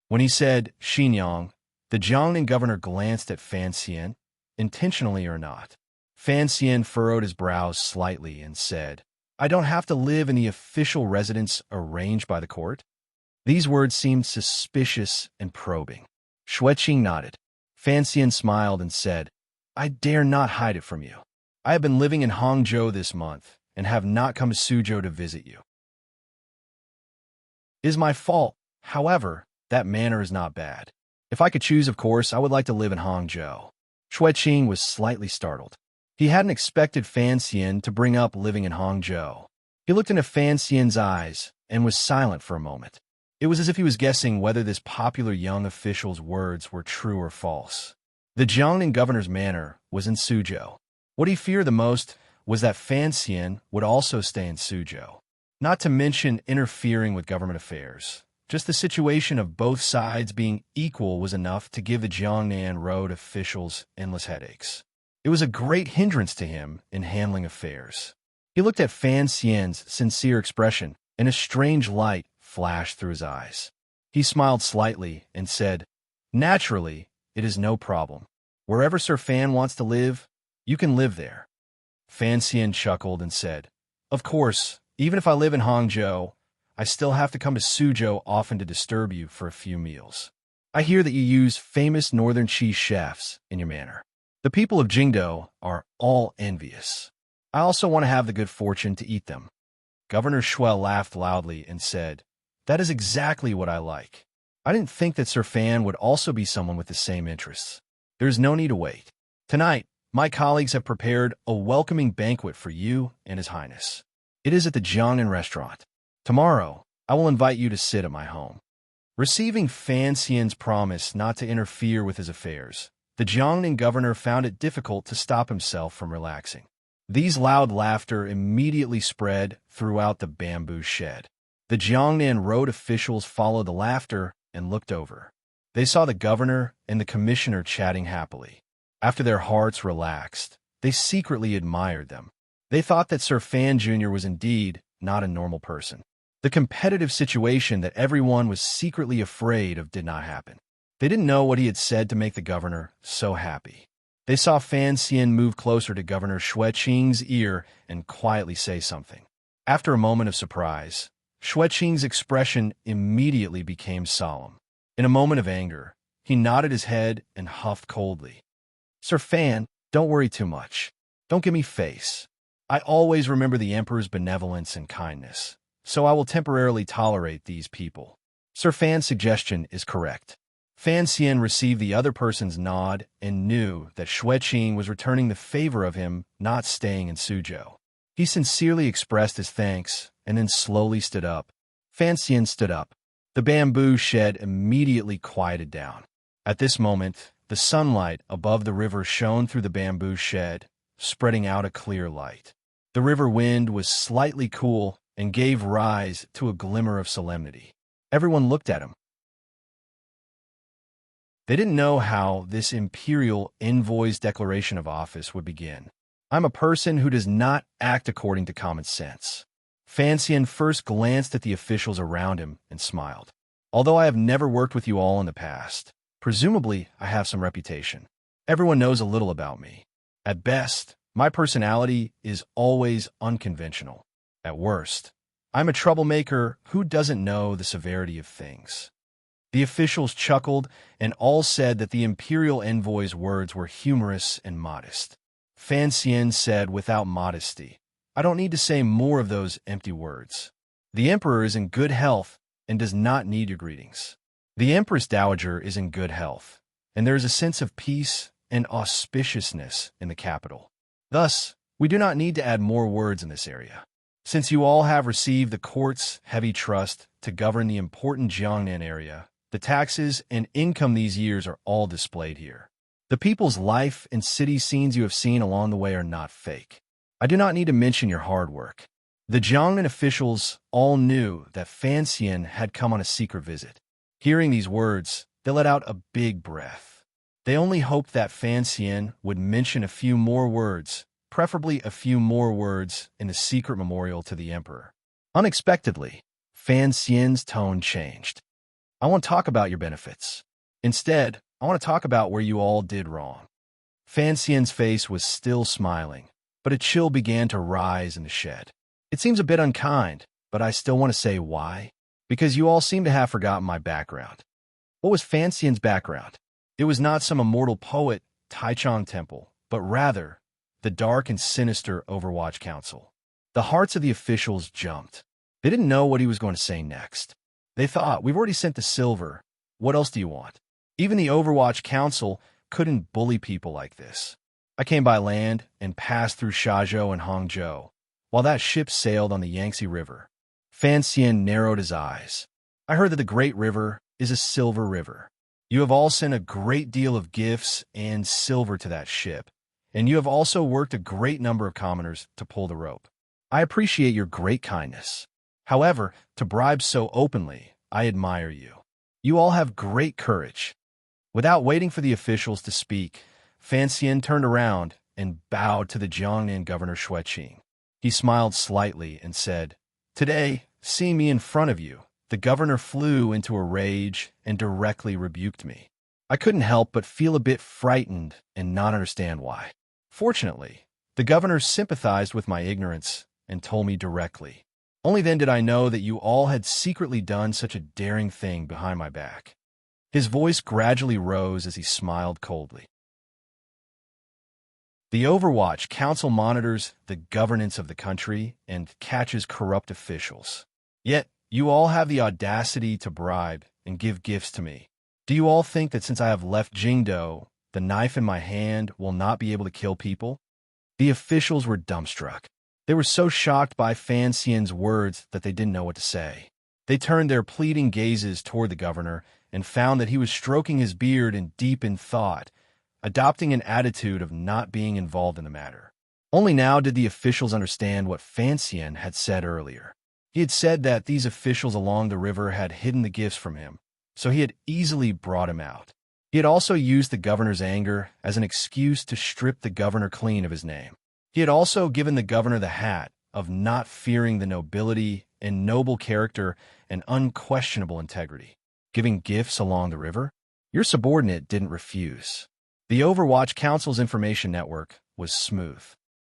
When he said Xinyang, the Jiangnan governor glanced at Fan Xian, intentionally or not. Fan Xian furrowed his brows slightly and said, I don't have to live in the official residence arranged by the court? These words seemed suspicious and probing. Xue Qing nodded. Fan Xian smiled and said, I dare not hide it from you. I have been living in Hangzhou this month and have not come to Suzhou to visit you. It is my fault. However, that manner is not bad. If I could choose, of course, I would like to live in Hangzhou. Xue Qing was slightly startled. He hadn't expected Fan Xian to bring up living in Hangzhou. He looked into Fan Xian's eyes and was silent for a moment. It was as if he was guessing whether this popular young official's words were true or false. The Jiangnan governor's manor was in Suzhou. What he feared the most was that Fan Xian would also stay in Suzhou. Not to mention interfering with government affairs. Just the situation of both sides being equal was enough to give the Jiangnan road officials endless headaches. It was a great hindrance to him in handling affairs. He looked at Fan Xian's sincere expression, and a strange light flashed through his eyes. He smiled slightly and said, Naturally, it is no problem. Wherever Sir Fan wants to live, you can live there. Fan Xian chuckled and said, Of course, even if I live in Hangzhou, I still have to come to Suzhou often to disturb you for a few meals. I hear that you use famous northern cheese chefs in your manor. The people of Jingdou are all envious. I also want to have the good fortune to eat them. Governor Xue laughed loudly and said, That is exactly what I like. I didn't think that Sir Fan would also be someone with the same interests. There is no need to wait. Tonight, my colleagues have prepared a welcoming banquet for you and His Highness. It is at the Jiangnan restaurant. Tomorrow, I will invite you to sit at my home." Receiving Fan Xian's promise not to interfere with his affairs, the Jiangnan governor found it difficult to stop himself from relaxing. These loud laughter immediately spread throughout the bamboo shed. The Jiangnan road officials followed the laughter and looked over. They saw the governor and the commissioner chatting happily. After their hearts relaxed, they secretly admired them. They thought that Sir Fan Jr. was indeed not a normal person. The competitive situation that everyone was secretly afraid of did not happen. They didn't know what he had said to make the governor so happy. They saw Fan Xian move closer to Governor Xueqing's ear and quietly say something. After a moment of surprise, Xueqing's expression immediately became solemn. In a moment of anger, he nodded his head and huffed coldly. "Sir Fan, don't worry too much. Don't give me face. I always remember the Emperor's benevolence and kindness, so I will temporarily tolerate these people." Sir Fan's suggestion is correct. Fan Xian received the other person's nod and knew that Xueqing was returning the favor of him not staying in Suzhou. He sincerely expressed his thanks and then slowly stood up. Fan Xian stood up. The bamboo shed immediately quieted down. At this moment, the sunlight above the river shone through the bamboo shed, spreading out a clear light. The river wind was slightly cool and gave rise to a glimmer of solemnity. Everyone looked at him. They didn't know how this imperial envoy's declaration of office would begin. "I'm a person who does not act according to common sense." Fan Xian first glanced at the officials around him and smiled. "Although I have never worked with you all in the past, presumably I have some reputation. Everyone knows a little about me. At best, my personality is always unconventional. At worst, I'm a troublemaker who doesn't know the severity of things." The officials chuckled and all said that the imperial envoy's words were humorous and modest. Fan Xian said without modesty, "I don't need to say more of those empty words. The emperor is in good health and does not need your greetings. The Empress Dowager is in good health, and there is a sense of peace and auspiciousness in the capital. Thus, we do not need to add more words in this area. Since you all have received the court's heavy trust to govern the important Jiangnan area, the taxes and income these years are all displayed here. The people's life and city scenes you have seen along the way are not fake. I do not need to mention your hard work." The Jiangnan officials all knew that Fan Xian had come on a secret visit. Hearing these words, they let out a big breath. They only hoped that Fan Xian would mention a few more words, preferably a few more words in the secret memorial to the emperor. Unexpectedly, Fan Xian's tone changed. "I won't talk about your benefits. Instead, I want to talk about where you all did wrong." Fan Xian's face was still smiling, but a chill began to rise in the shed. "It seems a bit unkind, but I still want to say why. Because you all seem to have forgotten my background." What was Fan Xian's background? It was not some immortal poet, Taichung Temple, but rather the dark and sinister Overwatch Council. The hearts of the officials jumped. They didn't know what he was going to say next. They thought, "We've already sent the silver. What else do you want?" Even the Overwatch Council couldn't bully people like this. "I came by land and passed through Shazhou and Hangzhou, while that ship sailed on the Yangtze River." Fan Xian narrowed his eyes. "I heard that the Great River is a silver river. You have all sent a great deal of gifts and silver to that ship, and you have also worked a great number of commoners to pull the rope. I appreciate your great kindness. However, to bribe so openly, I admire you. You all have great courage." Without waiting for the officials to speak, Fan Xian turned around and bowed to the Jiangnan Governor Xueqing. He smiled slightly and said, "Today, seeing me in front of you, the governor flew into a rage and directly rebuked me. I couldn't help but feel a bit frightened and not understand why. Fortunately, the governor sympathized with my ignorance and told me directly. Only then did I know that you all had secretly done such a daring thing behind my back." His voice gradually rose as he smiled coldly. The Overwatch Council monitors the governance of the country and catches corrupt officials. Yet, you all have the audacity to bribe and give gifts to me. Do you all think that since I have left Jingdou, the knife in my hand will not be able to kill people? The officials were dumbstruck. They were so shocked by Fan Xian's words that they didn't know what to say. They turned their pleading gazes toward the governor and found that he was stroking his beard in deep in thought, adopting an attitude of not being involved in the matter. Only now did the officials understand what Fan Xian had said earlier. He had said that these officials along the river had hidden the gifts from him, so he had easily brought him out. He had also used the governor's anger as an excuse to strip the governor clean of his name. He had also given the governor the hat of not fearing the nobility and noble character and unquestionable integrity. Giving gifts along the river? Your subordinate didn't refuse. The Overwatch Council's information network was smooth.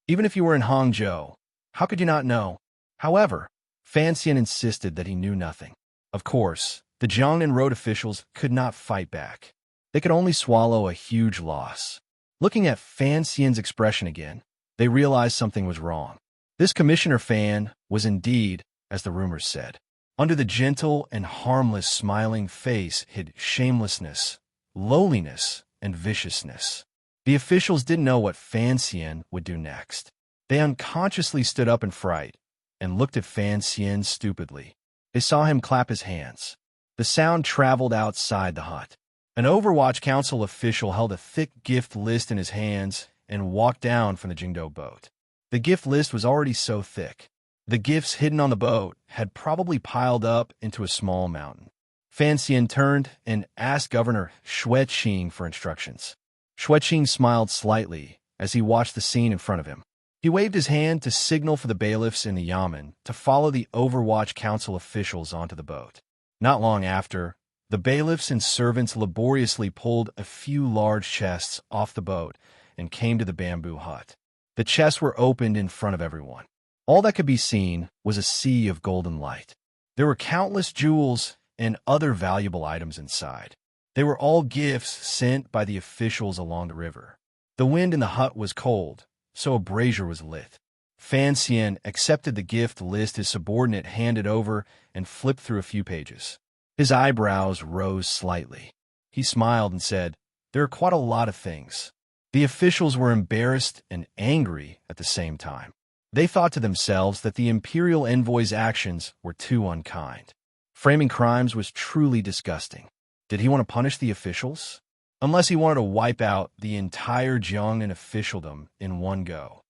Even if you were in Hangzhou, how could you not know? However, Fan Xian insisted that he knew nothing. Of course, the Jiangnan road officials could not fight back. They could only swallow a huge loss. Looking at Fan Xian's expression again, they realized something was wrong. This Commissioner Fan was indeed, as the rumors said. Under the gentle and harmless smiling face hid shamelessness, lowliness, and viciousness. The officials didn't know what Fan Xian would do next. They unconsciously stood up in fright and looked at Fan Xian stupidly. They saw him clap his hands. The sound traveled outside the hut. An Overwatch Council official held a thick gift list in his hands and walked down from the Jingdo boat. The gift list was already so thick. The gifts hidden on the boat had probably piled up into a small mountain. Fan Xian turned and asked Governor Xueqing for instructions. Xueqing smiled slightly as he watched the scene in front of him. He waved his hand to signal for the bailiffs in the yamen to follow the Overwatch Council officials onto the boat. Not long after, the bailiffs and servants laboriously pulled a few large chests off the boat and came to the bamboo hut. The chests were opened in front of everyone. All that could be seen was a sea of golden light. There were countless jewels and other valuable items inside. They were all gifts sent by the officials along the river. The wind in the hut was cold, so a brazier was lit. Fan Xian accepted the gift list his subordinate handed over and flipped through a few pages. His eyebrows rose slightly. He smiled and said, "There are quite a lot of things." The officials were embarrassed and angry at the same time. They thought to themselves that the imperial envoy's actions were too unkind. Framing crimes was truly disgusting. Did he want to punish the officials? Unless he wanted to wipe out the entire Jiangnan officialdom in one go.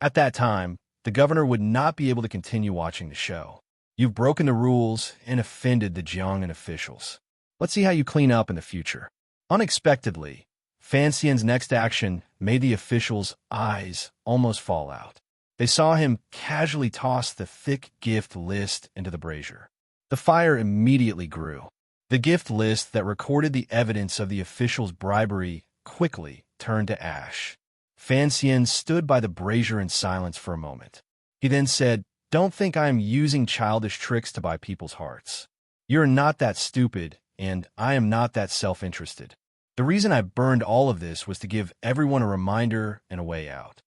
At that time, the governor would not be able to continue watching the show. You've broken the rules and offended the Jiangnan officials. Let's see how you clean up in the future. Unexpectedly, Fan Xian's next action made the officials' eyes almost fall out. They saw him casually toss the thick gift list into the brazier. The fire immediately grew. The gift list that recorded the evidence of the officials' bribery quickly turned to ash. Fan Xian stood by the brazier in silence for a moment. He then said, "Don't think I am using childish tricks to buy people's hearts. You're not that stupid, and I am not that self-interested. The reason I burned all of this was to give everyone a reminder and a way out."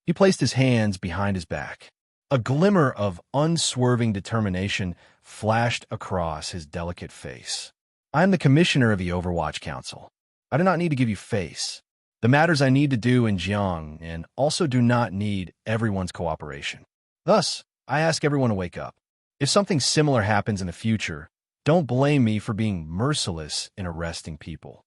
He placed his hands behind his back. A glimmer of unswerving determination flashed across his delicate face. "I am the commissioner of the Overwatch Council. I do not need to give you face. The matters I need to do in Jiang and also do not need everyone's cooperation. Thus, I ask everyone to wake up. If something similar happens in the future, don't blame me for being merciless in arresting people."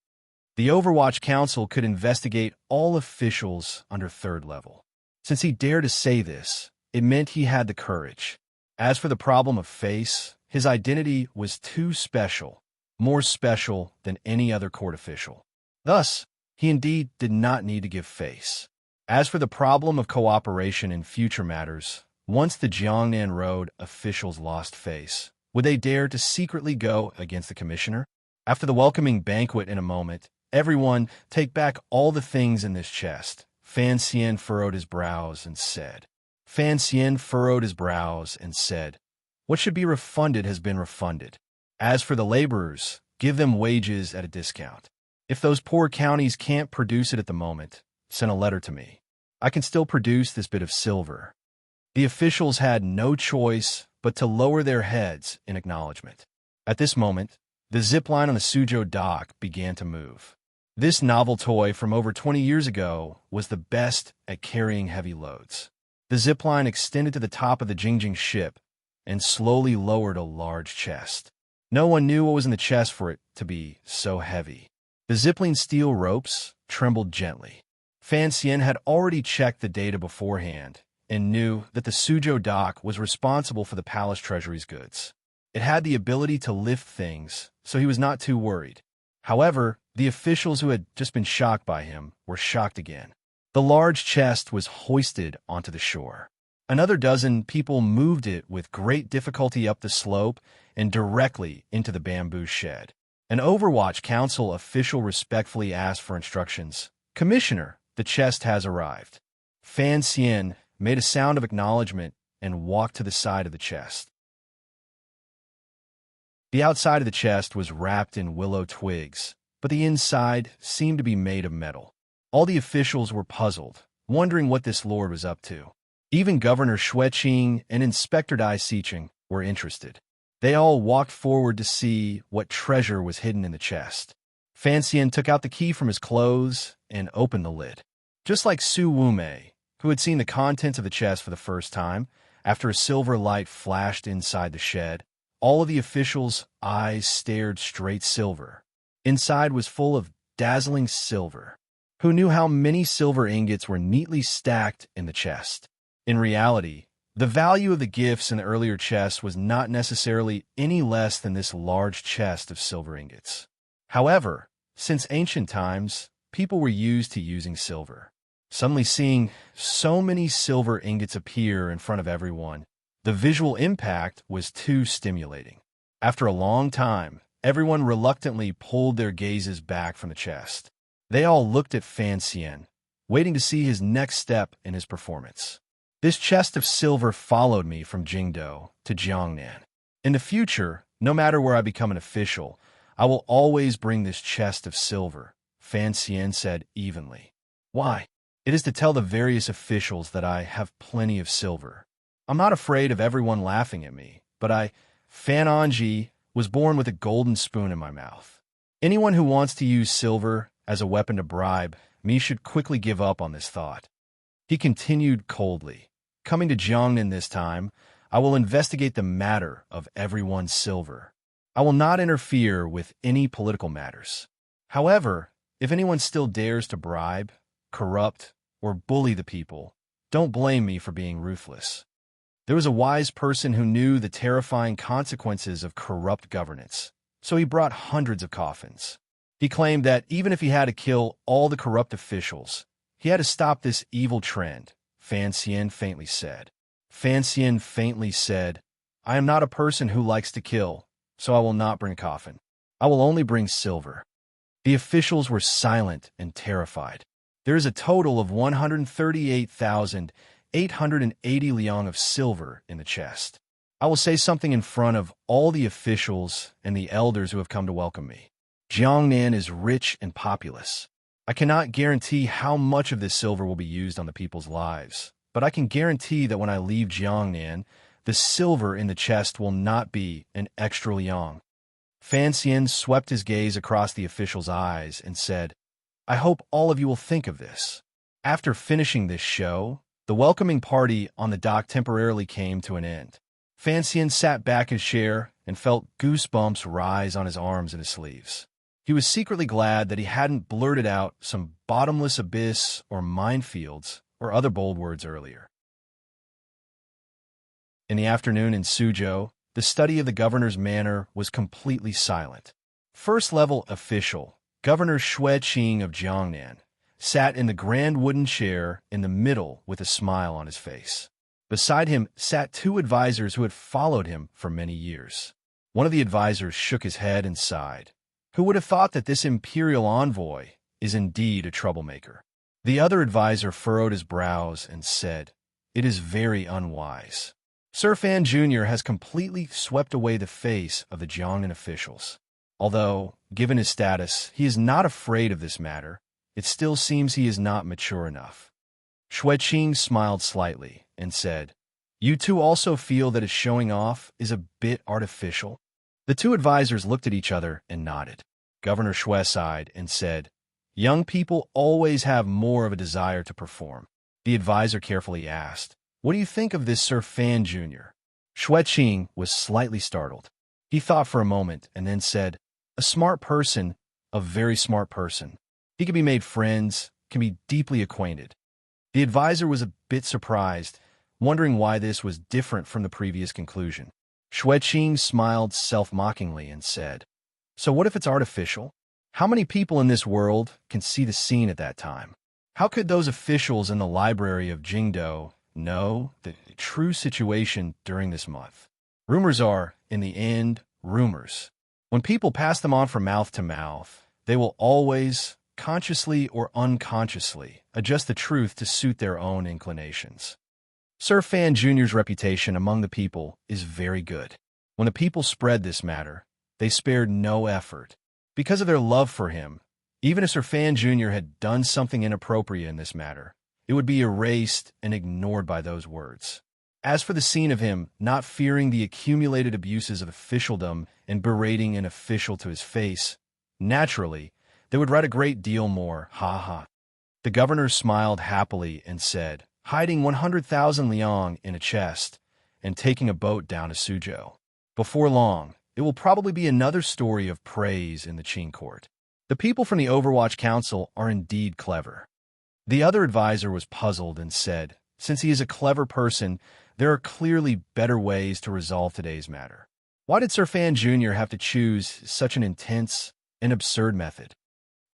The Overwatch Council could investigate all officials under third level. Since he dared to say this, it meant he had the courage. As for the problem of face, his identity was too special, more special than any other court official. Thus, he indeed did not need to give face. As for the problem of cooperation in future matters, once the Jiangnan Road officials lost face, would they dare to secretly go against the commissioner? After the welcoming banquet in a moment, "Everyone, take back all the things in this chest." Fan Xian furrowed his brows and said, "What should be refunded has been refunded. As for the laborers, give them wages at a discount. If those poor counties can't produce it at the moment, send a letter to me. I can still produce this bit of silver." The officials had no choice but to lower their heads in acknowledgement. At this moment, the zip line on the Suzhou dock began to move. This novel toy from over 20 years ago was the best at carrying heavy loads. The zipline extended to the top of the Jingjing ship and slowly lowered a large chest. No one knew what was in the chest for it to be so heavy. The zipping steel ropes trembled gently. Fan Xian had already checked the data beforehand and knew that the Suzhou dock was responsible for the palace treasury's goods. It had the ability to lift things, so he was not too worried. However, the officials who had just been shocked by him were shocked again. The large chest was hoisted onto the shore. Another dozen people moved it with great difficulty up the slope and directly into the bamboo shed. An Overwatch Council official respectfully asked for instructions. "Commissioner, the chest has arrived." Fan Xian made a sound of acknowledgement and walked to the side of the chest. The outside of the chest was wrapped in willow twigs, but the inside seemed to be made of metal. All the officials were puzzled, wondering what this lord was up to. Even Governor Xueqing and Inspector Dai Sicheng were interested. They all walked forward to see what treasure was hidden in the chest. Fan Xian took out the key from his clothes and opened the lid. Just like Su Wumei, who had seen the contents of the chest for the first time, after a silver light flashed inside the shed, all of the officials' eyes stared straight silver. Inside was full of dazzling silver. Who knew how many silver ingots were neatly stacked in the chest? In reality, the value of the gifts in the earlier chests was not necessarily any less than this large chest of silver ingots. However, since ancient times, people were used to using silver. Suddenly seeing so many silver ingots appear in front of everyone, the visual impact was too stimulating. After a long time, everyone reluctantly pulled their gazes back from the chest. They all looked at Fan Xian, waiting to see his next step in his performance. This chest of silver followed me from Jingdou to Jiangnan. In the future, no matter where I become an official, I will always bring this chest of silver, Fan Xian said evenly. Why? It is to tell the various officials that I have plenty of silver. I'm not afraid of everyone laughing at me, but I, Fan Anji, was born with a golden spoon in my mouth. Anyone who wants to use silver as a weapon to bribe me should quickly give up on this thought. He continued coldly. Coming to Jiangnan this time, I will investigate the matter of everyone's silver. I will not interfere with any political matters. However, if anyone still dares to bribe, corrupt, or bully the people, don't blame me for being ruthless. There was a wise person who knew the terrifying consequences of corrupt governance, so he brought hundreds of coffins. He claimed that even if he had to kill all the corrupt officials, he had to stop this evil trend, Fan Xian faintly said. Fan Xian faintly said, I am not a person who likes to kill, so I will not bring a coffin. I will only bring silver. The officials were silent and terrified. There is a total of 138,880 liang of silver in the chest. I will say something in front of all the officials and the elders who have come to welcome me. Jiangnan is rich and populous. I cannot guarantee how much of this silver will be used on the people's lives, but I can guarantee that when I leave Jiangnan, the silver in the chest will not be an extra liang. Fan Xian swept his gaze across the officials' eyes and said, I hope all of you will think of this. After finishing this show, the welcoming party on the dock temporarily came to an end. Fan Xian sat back in his chair and felt goosebumps rise on his arms and his sleeves. He was secretly glad that he hadn't blurted out some bottomless abyss or minefields or other bold words earlier. In the afternoon in Suzhou, the study of the governor's manor was completely silent. First-level official, Governor Xueqing of Jiangnan, sat in the grand wooden chair in the middle with a smile on his face. Beside him sat two advisors who had followed him for many years. One of the advisors shook his head and sighed. Who would have thought that this imperial envoy is indeed a troublemaker? The other advisor furrowed his brows and said, It is very unwise. Sir Fan Jr. has completely swept away the face of the Jiangnan officials. Although, given his status, he is not afraid of this matter, it still seems he is not mature enough. Xueqing smiled slightly and said, You two also feel that his showing off is a bit artificial? The two advisors looked at each other and nodded. Governor Xue sighed and said, Young people always have more of a desire to perform. The advisor carefully asked, "What do you think of this Sir Fan Jr.?" Xueqing was slightly startled. He thought for a moment and then said, "A smart person, a very smart person. He can be made friends, can be deeply acquainted." The advisor was a bit surprised, wondering why this was different from the previous conclusion. Xueqing smiled self-mockingly and said, "So what if it's artificial? How many people in this world can see the scene at that time? How could those officials in the library of Jingdo know the true situation during this month? Rumors are, in the end, rumors. When people pass them on from mouth to mouth, they will always, consciously or unconsciously, adjust the truth to suit their own inclinations." Sir Fan Jr.'s reputation among the people is very good. When the people spread this matter, they spared no effort. Because of their love for him, even if Sir Fan Jr. had done something inappropriate in this matter, it would be erased and ignored by those words. As for the scene of him not fearing the accumulated abuses of officialdom and berating an official to his face, naturally, they would write a great deal more, ha ha. The governor smiled happily and said, "Hiding 100,000 liang in a chest and taking a boat down to Suzhou. Before long, it will probably be another story of praise in the Qing court. The people from the Overwatch Council are indeed clever." The other advisor was puzzled and said, "Since he is a clever person, there are clearly better ways to resolve today's matter. Why did Sir Fan Jr. have to choose such an intense and absurd method?"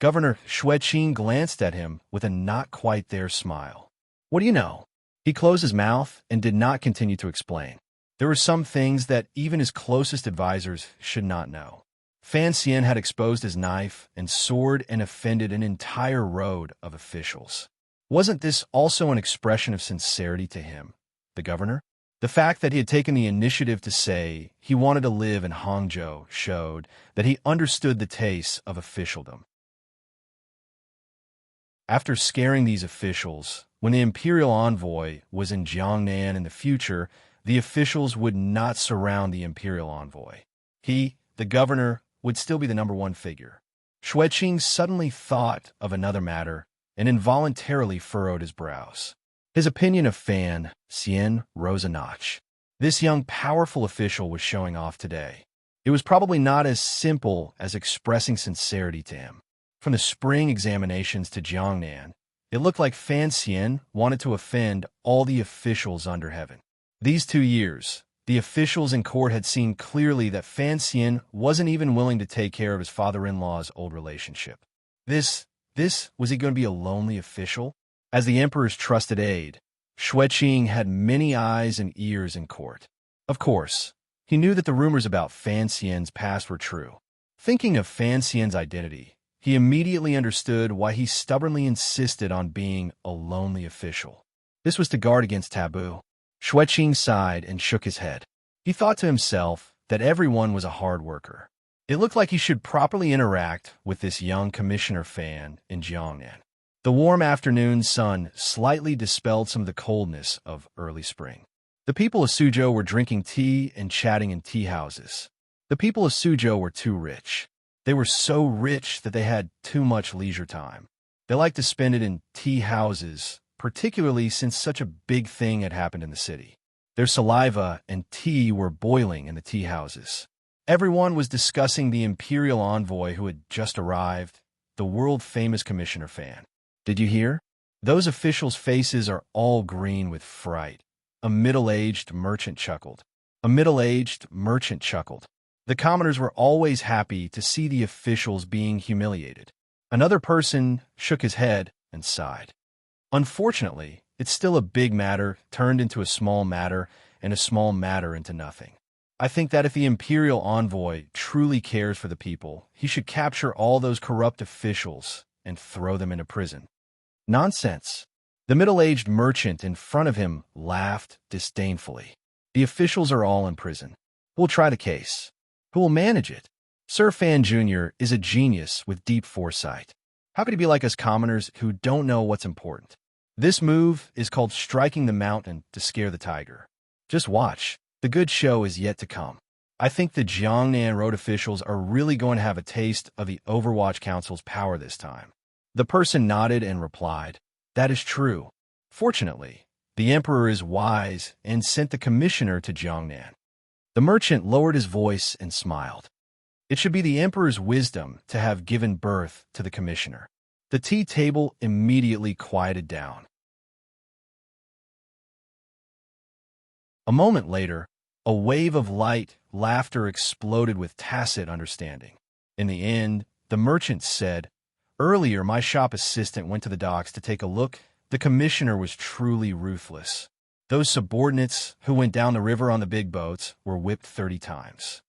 Governor Xueqing glanced at him with a not-quite-there smile. "What do you know?" He closed his mouth and did not continue to explain. There were some things that even his closest advisors should not know. Fan Xian had exposed his knife and sword and offended an entire road of officials. Wasn't this also an expression of sincerity to him, the governor? The fact that he had taken the initiative to say he wanted to live in Hangzhou showed that he understood the tastes of officialdom. After scaring these officials, when the imperial envoy was in Jiangnan in the future, the officials would not surround the imperial envoy. He, the governor, would still be the number one figure. Xueqing suddenly thought of another matter and involuntarily furrowed his brows. His opinion of Fan Xian rose a notch. This young, powerful official was showing off today. It was probably not as simple as expressing sincerity to him. From the spring examinations to Jiangnan, it looked like Fan Xian wanted to offend all the officials under heaven. These 2 years, the officials in court had seen clearly that Fan Xian wasn't even willing to take care of his father-in-law's old relationship. Was he going to be a lonely official? As the emperor's trusted aide, Xueqing had many eyes and ears in court. Of course, he knew that the rumors about Fan Xian's past were true. Thinking of Fan Xian's identity, he immediately understood why he stubbornly insisted on being a lonely official. This was to guard against taboo. Xueqing sighed and shook his head. He thought to himself that everyone was a hard worker. It looked like he should properly interact with this young Commissioner Fan in Jiangnan. The warm afternoon sun slightly dispelled some of the coldness of early spring. The people of Suzhou were drinking tea and chatting in tea houses. The people of Suzhou were too rich. They were so rich that they had too much leisure time. They liked to spend it in tea houses, particularly since such a big thing had happened in the city. Their saliva and tea were boiling in the tea houses. Everyone was discussing the imperial envoy who had just arrived, the world-famous Commissioner Fan. Did you hear? Those officials' faces are all green with fright. A middle-aged merchant chuckled. The commoners were always happy to see the officials being humiliated. Another person shook his head and sighed. Unfortunately, it's still a big matter turned into a small matter and a small matter into nothing. I think that if the imperial envoy truly cares for the people, he should capture all those corrupt officials and throw them into prison. Nonsense. The middle-aged merchant in front of him laughed disdainfully. The officials are all in prison. Who will try the case? Who will manage it? Sir Fan Jr. is a genius with deep foresight. How could he be like us commoners who don't know what's important? This move is called striking the mountain to scare the tiger. Just watch. The good show is yet to come. I think the Jiangnan road officials are really going to have a taste of the Overwatch Council's power this time. The person nodded and replied, "That is true. Fortunately, the emperor is wise and sent the commissioner to Jiangnan." The merchant lowered his voice and smiled. It should be the emperor's wisdom to have given birth to the commissioner. The tea table immediately quieted down. A moment later, a wave of light laughter exploded with tacit understanding. In the end, the merchant said, "Earlier, my shop assistant went to the docks to take a look. The commissioner was truly ruthless. Those subordinates who went down the river on the big boats were whipped 30 times.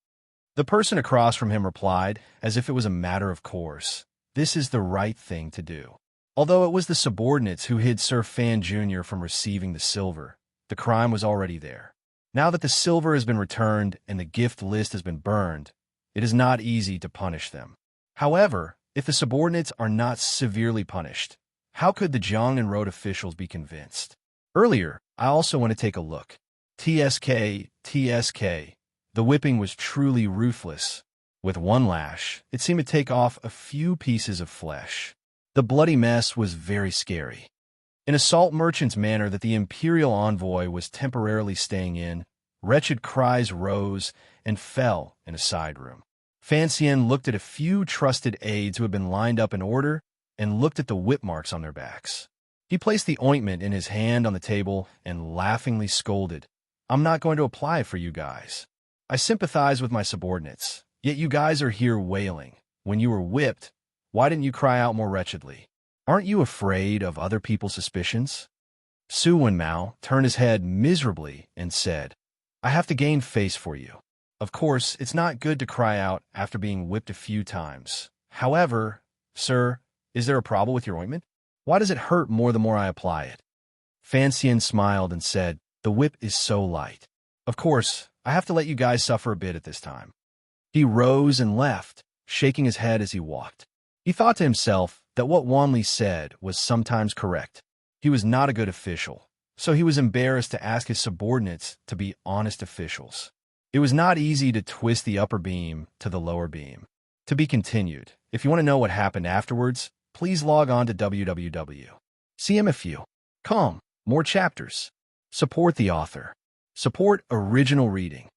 The person across from him replied, as if it was a matter of course, "This is the right thing to do." Although it was the subordinates who hid Sir Fan Jr. from receiving the silver, the crime was already there. Now that the silver has been returned and the gift list has been burned, it is not easy to punish them. However, if the subordinates are not severely punished, how could the Jiangnan Road officials be convinced? Earlier, I also went to take a look. TSK. The whipping was truly ruthless. With one lash, it seemed to take off a few pieces of flesh. The bloody mess was very scary. In a salt merchant's manner that the imperial envoy was temporarily staying in, wretched cries rose and fell in a side room. Fan Xian looked at a few trusted aides who had been lined up in order and looked at the whip marks on their backs. He placed the ointment in his hand on the table and laughingly scolded, "I'm not going to apply it for you guys. I sympathize with my subordinates, yet you guys are here wailing. When you were whipped, why didn't you cry out more wretchedly? Aren't you afraid of other people's suspicions?" Su Wenmao turned his head miserably and said, "I have to gain face for you. Of course, it's not good to cry out after being whipped a few times. However, sir, is there a problem with your ointment? Why does it hurt more the more I apply it?" Fan Xian smiled and said, "The whip is so light. Of course, I have to let you guys suffer a bit at this time." He rose and left, shaking his head as he walked. He thought to himself that what Wanli said was sometimes correct. He was not a good official, so he was embarrassed to ask his subordinates to be honest officials. It was not easy to twist the upper beam to the lower beam. To be continued. If you want to know what happened afterwards, please log on to www.cmfu.com. More chapters. Support the author. Support original reading.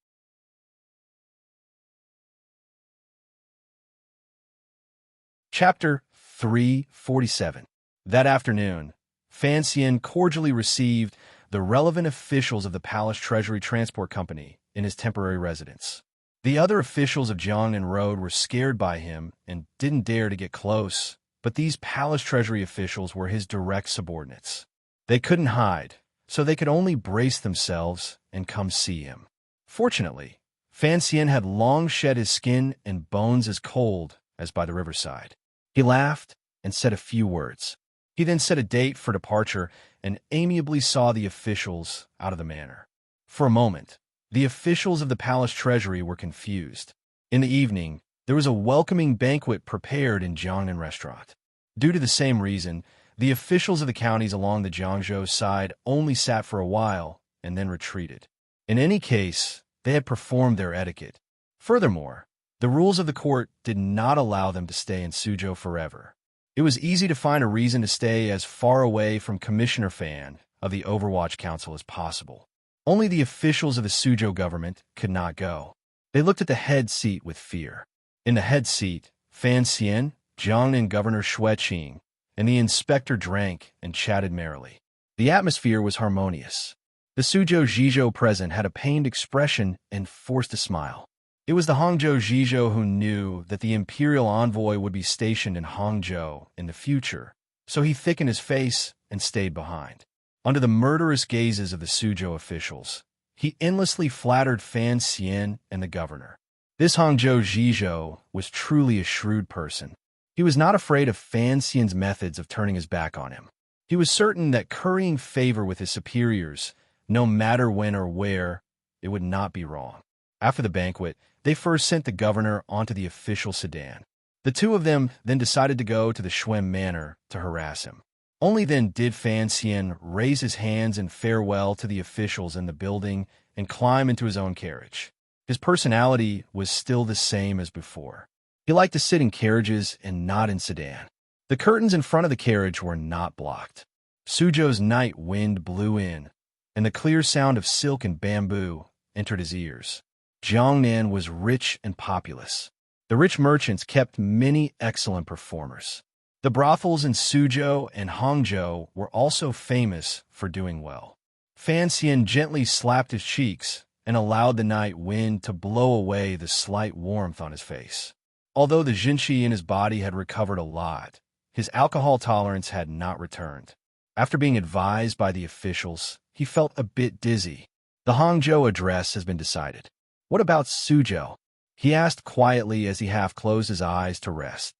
Chapter 347. That afternoon, Fan Xian cordially received the relevant officials of the Palace Treasury Transport Company in his temporary residence. The other officials of Jiangnan Road were scared by him and didn't dare to get close, but these Palace Treasury officials were his direct subordinates. They couldn't hide, so they could only brace themselves and come see him. Fortunately, Fan Xian had long shed his skin and bones as cold as by the riverside. He laughed and said a few words. He then set a date for departure and amiably saw the officials out of the manor. For a moment, the officials of the palace treasury were confused. In the evening, there was a welcoming banquet prepared in Jiangnan restaurant. Due to the same reason, the officials of the counties along the Jiangzhou side only sat for a while and then retreated. In any case, they had performed their etiquette. Furthermore, the rules of the court did not allow them to stay in Suzhou forever. It was easy to find a reason to stay as far away from Commissioner Fan of the Overwatch Council as possible. Only the officials of the Suzhou government could not go. They looked at the head seat with fear. In the head seat, Fan Xian, Jiangnan Governor Xue Qing, and the inspector drank and chatted merrily. The atmosphere was harmonious. The Suzhou Zhizhou present had a pained expression and forced a smile. It was the Hangzhou Zhizhou who knew that the imperial envoy would be stationed in Hangzhou in the future, so he thickened his face and stayed behind. Under the murderous gazes of the Suzhou officials, he endlessly flattered Fan Xian and the governor. This Hangzhou Zhizhou was truly a shrewd person. He was not afraid of Fan Xian's methods of turning his back on him. He was certain that currying favor with his superiors, no matter when or where, it would not be wrong. After the banquet, they first sent the governor onto the official sedan. The two of them then decided to go to the Schwem Manor to harass him. Only then did Fan Xian raise his hands in farewell to the officials in the building and climb into his own carriage. His personality was still the same as before. He liked to sit in carriages and not in sedan. The curtains in front of the carriage were not blocked. Suzhou's night wind blew in, and the clear sound of silk and bamboo entered his ears. Jiangnan was rich and populous. The rich merchants kept many excellent performers. The brothels in Suzhou and Hangzhou were also famous for doing well. Fan Xian gently slapped his cheeks and allowed the night wind to blow away the slight warmth on his face. Although the jinqi in his body had recovered a lot, his alcohol tolerance had not returned. After being advised by the officials, he felt a bit dizzy. The Hangzhou address has been decided. What about Suzhou? He asked quietly as he half closed his eyes to rest.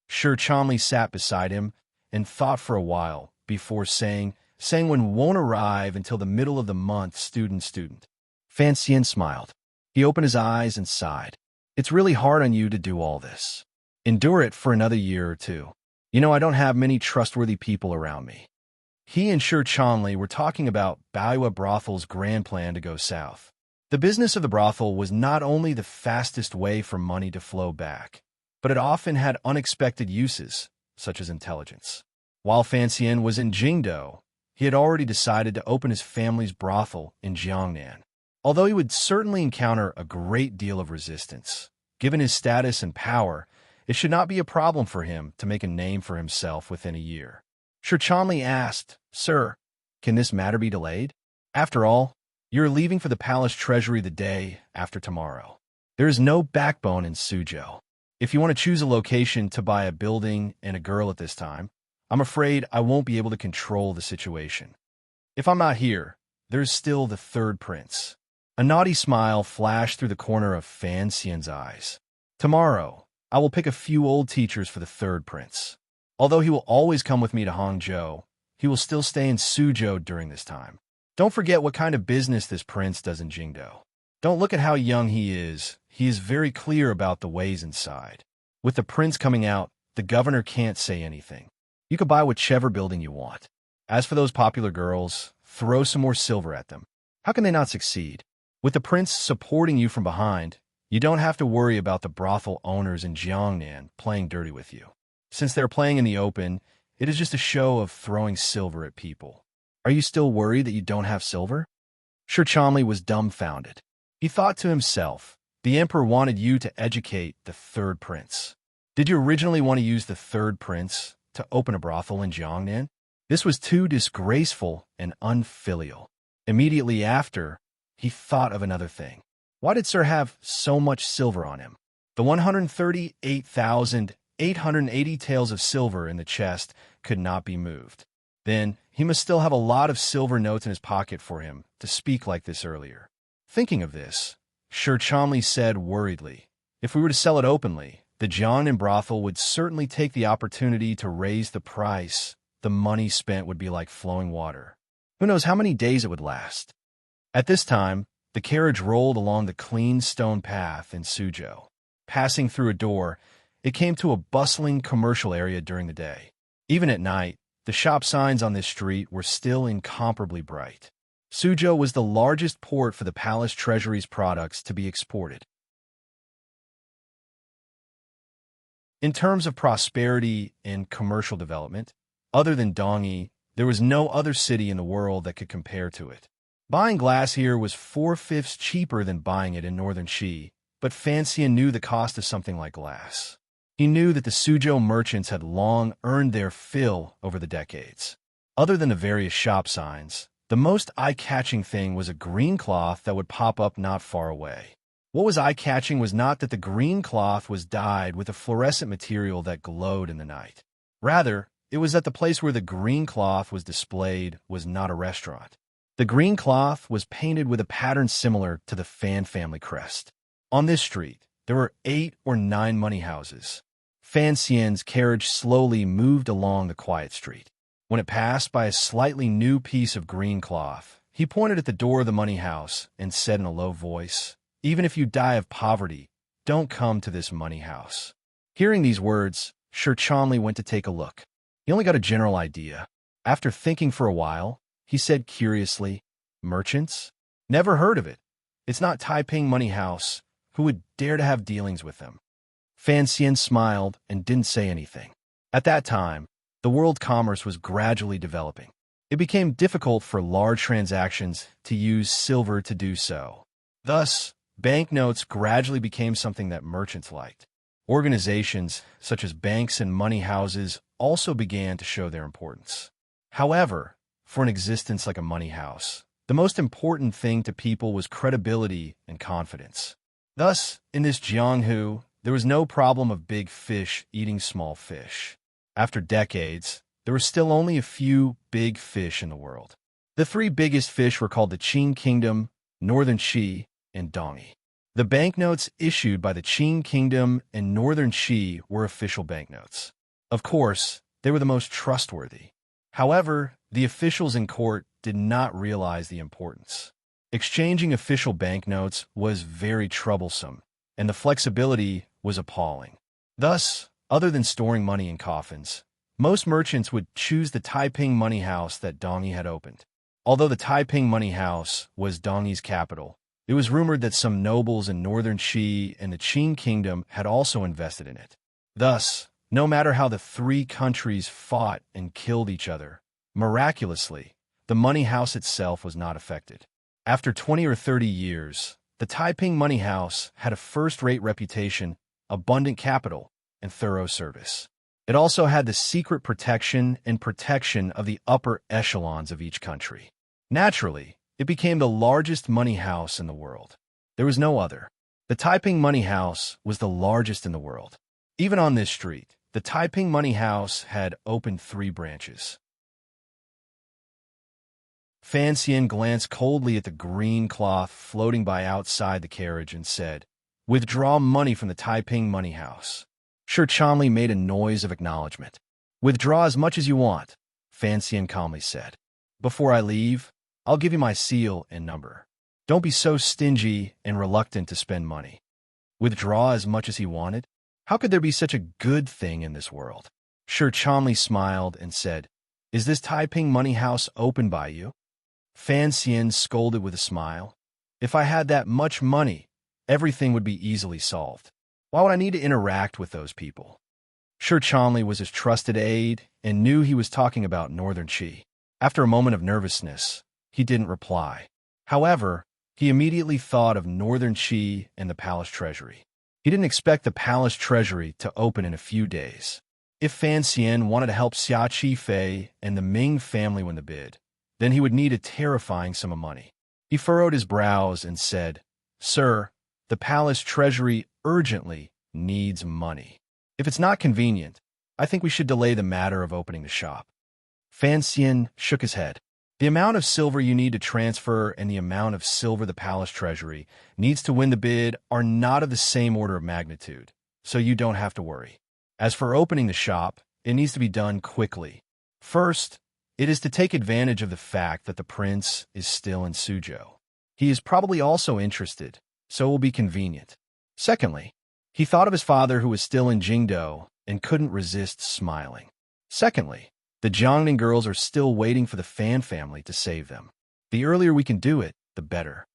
Shi Chanli sat beside him and thought for a while before saying when won't arrive until the middle of the month, student. Fan Xian smiled. He opened his eyes and sighed. It's really hard on you to do all this. Endure it for another year or two. You know, I don't have many trustworthy people around me. He and Shi Chanli were talking about Baiwa Brothel's grand plan to go south. The business of the brothel was not only the fastest way for money to flow back, but it often had unexpected uses, such as intelligence. While Fan Xian was in Jingdou, he had already decided to open his family's brothel in Jiangnan. Although he would certainly encounter a great deal of resistance, given his status and power, it should not be a problem for him to make a name for himself within a year. Shi Chanli asked, Sir, can this matter be delayed? After all, you're leaving for the palace treasury the day after tomorrow. There is no backbone in Suzhou. If you want to choose a location to buy a building and a girl at this time, I'm afraid I won't be able to control the situation. If I'm not here, there's still the third prince. A naughty smile flashed through the corner of Fan Xian's eyes. Tomorrow, I will pick a few old teachers for the third prince. Although he will always come with me to Hangzhou, he will still stay in Suzhou during this time. Don't forget what kind of business this prince does in Jingdou. Don't look at how young he is very clear about the ways inside. With the prince coming out, the governor can't say anything. You could buy whichever building you want. As for those popular girls, throw some more silver at them. How can they not succeed? With the prince supporting you from behind, you don't have to worry about the brothel owners in Jiangnan playing dirty with you. Since they're playing in the open, it is just a show of throwing silver at people. Are you still worried that you don't have silver? Shi Chanli was dumbfounded. He thought to himself, the emperor wanted you to educate the third prince. Did you originally want to use the third prince to open a brothel in Jiangnan? This was too disgraceful and unfilial. Immediately after, he thought of another thing. Why did Sir have so much silver on him? The 138,880 taels of silver in the chest could not be moved. Then, he must still have a lot of silver notes in his pocket for him to speak like this earlier. Thinking of this, Shi Chanli said worriedly, if we were to sell it openly, the Jiangnan brothel would certainly take the opportunity to raise the price. The money spent would be like flowing water. Who knows how many days it would last? At this time, the carriage rolled along the clean stone path in Suzhou. Passing through a door, it came to a bustling commercial area during the day. Even at night, the shop signs on this street were still incomparably bright. Suzhou was the largest port for the palace treasury's products to be exported. In terms of prosperity and commercial development, other than Dongyi, there was no other city in the world that could compare to it. Buying glass here was 4/5 cheaper than buying it in northern Xi, but Fan Xian knew the cost of something like glass. He knew that the Suzhou merchants had long earned their fill over the decades. Other than the various shop signs, the most eye-catching thing was a green cloth that would pop up not far away. What was eye-catching was not that the green cloth was dyed with a fluorescent material that glowed in the night. Rather, it was that the place where the green cloth was displayed was not a restaurant. The green cloth was painted with a pattern similar to the Fan family crest. On this street, there were 8 or 9 money houses. Fan Xian's carriage slowly moved along the quiet street. When it passed by a slightly new piece of green cloth, he pointed at the door of the money house and said in a low voice, "Even if you die of poverty, don't come to this money house." Hearing these words, Shi Chanli went to take a look. He only got a general idea. After thinking for a while, he said curiously, "Merchants? Never heard of it. It's not Taiping Money House. Who would dare to have dealings with them?" Fan Xian smiled and didn't say anything. At that time, the world commerce was gradually developing. It became difficult for large transactions to use silver to do so. Thus, banknotes gradually became something that merchants liked. Organizations, such as banks and money houses, also began to show their importance. However, for an existence like a money house, the most important thing to people was credibility and confidence. Thus, in this Jianghu, there was no problem of big fish eating small fish. After decades, there were still only a few big fish in the world. The three biggest fish were called the Qing Kingdom, Northern Qi, and Dongyi. The banknotes issued by the Qing Kingdom and Northern Qi were official banknotes. Of course, they were the most trustworthy. However, the officials in court did not realize the importance. Exchanging official banknotes was very troublesome, and the flexibility was appalling. Thus, other than storing money in coffins, most merchants would choose the Taiping money house that Dongyi had opened. Although the Taiping money house was Dongyi's capital, it was rumored that some nobles in Northern Qi and the Qing Kingdom had also invested in it. Thus, no matter how the three countries fought and killed each other, miraculously, the money house itself was not affected. After 20 or 30 years, the Taiping money house had a first-rate reputation, abundant capital, and thorough service. It also had the secret protection of the upper echelons of each country. Naturally, it became the largest money house in the world. There was no other. The Taiping money house was the largest in the world. Even on this street, the Taiping money house had opened 3 branches. Fan Xian glanced coldly at the green cloth floating by outside the carriage and said, "Withdraw money from the Taiping money house." Shi Chanli made a noise of acknowledgement. "Withdraw as much as you want," Fan Xian calmly said. "Before I leave, I'll give you my seal and number. Don't be so stingy and reluctant to spend money." Withdraw as much as he wanted? How could there be such a good thing in this world? Shi Chanli smiled and said, "Is this Taiping money house open by you?" Fan Xian scolded with a smile. "If I had that much money, everything would be easily solved. Why would I need to interact with those people?" Shi Chanli was his trusted aide and knew he was talking about Northern Qi. After a moment of nervousness, he didn't reply. However, he immediately thought of Northern Qi and the palace treasury. He didn't expect the palace treasury to open in a few days. If Fan Xian wanted to help Xia Qifei and the Ming family win the bid, then he would need a terrifying sum of money. He furrowed his brows and said, "Sir, the palace treasury urgently needs money. If it's not convenient, I think we should delay the matter of opening the shop." Fan Xian shook his head. "The amount of silver you need to transfer and the amount of silver the palace treasury needs to win the bid are not of the same order of magnitude, so you don't have to worry. As for opening the shop, it needs to be done quickly. First, it is to take advantage of the fact that the prince is still in Suzhou. He is probably also interested, so it will be convenient. Secondly, he thought of his father who was still in Jingdou and couldn't resist smiling. Secondly, the Jiangnan girls are still waiting for the Fan family to save them. The earlier we can do it, the better."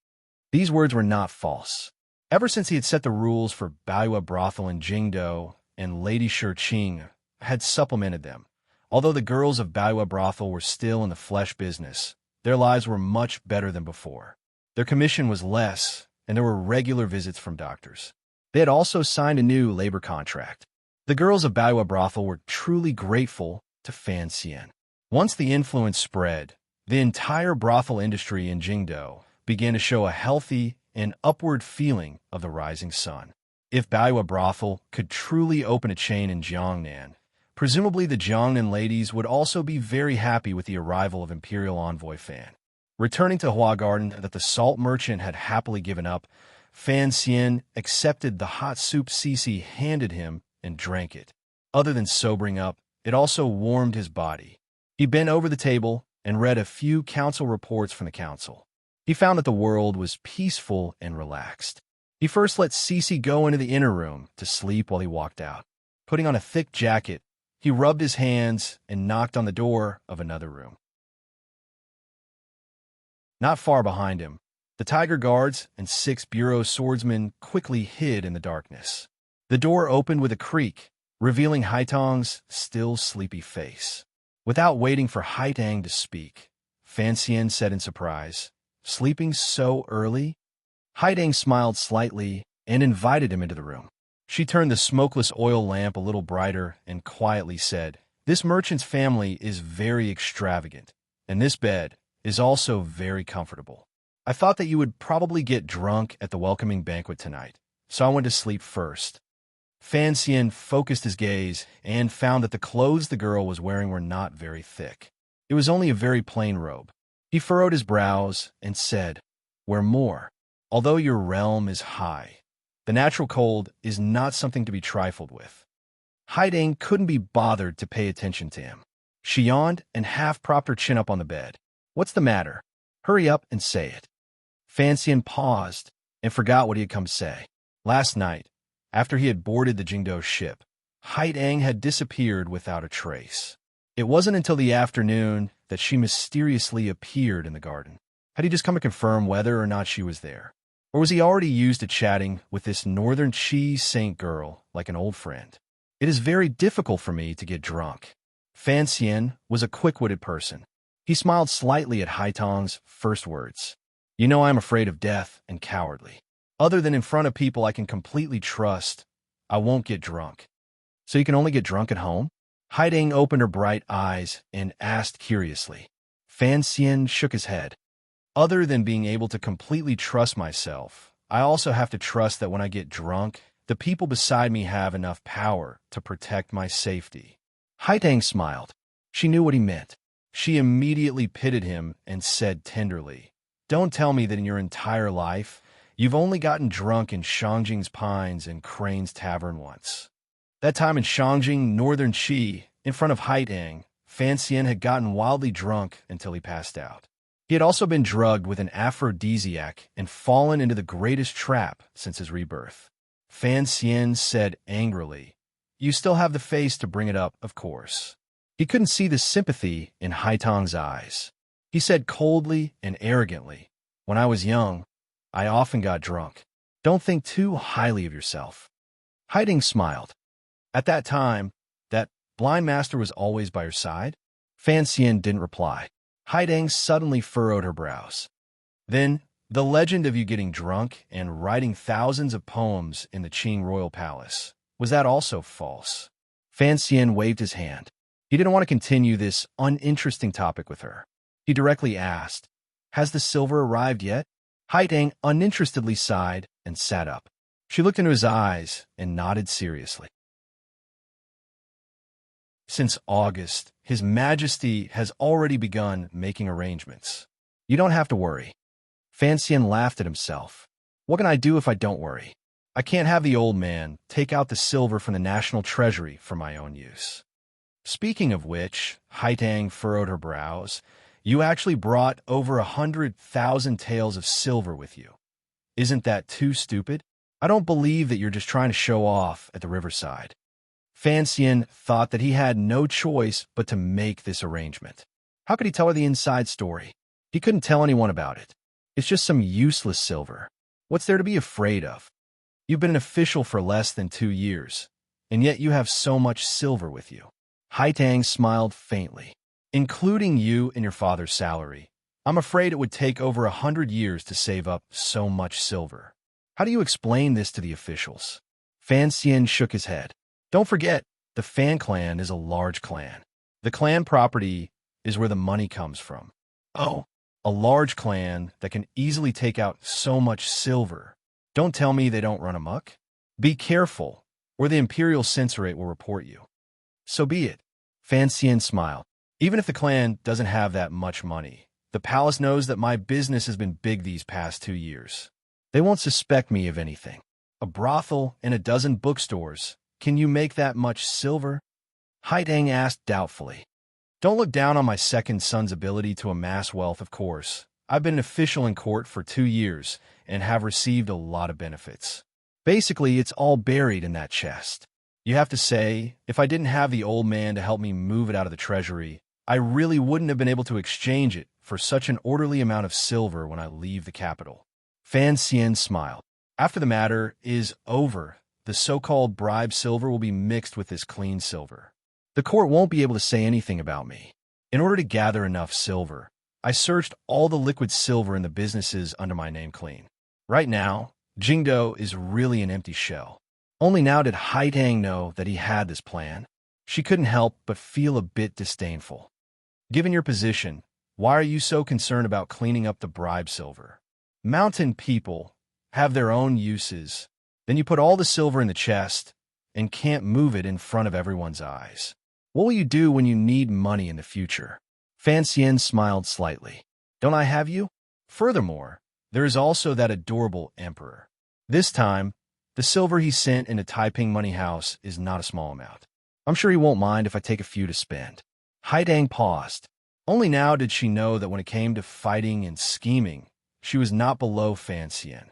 These words were not false. Ever since he had set the rules for Baiyue brothel in Jingdou, and Lady Shi had supplemented them. Although the girls of Baiyue brothel were still in the flesh business, their lives were much better than before. Their commission was less, and there were regular visits from doctors. They had also signed a new labor contract. The girls of Baiyue brothel were truly grateful to Fan Xian. Once the influence spread, the entire brothel industry in Jingdou began to show a healthy and upward feeling of the rising sun. If Baiyue brothel could truly open a chain in Jiangnan, presumably the Jiangnan ladies would also be very happy with the arrival of Imperial Envoy Fan. Returning to Hua Garden that the salt merchant had happily given up, Fan Xian accepted the hot soup Cece handed him and drank it. Other than sobering up, it also warmed his body. He bent over the table and read a few council reports from the council. He found that the world was peaceful and relaxed. He first let Cece go into the inner room to sleep while he walked out. Putting on a thick jacket, he rubbed his hands and knocked on the door of another room. Not far behind him, the Tiger Guards and 6 bureau swordsmen quickly hid in the darkness. The door opened with a creak, revealing Haitang's still sleepy face. Without waiting for Haitang to speak, Fan Xian said in surprise, "Sleeping so early?" Haitang smiled slightly and invited him into the room. She turned the smokeless oil lamp a little brighter and quietly said, "This merchant's family is very extravagant, and this bed is also very comfortable. I thought that you would probably get drunk at the welcoming banquet tonight, so I went to sleep first." Fan Xian focused his gaze and found that the clothes the girl was wearing were not very thick. It was only a very plain robe. He furrowed his brows and said, "Wear more. Although your realm is high, the natural cold is not something to be trifled with." Haidang couldn't be bothered to pay attention to him. She yawned and half-propped her chin up on the bed. "What's the matter? Hurry up and say it." Fan Xian paused and forgot what he had come to say. Last night, after he had boarded the Jingdo ship, Haidang had disappeared without a trace. It wasn't until the afternoon that she mysteriously appeared in the garden. Had he just come to confirm whether or not she was there? Or was he already used to chatting with this northern Chi Saint girl like an old friend? "It is very difficult for me to get drunk." Fan Xian was a quick-witted person. He smiled slightly at Haitang's first words. "You know I am afraid of death and cowardly. Other than in front of people I can completely trust, I won't get drunk." "So you can only get drunk at home?" Haidang opened her bright eyes and asked curiously. Fan Xian shook his head. "Other than being able to completely trust myself, I also have to trust that when I get drunk, the people beside me have enough power to protect my safety." Haidang smiled. She knew what he meant. She immediately pitied him and said tenderly, "Don't tell me that in your entire life, you've only gotten drunk in Shangjing's Pines and Crane's Tavern once." That time in Shangjing, Northern Qi, in front of Haitang, Fan Xian had gotten wildly drunk until he passed out. He had also been drugged with an aphrodisiac and fallen into the greatest trap since his rebirth. Fan Xian said angrily, "You still have the face to bring it up, of course." He couldn't see the sympathy in Haitang's eyes. He said coldly and arrogantly, "When I was young, I often got drunk. Don't think too highly of yourself." Haidang smiled. "At that time, that blind master was always by your side?" Fan Xian didn't reply. Haidang suddenly furrowed her brows. "Then, the legend of you getting drunk and writing thousands of poems in the Qing royal palace, was that also false?" Fan Xian waved his hand. He didn't want to continue this uninteresting topic with her. He directly asked, "Has the silver arrived yet?" Haidang uninterestedly sighed and sat up. She looked into his eyes and nodded seriously. "Since August, His Majesty has already begun making arrangements. You don't have to worry." Fan Xian laughed at himself. "What can I do if I don't worry? I can't have the old man take out the silver from the national treasury for my own use." "Speaking of which," Haitang furrowed her brows, "you actually brought over 100,000 taels of silver with you. Isn't that too stupid? I don't believe that you're just trying to show off at the riverside." Fan Xian thought that he had no choice but to make this arrangement. How could he tell her the inside story? He couldn't tell anyone about it. It's just some useless silver. What's there to be afraid of? You've been an official for less than 2 years, and yet you have so much silver with you. Haitang smiled faintly. "Including you and your father's salary, I'm afraid it would take over 100 years to save up so much silver. How do you explain this to the officials?" Fan Xian shook his head. "Don't forget, the Fan clan is a large clan. The clan property is where the money comes from. Oh, a large clan that can easily take out so much silver. Don't tell me they don't run amok. Be careful, or the Imperial Censorate will report you." "So be it." Fan Xian smiled. "Even if the clan doesn't have that much money, the palace knows that my business has been big these past 2 years. They won't suspect me of anything. A brothel and a dozen bookstores. Can you make that much silver?" Haidang asked doubtfully. "Don't look down on my second son's ability to amass wealth, of course. I've been an official in court for 2 years and have received a lot of benefits. Basically, it's all buried in that chest. You have to say, if I didn't have the old man to help me move it out of the treasury, I really wouldn't have been able to exchange it for such an orderly amount of silver when I leave the capital." Fan Xian smiled. "After the matter is over, the so-called bribe silver will be mixed with this clean silver. The court won't be able to say anything about me. In order to gather enough silver, I searched all the liquid silver in the businesses under my name clean. Right now, Jingdo is really an empty shell. Only now did Haidang know that he had this plan. She couldn't help but feel a bit disdainful. Given your position, why are you so concerned about cleaning up the bribe silver? Mountain people have their own uses. Then you put all the silver in the chest and can't move it in front of everyone's eyes. What will you do when you need money in the future? Fan Xian smiled slightly. Don't I have you? Furthermore, there is also that adorable emperor. This time, the silver he sent into Taiping Money House is not a small amount. I'm sure he won't mind if I take a few to spend. Haidang paused. Only now did she know that when it came to fighting and scheming, she was not below Fan Xian.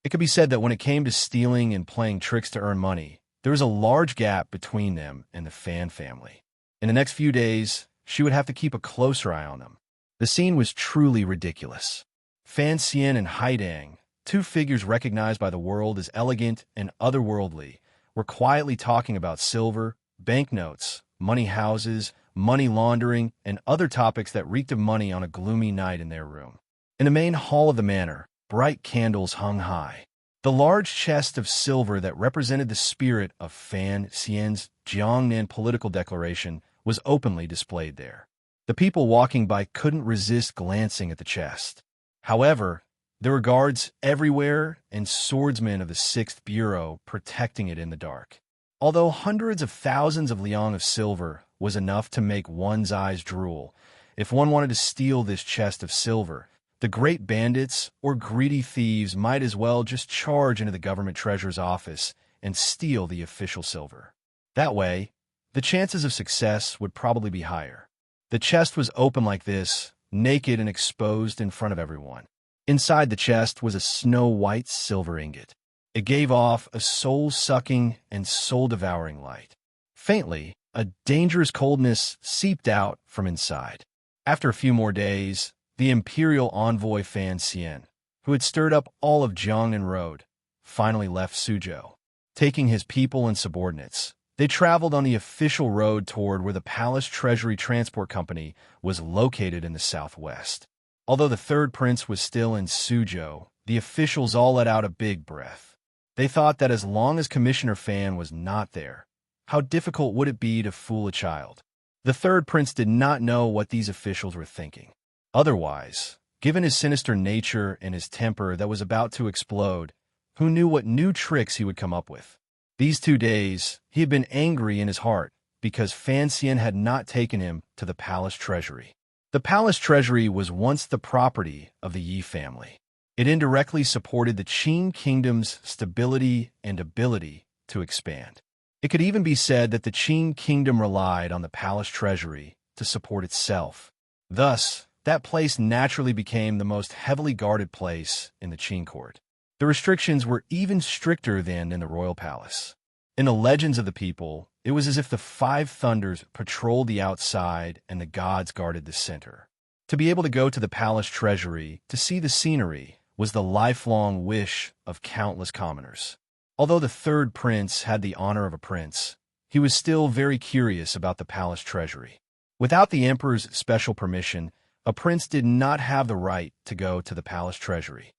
It could be said that when it came to stealing and playing tricks to earn money, there was a large gap between them and the Fan family. In the next few days, she would have to keep a closer eye on them. The scene was truly ridiculous. Fan Xian and Haidang, two figures recognized by the world as elegant and otherworldly, were quietly talking about silver, banknotes, money houses, money laundering, and other topics that reeked of money on a gloomy night in their room. In the main hall of the manor, bright candles hung high. The large chest of silver that represented the spirit of Fan Xian's Jiangnan political declaration was openly displayed there. The people walking by couldn't resist glancing at the chest. However, there were guards everywhere and swordsmen of the 6th Bureau protecting it in the dark. Although hundreds of thousands of liang of silver was enough to make one's eyes drool, if one wanted to steal this chest of silver, the great bandits or greedy thieves might as well just charge into the government treasurer's office and steal the official silver. That way, the chances of success would probably be higher. The chest was open like this, naked and exposed in front of everyone. Inside the chest was a snow-white silver ingot. It gave off a soul-sucking and soul-devouring light. Faintly, a dangerous coldness seeped out from inside. After a few more days, the imperial envoy Fan Xian, who had stirred up all of Jiangnan Road, finally left Suzhou. Taking his people and subordinates, they traveled on the official road toward where the Palace Treasury Transport Company was located in the southwest. Although the third prince was still in Suzhou, the officials all let out a big breath. They thought that as long as Commissioner Fan was not there, how difficult would it be to fool a child? The third prince did not know what these officials were thinking. Otherwise, given his sinister nature and his temper that was about to explode, who knew what new tricks he would come up with? These 2 days, he had been angry in his heart because Fan Xian had not taken him to the palace treasury. The palace treasury was once the property of the Yi family. It indirectly supported the Qin kingdom's stability and ability to expand. It could even be said that the Qin kingdom relied on the palace treasury to support itself. Thus, that place naturally became the most heavily guarded place in the Qin court. The restrictions were even stricter than in the royal palace. In the legends of the people, it was as if the 5 thunders patrolled the outside and the gods guarded the center. To be able to go to the palace treasury to see the scenery was the lifelong wish of countless commoners. Although the third prince had the honor of a prince, he was still very curious about the palace treasury. Without the emperor's special permission, a prince did not have the right to go to the palace treasury.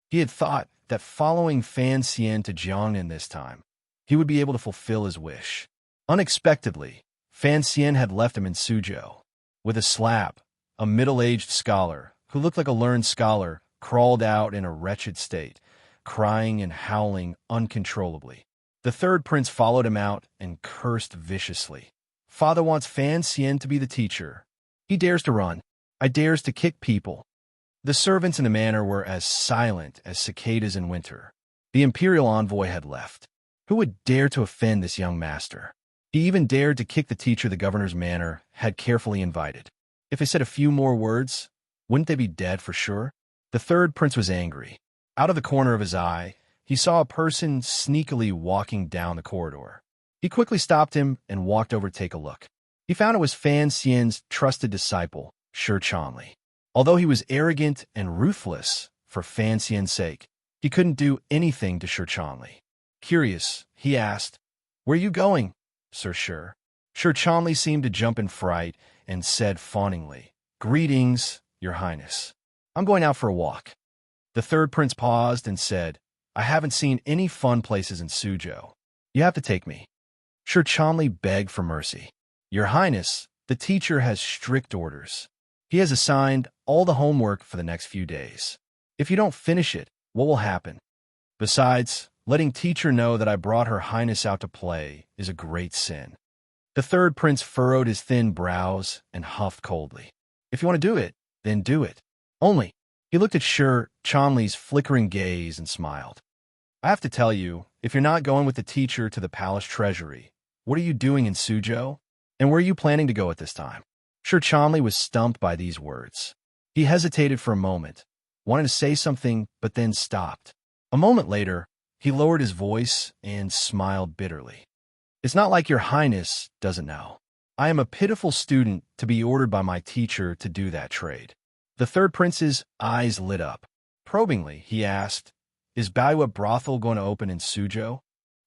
He had thought that following Fan Xian to Jiangnan this time, he would be able to fulfill his wish. Unexpectedly, Fan Xian had left him in Suzhou. With a slap, a middle-aged scholar, who looked like a learned scholar, crawled out in a wretched state, crying and howling uncontrollably. The third prince followed him out and cursed viciously. Father wants Fan Xian to be the teacher. He dares to run. I dares to kick people. The servants in the manor were as silent as cicadas in winter. The imperial envoy had left. Who would dare to offend this young master? He even dared to kick the teacher the governor's manor had carefully invited. If they said a few more words, wouldn't they be dead for sure? The third prince was angry. Out of the corner of his eye, he saw a person sneakily walking down the corridor. He quickly stopped him and walked over to take a look. He found it was Fan Xian's trusted disciple, Shi Chanli. Although he was arrogant and ruthless for Fan Xian's sake, he couldn't do anything to Shi Chanli. Curious, he asked, "Where are you going, Sir Shi?" Shi Chanli seemed to jump in fright and said fawningly, "Greetings, Your Highness. I'm going out for a walk." The third prince paused and said, "I haven't seen any fun places in Suzhou. You have to take me." Shi Chanli begged for mercy. "Your Highness, the teacher has strict orders. He has assigned all the homework for the next few days. If you don't finish it, what will happen? Besides, letting teacher know that I brought Her Highness out to play is a great sin." The third prince furrowed his thin brows and huffed coldly. "If you want to do it, then do it. Only," he looked at Shi Chanli's flickering gaze and smiled. "I have to tell you, if you're not going with the teacher to the palace treasury, what are you doing in Suzhou? And where are you planning to go at this time?" Shi Chanli was stumped by these words. He hesitated for a moment, wanted to say something, but then stopped. A moment later, he lowered his voice and smiled bitterly. "It's not like Your Highness doesn't know. I am a pitiful student to be ordered by my teacher to do that trade." The third prince's eyes lit up. Probingly, he asked, "Is Baiwa brothel going to open in Suzhou?"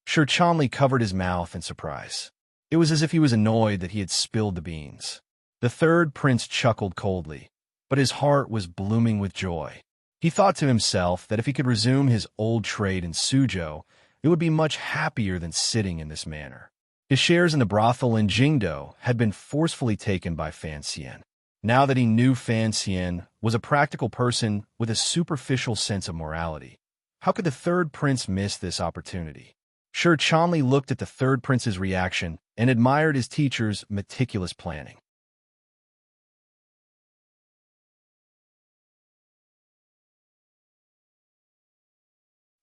Shi Chanli covered his mouth in surprise. It was as if he was annoyed that he had spilled the beans. The third prince chuckled coldly, but his heart was blooming with joy. He thought to himself that if he could resume his old trade in Suzhou, it would be much happier than sitting in this manner. His shares in the brothel in Jingdou had been forcefully taken by Fan Xian. Now that he knew Fan Xian was a practical person with a superficial sense of morality, how could the third prince miss this opportunity? Shi Chanli looked at the third prince's reaction and admired his teacher's meticulous planning.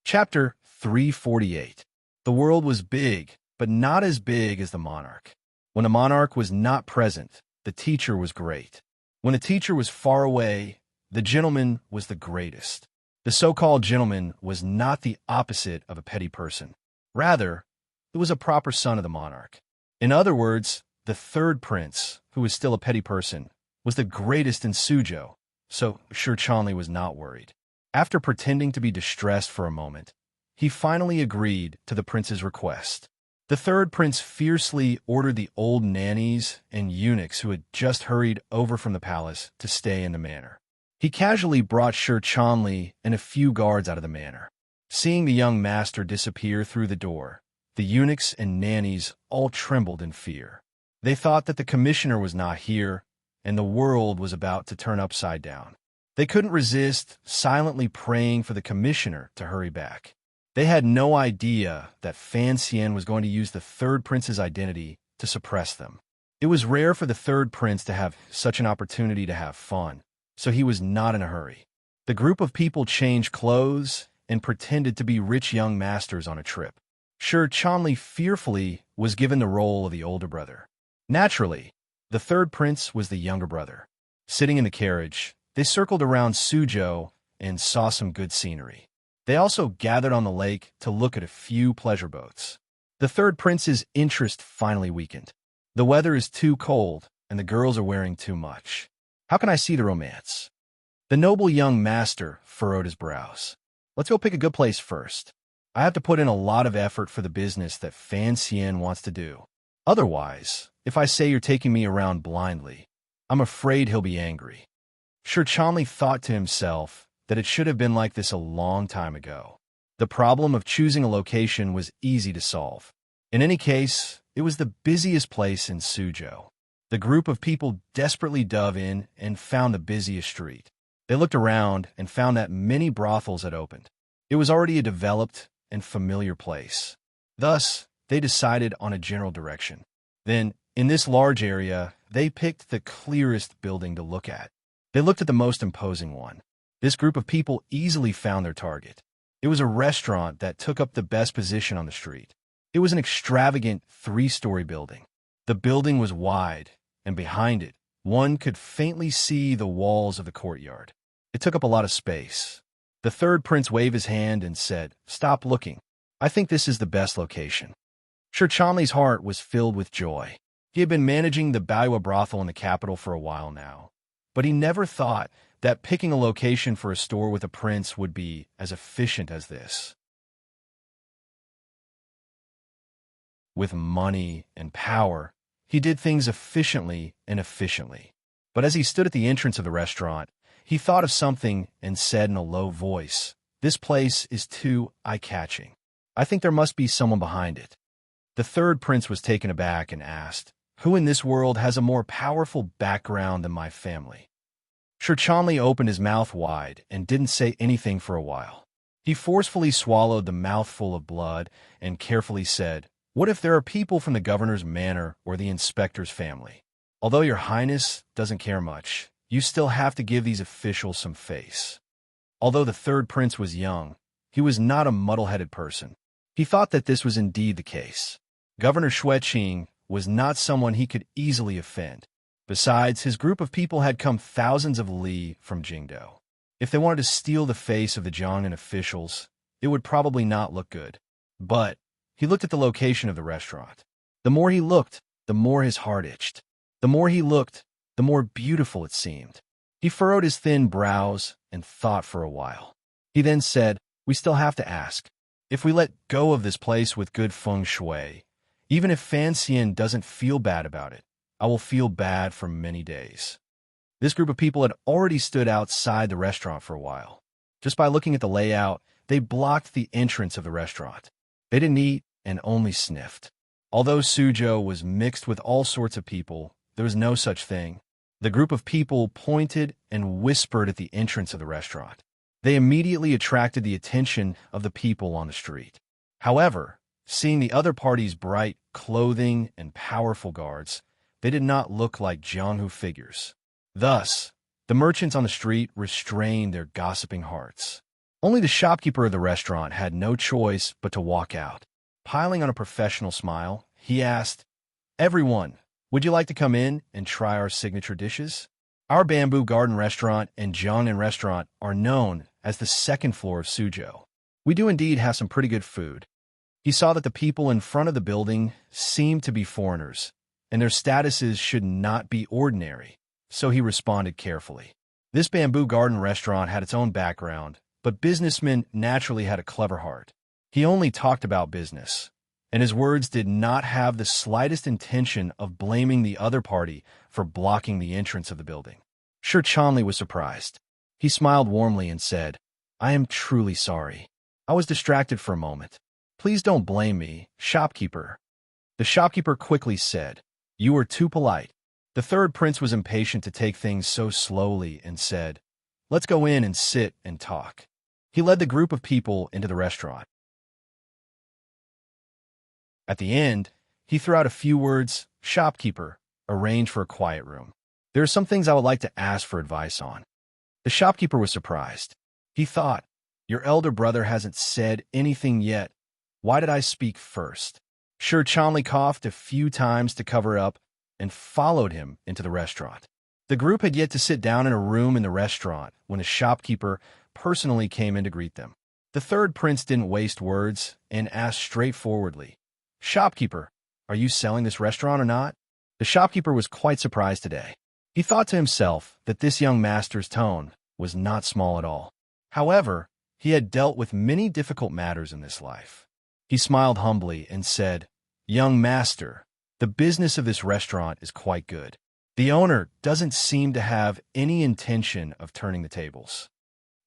Chapter 348. The world was big, but not as big as the monarch. When the monarch was not present, the teacher was great. When the teacher was far away, the gentleman was the greatest. The so-called gentleman was not the opposite of a petty person. Rather, it was a proper son of the monarch. In other words, the third prince, who was still a petty person, was the greatest in Suzhou, so Shi Chanli was not worried. After pretending to be distressed for a moment, he finally agreed to the prince's request. The third prince fiercely ordered the old nannies and eunuchs who had just hurried over from the palace to stay in the manor. He casually brought Shi Chanli and a few guards out of the manor. Seeing the young master disappear through the door, the eunuchs and nannies all trembled in fear. They thought that the commissioner was not here, and the world was about to turn upside down. They couldn't resist silently praying for the commissioner to hurry back. They had no idea that Fan Xian was going to use the third prince's identity to suppress them. It was rare for the third prince to have such an opportunity to have fun, so he was not in a hurry. The group of people changed clothes and pretended to be rich young masters on a trip. Shi Chanli fearfully was given the role of the older brother. Naturally, the third prince was the younger brother. Sitting in the carriage, they circled around Suzhou and saw some good scenery. They also gathered on the lake to look at a few pleasure boats. The third prince's interest finally weakened. The weather is too cold, and the girls are wearing too much. How can I see the romance? The noble young master furrowed his brows. Let's go pick a good place first. I have to put in a lot of effort for the business that Fan Xian wants to do. Otherwise, if I say you're taking me around blindly, I'm afraid he'll be angry. Shi Chanli thought to himself that it should have been like this a long time ago. The problem of choosing a location was easy to solve. In any case, it was the busiest place in Suzhou. The group of people desperately dove in and found the busiest street. They looked around and found that many brothels had opened. It was already a developed and familiar place. Thus, they decided on a general direction. Then, in this large area, they picked the clearest building to look at. They looked at the most imposing one. This group of people easily found their target. It was a restaurant that took up the best position on the street. It was an extravagant 3-story building. The building was wide, and behind it, one could faintly see the walls of the courtyard. It took up a lot of space. The third prince waved his hand and said, "Stop looking. I think this is the best location." Shi Chanli's heart was filled with joy. He had been managing the Baiwa brothel in the capital for a while now, but he never thought that picking a location for a store with a prince would be as efficient as this. With money and power, he did things efficiently and efficiently. But as he stood at the entrance of the restaurant, he thought of something and said in a low voice, "This place is too eye-catching. I think there must be someone behind it." The third prince was taken aback and asked, "Who in this world has a more powerful background than my family?" Sir Chandley opened his mouth wide and didn't say anything for a while. He forcefully swallowed the mouthful of blood and carefully said, "What if there are people from the governor's manor or the inspector's family? Although your highness doesn't care much, you still have to give these officials some face." Although the third prince was young, he was not a muddle-headed person. He thought that this was indeed the case. Governor Xueqing was not someone he could easily offend. Besides, his group of people had come thousands of li from Jingdo. If they wanted to steal the face of the Jiangnan officials, it would probably not look good. But he looked at the location of the restaurant. The more he looked, the more his heart itched. The more he looked, the more beautiful it seemed. He furrowed his thin brows and thought for a while. He then said, "We still have to ask. If we let go of this place with good feng shui, even if Fan Xian doesn't feel bad about it, I will feel bad for many days." This group of people had already stood outside the restaurant for a while. Just by looking at the layout, they blocked the entrance of the restaurant. They didn't eat and only sniffed. Although Suzhou was mixed with all sorts of people, there was no such thing. The group of people pointed and whispered at the entrance of the restaurant. They immediately attracted the attention of the people on the street. However, seeing the other party's bright clothing and powerful guards, they did not look like Jianghu figures. Thus, the merchants on the street restrained their gossiping hearts. Only the shopkeeper of the restaurant had no choice but to walk out. Piling on a professional smile, he asked, "Everyone, would you like to come in and try our signature dishes? Our Bamboo Garden Restaurant and Jiangnan Restaurant are known as the second floor of Suzhou. We do indeed have some pretty good food." He saw that the people in front of the building seemed to be foreigners, and their statuses should not be ordinary, so he responded carefully. This Bamboo Garden Restaurant had its own background, but businessmen naturally had a clever heart. He only talked about business, and his words did not have the slightest intention of blaming the other party for blocking the entrance of the building. Sir Chandley was surprised. He smiled warmly and said, "I am truly sorry. I was distracted for a moment. Please don't blame me, shopkeeper." The shopkeeper quickly said, "You were too polite." The third prince was impatient to take things so slowly and said, "Let's go in and sit and talk." He led the group of people into the restaurant. At the end, he threw out a few words, "Shopkeeper, arrange for a quiet room. There are some things I would like to ask for advice on." The shopkeeper was surprised. He thought, "Your elder brother hasn't said anything yet. Why did I speak first?" Sir Chandley coughed a few times to cover up and followed him into the restaurant. The group had yet to sit down in a room in the restaurant when the shopkeeper personally came in to greet them. The third prince didn't waste words and asked straightforwardly, "Shopkeeper, are you selling this restaurant or not?" The shopkeeper was quite surprised today. He thought to himself that this young master's tone was not small at all. However, he had dealt with many difficult matters in this life. He smiled humbly and said, "Young master, the business of this restaurant is quite good. The owner doesn't seem to have any intention of turning the tables.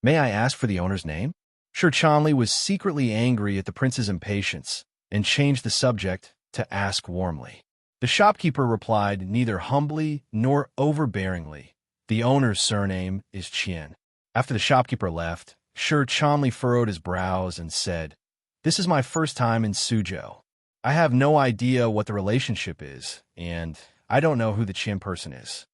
May I ask for the owner's name?" Sir Chandley was secretly angry at the prince's impatience and changed the subject to ask warmly. The shopkeeper replied neither humbly nor overbearingly, "The owner's surname is Qian." After the shopkeeper left, Sir Chandley furrowed his brows and said, "This is my first time in Suzhou. I have no idea what the relationship is, and I don't know who the Qian person is."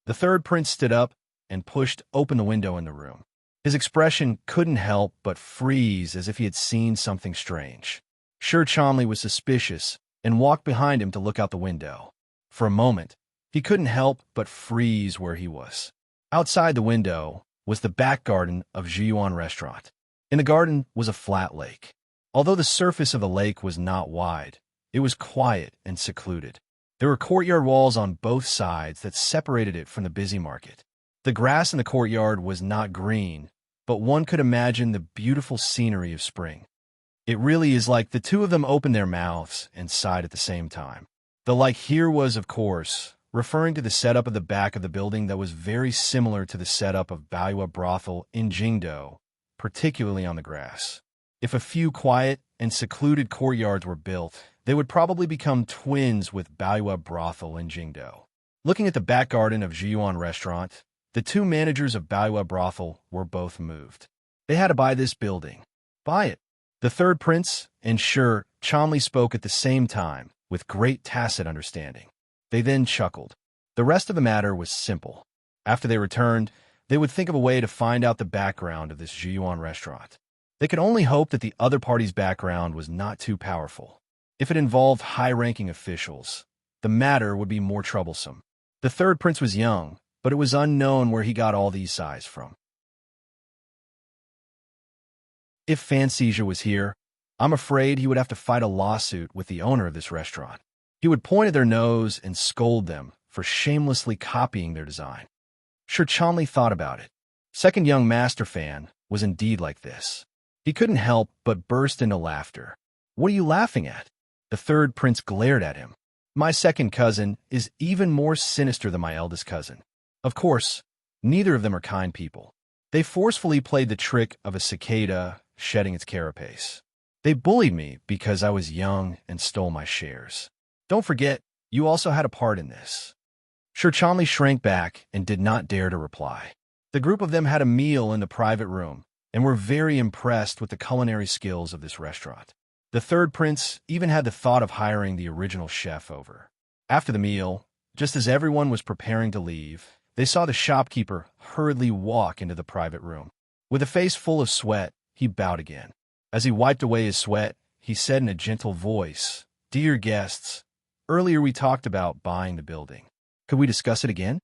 The third prince stood up and pushed open the window in the room. His expression couldn't help but freeze as if he had seen something strange. Sir Chandley was suspicious and walked behind him to look out the window. For a moment, he couldn't help but freeze where he was. Outside the window was the back garden of Zhiyuan Restaurant. In the garden was a flat lake. Although the surface of the lake was not wide, it was quiet and secluded. There were courtyard walls on both sides that separated it from the busy market. The grass in the courtyard was not green, but one could imagine the beautiful scenery of spring. It really is like the two of them opened their mouths and sighed at the same time. The like here was, of course, referring to the setup of the back of the building that was very similar to the setup of Baiwa Brothel in Jingdo, particularly on the grass. If a few quiet and secluded courtyards were built, they would probably become twins with Baiwa Brothel in Jingdo. Looking at the back garden of Jiyuan Restaurant, the two managers of Baiwa Brothel were both moved. They had to buy this building. Buy it. The third prince and Sure Chanli spoke at the same time, with great tacit understanding. They then chuckled. The rest of the matter was simple. After they returned, they would think of a way to find out the background of this Jiyuan restaurant. They could only hope that the other party's background was not too powerful. If it involved high-ranking officials, the matter would be more troublesome. The third prince was young, but it was unknown where he got all these size from. If Fantasia was here, I'm afraid he would have to fight a lawsuit with the owner of this restaurant. He would point at their nose and scold them for shamelessly copying their design. Sure Chanli thought about it. Second young master fan was indeed like this. He couldn't help but burst into laughter. What are you laughing at? The third prince glared at him. My second cousin is even more sinister than my eldest cousin. Of course, neither of them are kind people. They forcefully played the trick of a cicada shedding its carapace. They bullied me because I was young and stole my shares. Don't forget, you also had a part in this. Sure Chanli shrank back and did not dare to reply. The group of them had a meal in the private room and were very impressed with the culinary skills of this restaurant. The third prince even had the thought of hiring the original chef over. After the meal, just as everyone was preparing to leave, they saw the shopkeeper hurriedly walk into the private room. With a face full of sweat, he bowed again. As he wiped away his sweat, he said in a gentle voice, "Dear guests, earlier we talked about buying the building. Could we discuss it again?"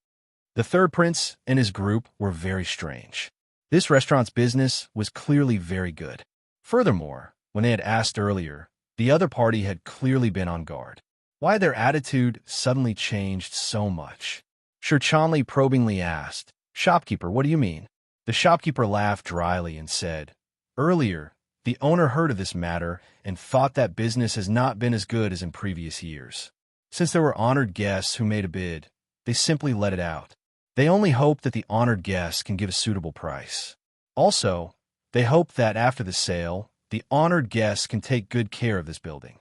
The third prince and his group were very strange. This restaurant's business was clearly very good. Furthermore, when they had asked earlier, the other party had clearly been on guard. Why had their attitude suddenly changed so much? Sure Chanli probingly asked, "Shopkeeper, what do you mean?" The shopkeeper laughed dryly and said, "Earlier, the owner heard of this matter and thought that business has not been as good as in previous years. Since there were honored guests who made a bid, they simply let it out. They only hope that the honored guests can give a suitable price. Also, they hope that after the sale, the honored guests can take good care of this building."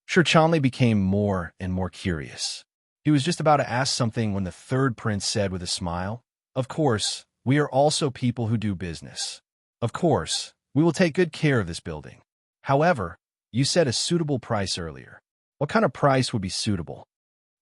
Sure Chanli became more and more curious. He was just about to ask something when the third prince said with a smile, "Of course, we are also people who do business. Of course, we will take good care of this building. However, you said a suitable price earlier. What kind of price would be suitable?"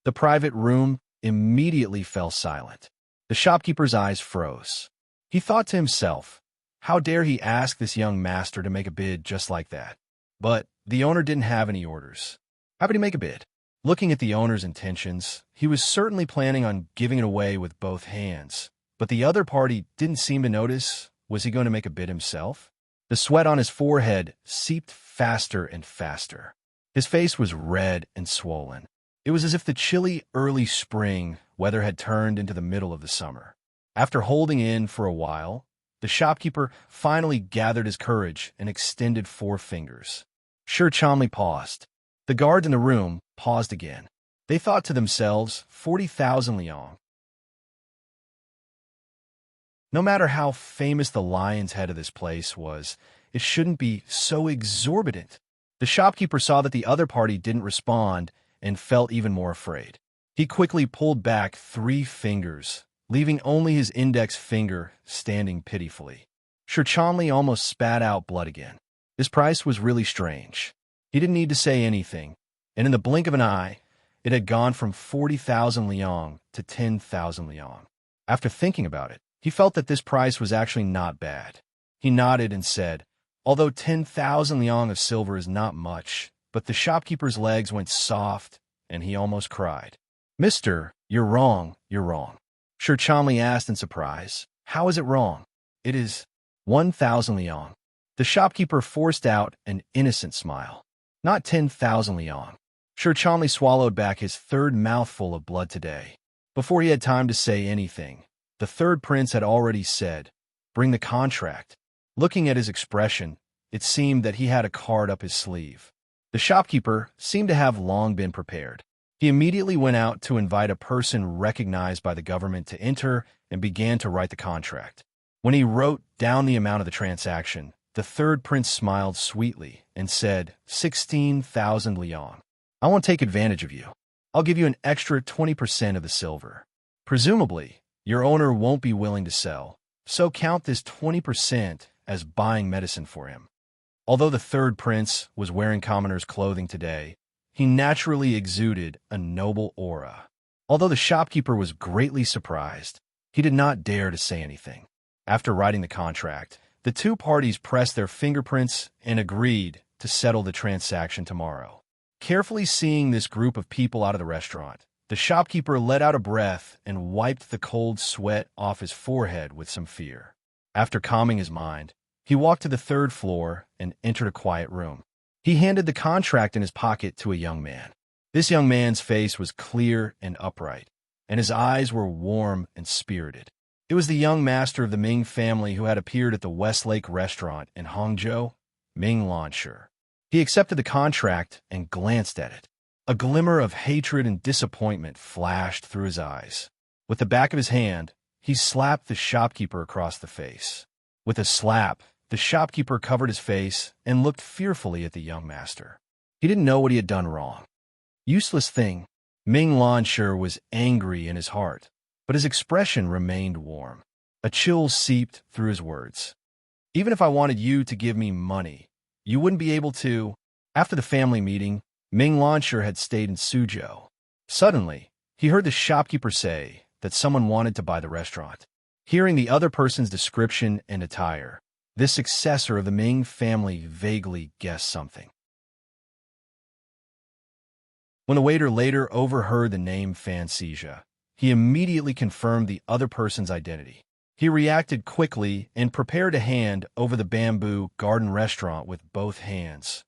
The private room immediately fell silent. The shopkeeper's eyes froze. He thought to himself, how dare he ask this young master to make a bid just like that? But the owner didn't have any orders. How could he make a bid? Looking at the owner's intentions, he was certainly planning on giving it away with both hands. But the other party didn't seem to notice. Was he going to make a bid himself? The sweat on his forehead seeped faster and faster. His face was red and swollen. It was as if the chilly early spring weather had turned into the middle of the summer. After holding in for a while, the shopkeeper finally gathered his courage and extended 4 fingers. Sure Chanli paused. The guards in the room paused again. They thought to themselves, 40,000 liang. No matter how famous the lion's head of this place was, it shouldn't be so exorbitant. The shopkeeper saw that the other party didn't respond and felt even more afraid. He quickly pulled back 3 fingers, leaving only his index finger standing pitifully. Sure Chanli almost spat out blood again. This price was really strange. He didn't need to say anything, and in the blink of an eye, it had gone from 40,000 liang to 10,000 liang. After thinking about it, he felt that this price was actually not bad. He nodded and said, "Although 10,000 liang of silver is not much," but the shopkeeper's legs went soft, and he almost cried. "Mister, you're wrong, you're wrong." Sure Chanli asked in surprise, "How is it wrong?" "It is 1,000 liang." The shopkeeper forced out an innocent smile. "Not 10,000 liang." Sure Chanli swallowed back his 3rd mouthful of blood today. Before he had time to say anything, The third prince had already said, "Bring the contract." Looking at his expression, it seemed that he had a card up his sleeve. The shopkeeper seemed to have long been prepared. He immediately went out to invite a person recognized by the government to enter and began to write the contract. When he wrote down the amount of the transaction, the third prince smiled sweetly and said, 16,000 liang. I won't take advantage of you. I'll give you an extra 20% of the silver. Presumably, your owner won't be willing to sell, so count this 20% as buying medicine for him. Although the third prince was wearing commoner's clothing today, he naturally exuded a noble aura. Although the shopkeeper was greatly surprised, he did not dare to say anything. After writing the contract, the two parties pressed their fingerprints and agreed to settle the transaction tomorrow. Carefully seeing this group of people out of the restaurant, the shopkeeper let out a breath and wiped the cold sweat off his forehead with some fear. After calming his mind, he walked to the third floor and entered a quiet room. He handed the contract in his pocket to a young man. This young man's face was clear and upright, and his eyes were warm and spirited. It was the young master of the Ming family who had appeared at the Westlake restaurant in Hangzhou, Ming Lansher. He accepted the contract and glanced at it. A glimmer of hatred and disappointment flashed through his eyes. With the back of his hand, he slapped the shopkeeper across the face. With a slap, the shopkeeper covered his face and looked fearfully at the young master. He didn't know what he had done wrong. Useless thing. Ming Lansher was angry in his heart, but his expression remained warm. A chill seeped through his words. Even if I wanted you to give me money, you wouldn't be able to. After the family meeting, Ming Lansher had stayed in Suzhou. Suddenly, he heard the shopkeeper say that someone wanted to buy the restaurant. Hearing the other person's description and attire, this successor of the Ming family vaguely guessed something. When the waiter later overheard the name Fan Xijia, he immediately confirmed the other person's identity. He reacted quickly and prepared a hand over the bamboo garden restaurant with both hands.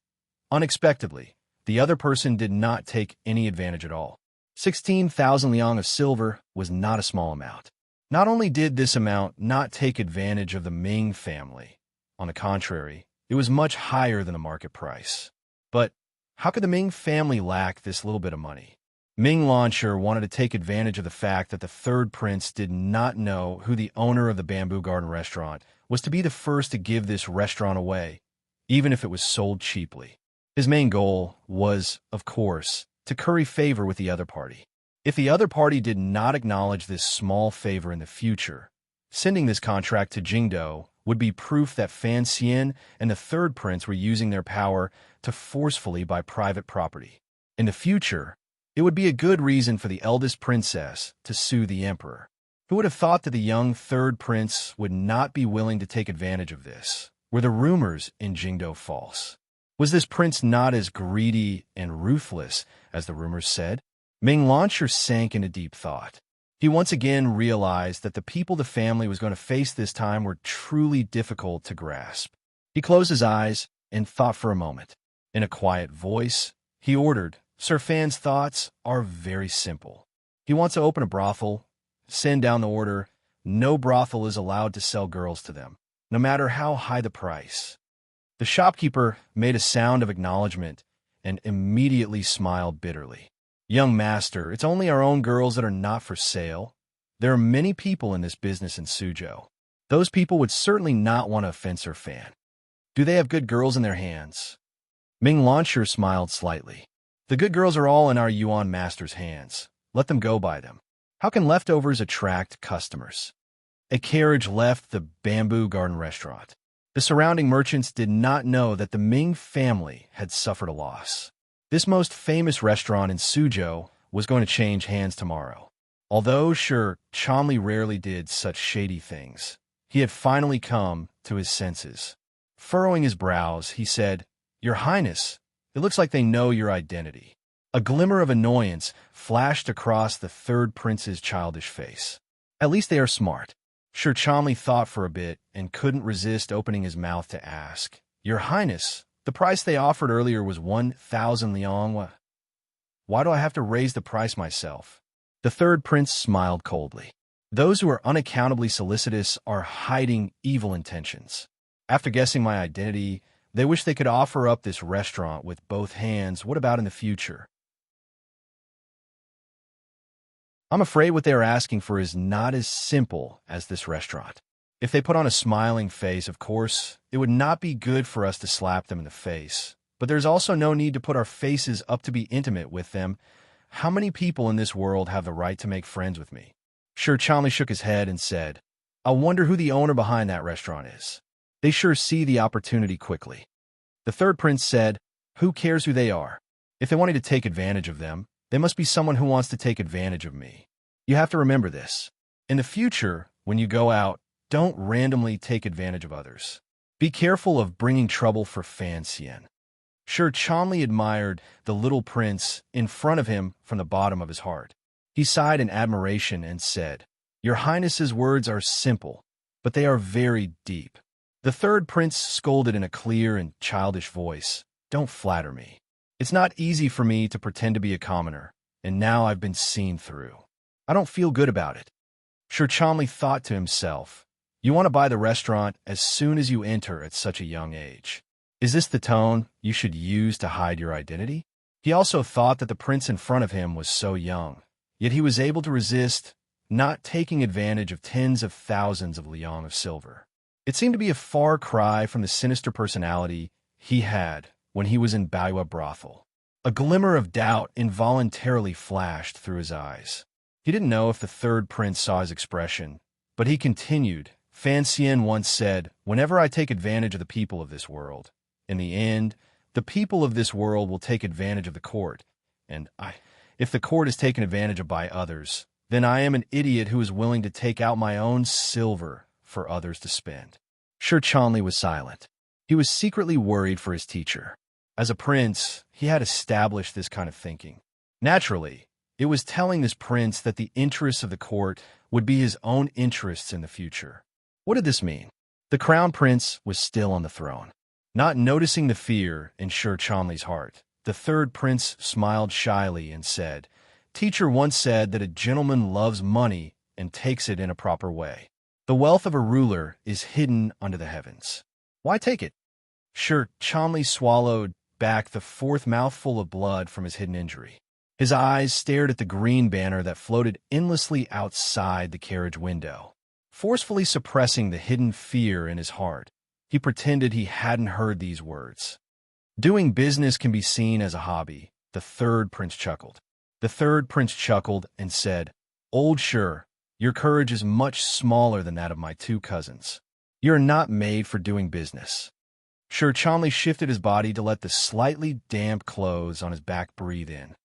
Unexpectedly, the other person did not take any advantage at all. 16,000 liang of silver was not a small amount. Not only did this amount not take advantage of the Ming family, on the contrary, it was much higher than the market price. But how could the Ming family lack this little bit of money? Ming Lansher wanted to take advantage of the fact that the third prince did not know who the owner of the Bamboo Garden restaurant was to be the first to give this restaurant away, even if it was sold cheaply. His main goal was, of course, to curry favor with the other party. If the other party did not acknowledge this small favor in the future, sending this contract to Jingdo would be proof that Fan Xian and the third prince were using their power to forcefully buy private property. In the future, it would be a good reason for the eldest princess to sue the emperor. Who would have thought that the young third prince would not be willing to take advantage of this? Were the rumors in Jingdo false? Was this prince not as greedy and ruthless as the rumors said? Ming Lansher sank into deep thought. He once again realized that the people the family was going to face this time were truly difficult to grasp. He closed his eyes and thought for a moment. In a quiet voice, he ordered, Sir Fan's thoughts are very simple. He wants to open a brothel. Send down the order. No brothel is allowed to sell girls to them, no matter how high the price. The shopkeeper made a sound of acknowledgement and immediately smiled bitterly. Young master, it's only our own girls that are not for sale. There are many people in this business in Suzhou. Those people would certainly not want to offend Sir Fan. Do they have good girls in their hands? Ming Lansher smiled slightly. The good girls are all in our Yuan master's hands. Let them go buy them. How can leftovers attract customers? A carriage left the Bamboo Garden restaurant. The surrounding merchants did not know that the Ming family had suffered a loss. This most famous restaurant in Suzhou was going to change hands tomorrow. Although sure, Chomley rarely did such shady things, he had finally come to his senses. Furrowing his brows, he said, Your Highness, it looks like they know your identity. A glimmer of annoyance flashed across the third prince's childish face. At least they are smart. Sure, Chomley thought for a bit and couldn't resist opening his mouth to ask, Your Highness, the price they offered earlier was 1,000 liang. Why do I have to raise the price myself? The third prince smiled coldly. Those who are unaccountably solicitous are hiding evil intentions. After guessing my identity, they wish they could offer up this restaurant with both hands. What about in the future? I'm afraid what they are asking for is not as simple as this restaurant. If they put on a smiling face, of course, it would not be good for us to slap them in the face. But there's also no need to put our faces up to be intimate with them. How many people in this world have the right to make friends with me? Sure Chomley shook his head and said, I wonder who the owner behind that restaurant is. They sure see the opportunity quickly. The third prince said, who cares who they are? If they wanted to take advantage of them, they must be someone who wants to take advantage of me. You have to remember this. In the future, when you go out, don't randomly take advantage of others. Be careful of bringing trouble for Fan Xian. Sure Chomley admired the little prince in front of him from the bottom of his heart. He sighed in admiration and said, Your Highness's words are simple, but they are very deep. The third prince scolded in a clear and childish voice, Don't flatter me. It's not easy for me to pretend to be a commoner, and now I've been seen through. I don't feel good about it. Sure Chomley thought to himself, You want to buy the restaurant as soon as you enter at such a young age. Is this the tone you should use to hide your identity? He also thought that the prince in front of him was so young, yet he was able to resist not taking advantage of tens of thousands of liang of silver. It seemed to be a far cry from the sinister personality he had when he was in Baiwa brothel. A glimmer of doubt involuntarily flashed through his eyes. He didn't know if the third prince saw his expression, but he continued, Fan Xian once said, Whenever I take advantage of the people of this world, in the end, the people of this world will take advantage of the court, and if the court is taken advantage of by others, then I am an idiot who is willing to take out my own silver for others to spend. Sure Chomley was silent. He was secretly worried for his teacher. As a prince, he had established this kind of thinking. Naturally, it was telling this prince that the interests of the court would be his own interests in the future. What did this mean? The crown prince was still on the throne. Not noticing the fear in Sure Chomley's heart, the third prince smiled shyly and said, Teacher once said that a gentleman loves money and takes it in a proper way. The wealth of a ruler is hidden under the heavens. Why take it? Sure Chomley swallowed back the fourth mouthful of blood from his hidden injury. His eyes stared at the green banner that floated endlessly outside the carriage window. Forcefully suppressing the hidden fear in his heart, he pretended he hadn't heard these words. Doing business can be seen as a hobby, the third prince chuckled. The third prince chuckled and said, Old Sure, your courage is much smaller than that of my two cousins. You're not made for doing business. Sure Chomley shifted his body to let the slightly damp clothes on his back breathe in.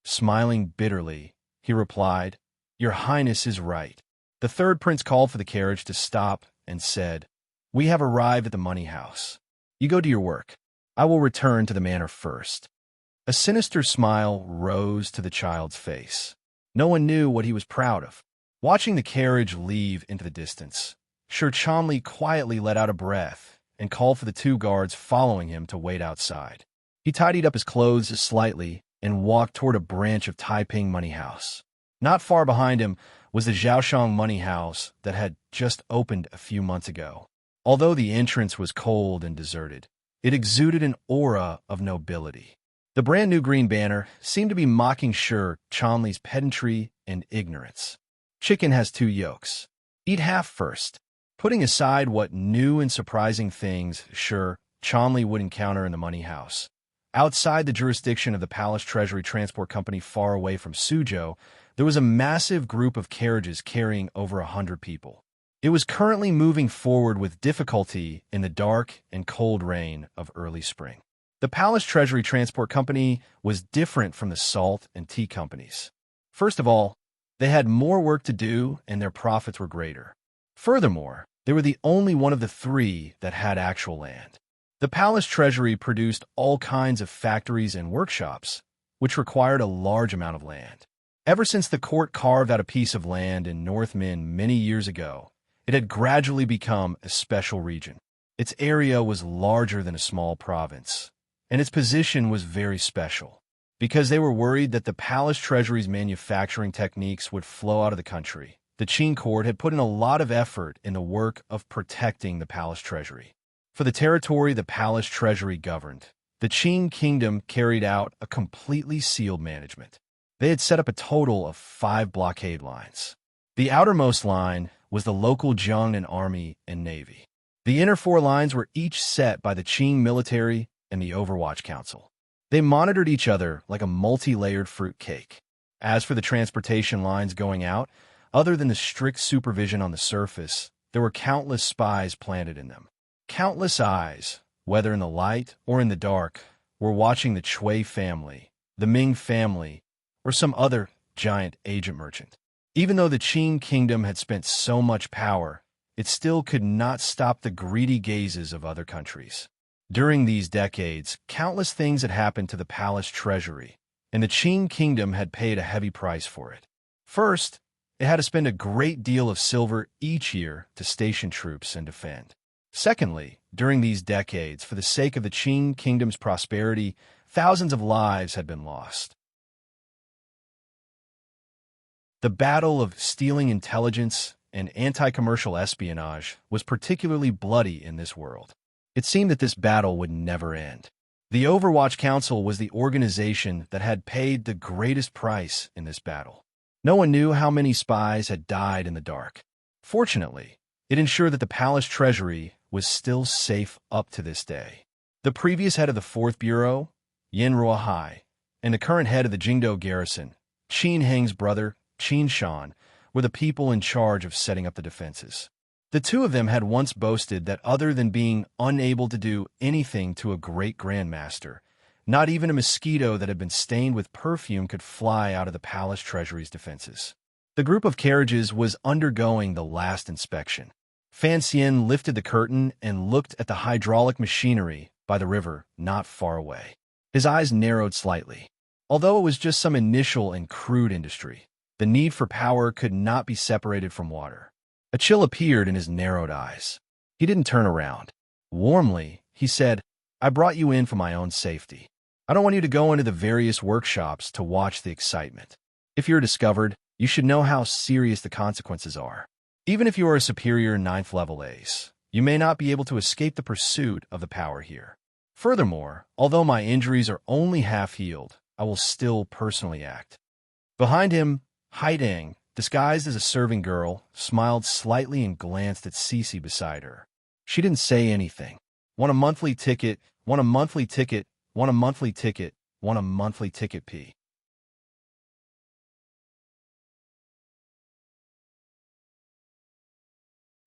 Smiling bitterly, he replied, Your Highness is right. The third prince called for the carriage to stop and said, We have arrived at the money house. You go to your work. I will return to the manor first. A sinister smile rose to the child's face. No one knew what he was proud of. Watching the carriage leave into the distance, Sure Chomley quietly let out a breath and called for the two guards following him to wait outside. He tidied up his clothes slightly and walked toward a branch of Taiping Money House. Not far behind him was the Zhaoshang Money House that had just opened a few months ago. Although the entrance was cold and deserted, it exuded an aura of nobility. The brand new green banner seemed to be mocking Sure Chomley's pedantry and ignorance. Chicken has 2 yolks. Eat half first. Putting aside what new and surprising things Sure Chomley would encounter in the money house, outside the jurisdiction of the Palace Treasury Transport Company far away from Suzhou, there was a massive group of carriages carrying over 100 people. It was currently moving forward with difficulty in the dark and cold rain of early spring. The Palace Treasury Transport Company was different from the salt and tea companies. First of all, they had more work to do and their profits were greater. Furthermore, they were the only one of the 3 that had actual land. The Palace Treasury produced all kinds of factories and workshops, which required a large amount of land. Ever since the court carved out a piece of land in North Min many years ago, it had gradually become a special region. Its area was larger than a small province, and its position was very special. Because they were worried that the palace treasury's manufacturing techniques would flow out of the country, the Qing court had put in a lot of effort in the work of protecting the palace treasury. For the territory the palace treasury governed, the Qing kingdom carried out a completely sealed management. They had set up a total of 5 blockade lines. The outermost line was the local Jiangnan army and navy. The inner 4 lines were each set by the Qing military and the Overwatch Council. They monitored each other like a multi-layered fruit cake. As for the transportation lines going out, other than the strict supervision on the surface, there were countless spies planted in them. Countless eyes, whether in the light or in the dark, were watching the Cui family, the Ming family, or some other giant agent merchant. Even though the Qing kingdom had spent so much power, it still could not stop the greedy gazes of other countries. During these decades, countless things had happened to the palace treasury, and the Qing kingdom had paid a heavy price for it. First, it had to spend a great deal of silver each year to station troops and defend. Secondly, during these decades, for the sake of the Qing kingdom's prosperity, thousands of lives had been lost. The battle of stealing intelligence and anti-commercial espionage was particularly bloody in this world. It seemed that this battle would never end. The Overwatch Council was the organization that had paid the greatest price in this battle. No one knew how many spies had died in the dark. Fortunately, it ensured that the palace treasury was still safe up to this day. The previous head of the 4th Bureau, Yin Ruohai, and the current head of the Jingdo garrison, Qin Heng's brother, Qin Shan, were the people in charge of setting up the defenses. The two of them had once boasted that other than being unable to do anything to a great grandmaster, not even a mosquito that had been stained with perfume could fly out of the palace treasury's defenses. The group of carriages was undergoing the last inspection. Fan Xian lifted the curtain and looked at the hydraulic machinery by the river not far away. His eyes narrowed slightly. Although it was just some initial and crude industry, the need for power could not be separated from water. A chill appeared in his narrowed eyes. He didn't turn around. Warmly, he said, "I brought you in for my own safety. I don't want you to go into the various workshops to watch the excitement. If you're discovered, you should know how serious the consequences are. Even if you are a superior 9th level ace, you may not be able to escape the pursuit of the power here. Furthermore, although my injuries are only half healed, I will still personally act." Behind him, Haidang, disguised as a serving girl, smiled slightly and glanced at Cece beside her. She didn't say anything. "Want a monthly ticket, want a monthly ticket, want a monthly ticket, want a monthly ticket P."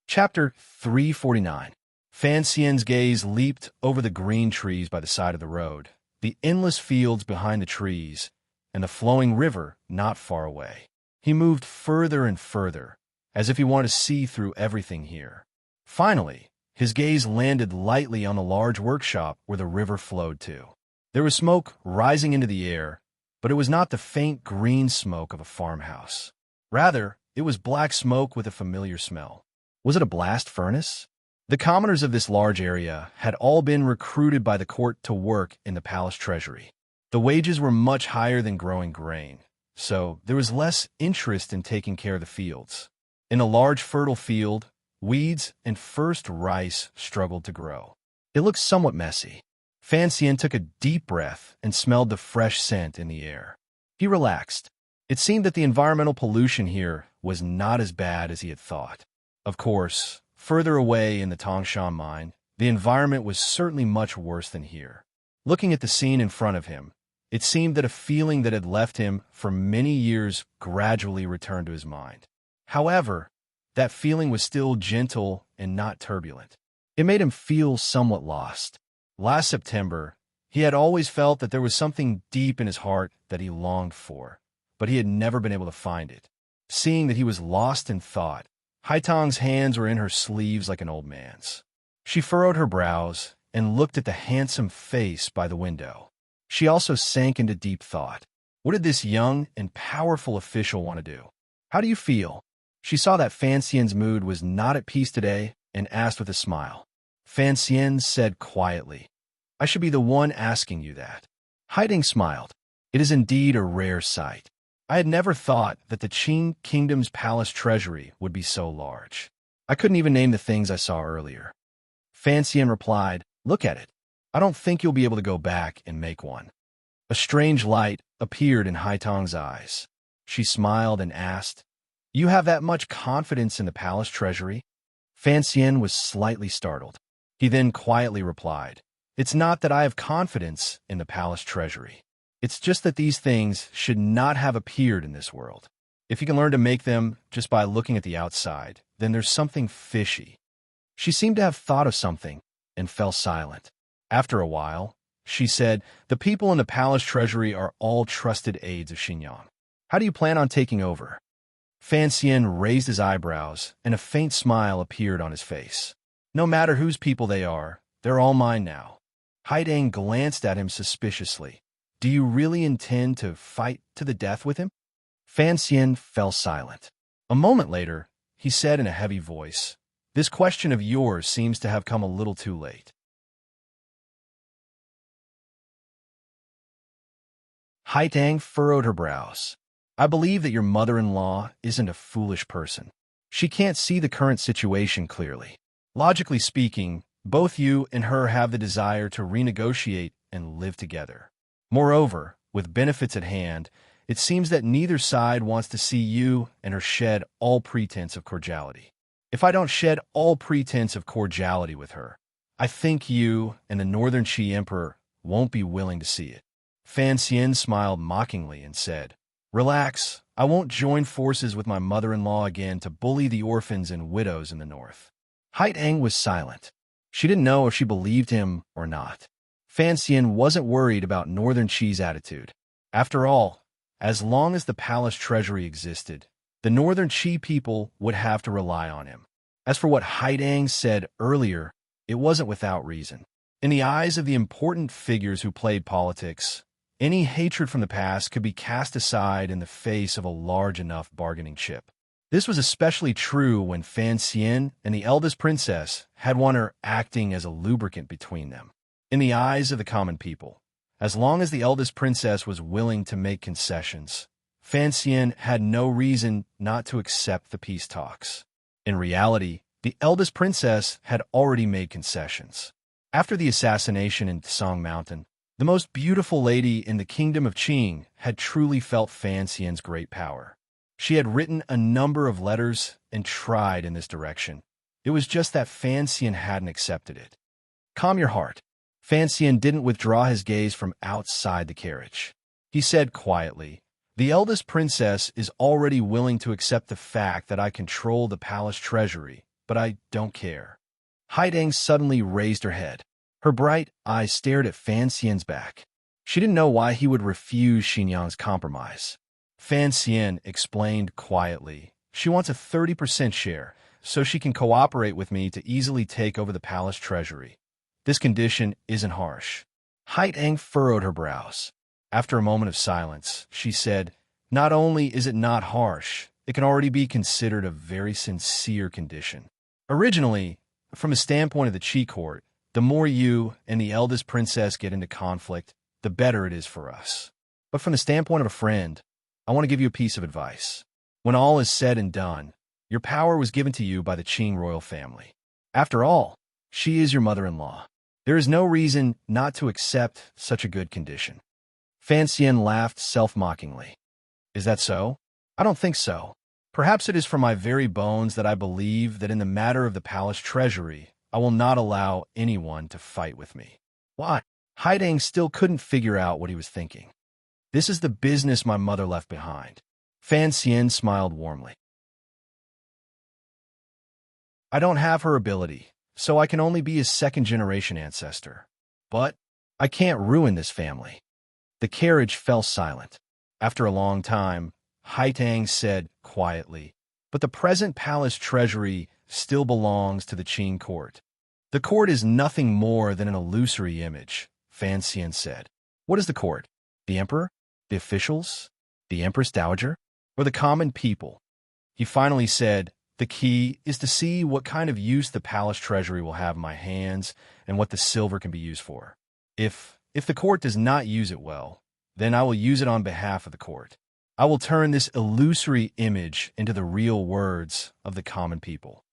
Chapter 349. Fan Xian's gaze leaped over the green trees by the side of the road, the endless fields behind the trees, and the flowing river not far away. He moved further and further, as if he wanted to see through everything here. Finally, his gaze landed lightly on the large workshop where the river flowed to. There was smoke rising into the air, but it was not the faint green smoke of a farmhouse. Rather, it was black smoke with a familiar smell. Was it a blast furnace? The commoners of this large area had all been recruited by the court to work in the palace treasury. The wages were much higher than growing grain, so there was less interest in taking care of the fields. In a large fertile field, weeds and first rice struggled to grow. It looked somewhat messy. Fan Xian took a deep breath and smelled the fresh scent in the air. He relaxed. It seemed that the environmental pollution here was not as bad as he had thought. Of course, further away in the Tongshan mine, the environment was certainly much worse than here. Looking at the scene in front of him, it seemed that a feeling that had left him for many years gradually returned to his mind. However, that feeling was still gentle and not turbulent. It made him feel somewhat lost. Last September, he had always felt that there was something deep in his heart that he longed for, but he had never been able to find it. Seeing that he was lost in thought, Haitang's hands were in her sleeves like an old man's. She furrowed her brows and looked at the handsome face by the window. She also sank into deep thought. What did this young and powerful official want to do? "How do you feel?" She saw that Fan Xian's mood was not at peace today and asked with a smile. Fan Xian said quietly, "I should be the one asking you that." Haiding smiled. It is indeed a rare sight. I had never thought that the Qing Kingdom's palace treasury would be so large. I couldn't even name the things I saw earlier. Fan Xian replied, "Look at it. I don't think you'll be able to go back and make one." A strange light appeared in Haitong's eyes. She smiled and asked, "You have that much confidence in the palace treasury?" Fan Xian was slightly startled. He then quietly replied, "It's not that I have confidence in the palace treasury. It's just that these things should not have appeared in this world. If you can learn to make them just by looking at the outside, then there's something fishy." She seemed to have thought of something and fell silent. After a while, she said, "The people in the palace treasury are all trusted aides of Xinjiang. How do you plan on taking over?" Fan Xian raised his eyebrows, and a faint smile appeared on his face. "No matter whose people they are, they're all mine now." Haidang glanced at him suspiciously. "Do you really intend to fight to the death with him?" Fan Xian fell silent. A moment later, he said in a heavy voice, "This question of yours seems to have come a little too late." Haitang furrowed her brows. "I believe that your mother-in-law isn't a foolish person. She can't see the current situation clearly. Logically speaking, both you and her have the desire to renegotiate and live together. Moreover, with benefits at hand, it seems that neither side wants to see you and her shed all pretense of cordiality. If I don't shed all pretense of cordiality with her, I think you and the Northern Qi Emperor won't be willing to see it." Fan Xian smiled mockingly and said, "Relax, I won't join forces with my mother-in-law again to bully the orphans and widows in the north." Haitang was silent. She didn't know if she believed him or not. Fan Xian wasn't worried about Northern Qi's attitude. After all, as long as the palace treasury existed, the Northern Qi people would have to rely on him. As for what Haidang said earlier, it wasn't without reason. In the eyes of the important figures who played politics, any hatred from the past could be cast aside in the face of a large enough bargaining chip. This was especially true when Fan Xian and the eldest princess had one her acting as a lubricant between them. In the eyes of the common people, as long as the eldest princess was willing to make concessions, Fan Xian had no reason not to accept the peace talks. In reality, the eldest princess had already made concessions. After the assassination in Song Mountain, the most beautiful lady in the kingdom of Qing had truly felt Fan Xian's great power. She had written a number of letters and tried in this direction. It was just that Fan Xian hadn't accepted it. "Calm your heart." Fan Xian didn't withdraw his gaze from outside the carriage. He said quietly, "The eldest princess is already willing to accept the fact that I control the palace treasury, but I don't care." Haidang suddenly raised her head. Her bright eyes stared at Fan Xian's back. She didn't know why he would refuse Xinjiang's compromise. Fan Xian explained quietly, "She wants a 30% share, so she can cooperate with me to easily take over the palace treasury. This condition isn't harsh." Haitang furrowed her brows. After a moment of silence, she said, "Not only is it not harsh, it can already be considered a very sincere condition. Originally, from a standpoint of the Qi court, the more you and the eldest princess get into conflict, the better it is for us. But from the standpoint of a friend, I want to give you a piece of advice. When all is said and done, your power was given to you by the Qing royal family. After all, she is your mother-in-law. There is no reason not to accept such a good condition." Fan Xian laughed self-mockingly. "Is that so? I don't think so. Perhaps it is from my very bones that I believe that in the matter of the palace treasury, I will not allow anyone to fight with me." "Why?" Haidang still couldn't figure out what he was thinking. "This is the business my mother left behind." Fan Xian smiled warmly. "I don't have her ability, so I can only be his second-generation ancestor. But I can't ruin this family." The carriage fell silent. After a long time, Haitang said quietly, "But the present palace treasury still belongs to the Qing court." "The court is nothing more than an illusory image," Fan Xian said. "What is the court? The emperor? The officials? The empress dowager? Or the common people?" He finally said, "The key is to see what kind of use the palace treasury will have in my hands and what the silver can be used for. If the court does not use it well, Then I will use it on behalf of the court. I will turn this illusory image into the real words of the common people."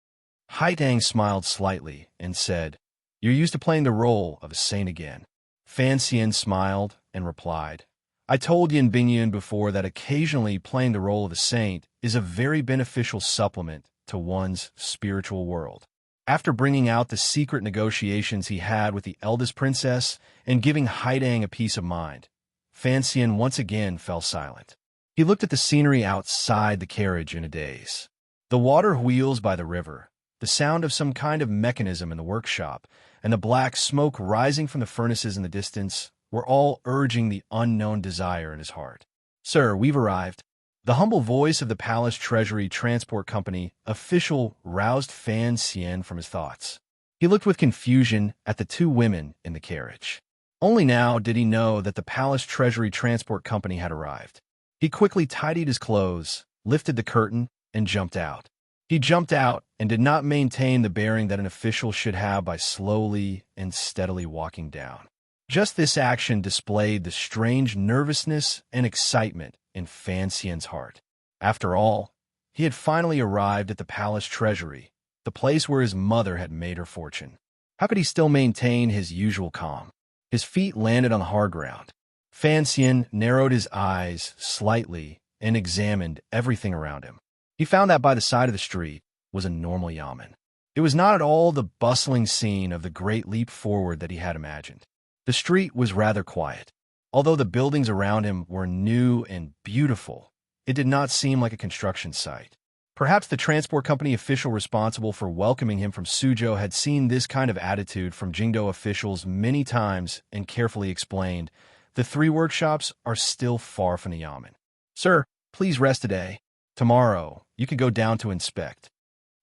Haitang smiled slightly and said, "You're used to playing the role of a saint again." Fan Xian smiled and replied, "I told Yin Bingyan before that occasionally playing the role of a saint is a very beneficial supplement to one's spiritual world." After bringing out the secret negotiations he had with the eldest princess and giving Haitang a peace of mind, Fan Xian once again fell silent. He looked at the scenery outside the carriage in a daze. The water wheels by the river, the sound of some kind of mechanism in the workshop, and the black smoke rising from the furnaces in the distance were all urging the unknown desire in his heart. "Sir, we've arrived." The humble voice of the Palace Treasury Transport Company official roused Fan Xian from his thoughts. He looked with confusion at the two women in the carriage. Only now did he know that the Palace Treasury Transport Company had arrived. He quickly tidied his clothes, lifted the curtain, and jumped out. He jumped out and did not maintain the bearing that an official should have by slowly and steadily walking down. Just this action displayed the strange nervousness and excitement in Fan Xian's heart. After all, he had finally arrived at the Palace Treasury, the place where his mother had made her fortune. How could he still maintain his usual calm? His feet landed on the hard ground. Fan Xian narrowed his eyes slightly and examined everything around him. He found that by the side of the street was a normal yamen. It was not at all the bustling scene of the great leap forward that he had imagined. The street was rather quiet. Although the buildings around him were new and beautiful, it did not seem like a construction site. Perhaps the transport company official responsible for welcoming him from Suzhou had seen this kind of attitude from Jingdou officials many times and carefully explained, "The three workshops are still far from the yamen. Sir, please rest today. Tomorrow, you can go down to inspect."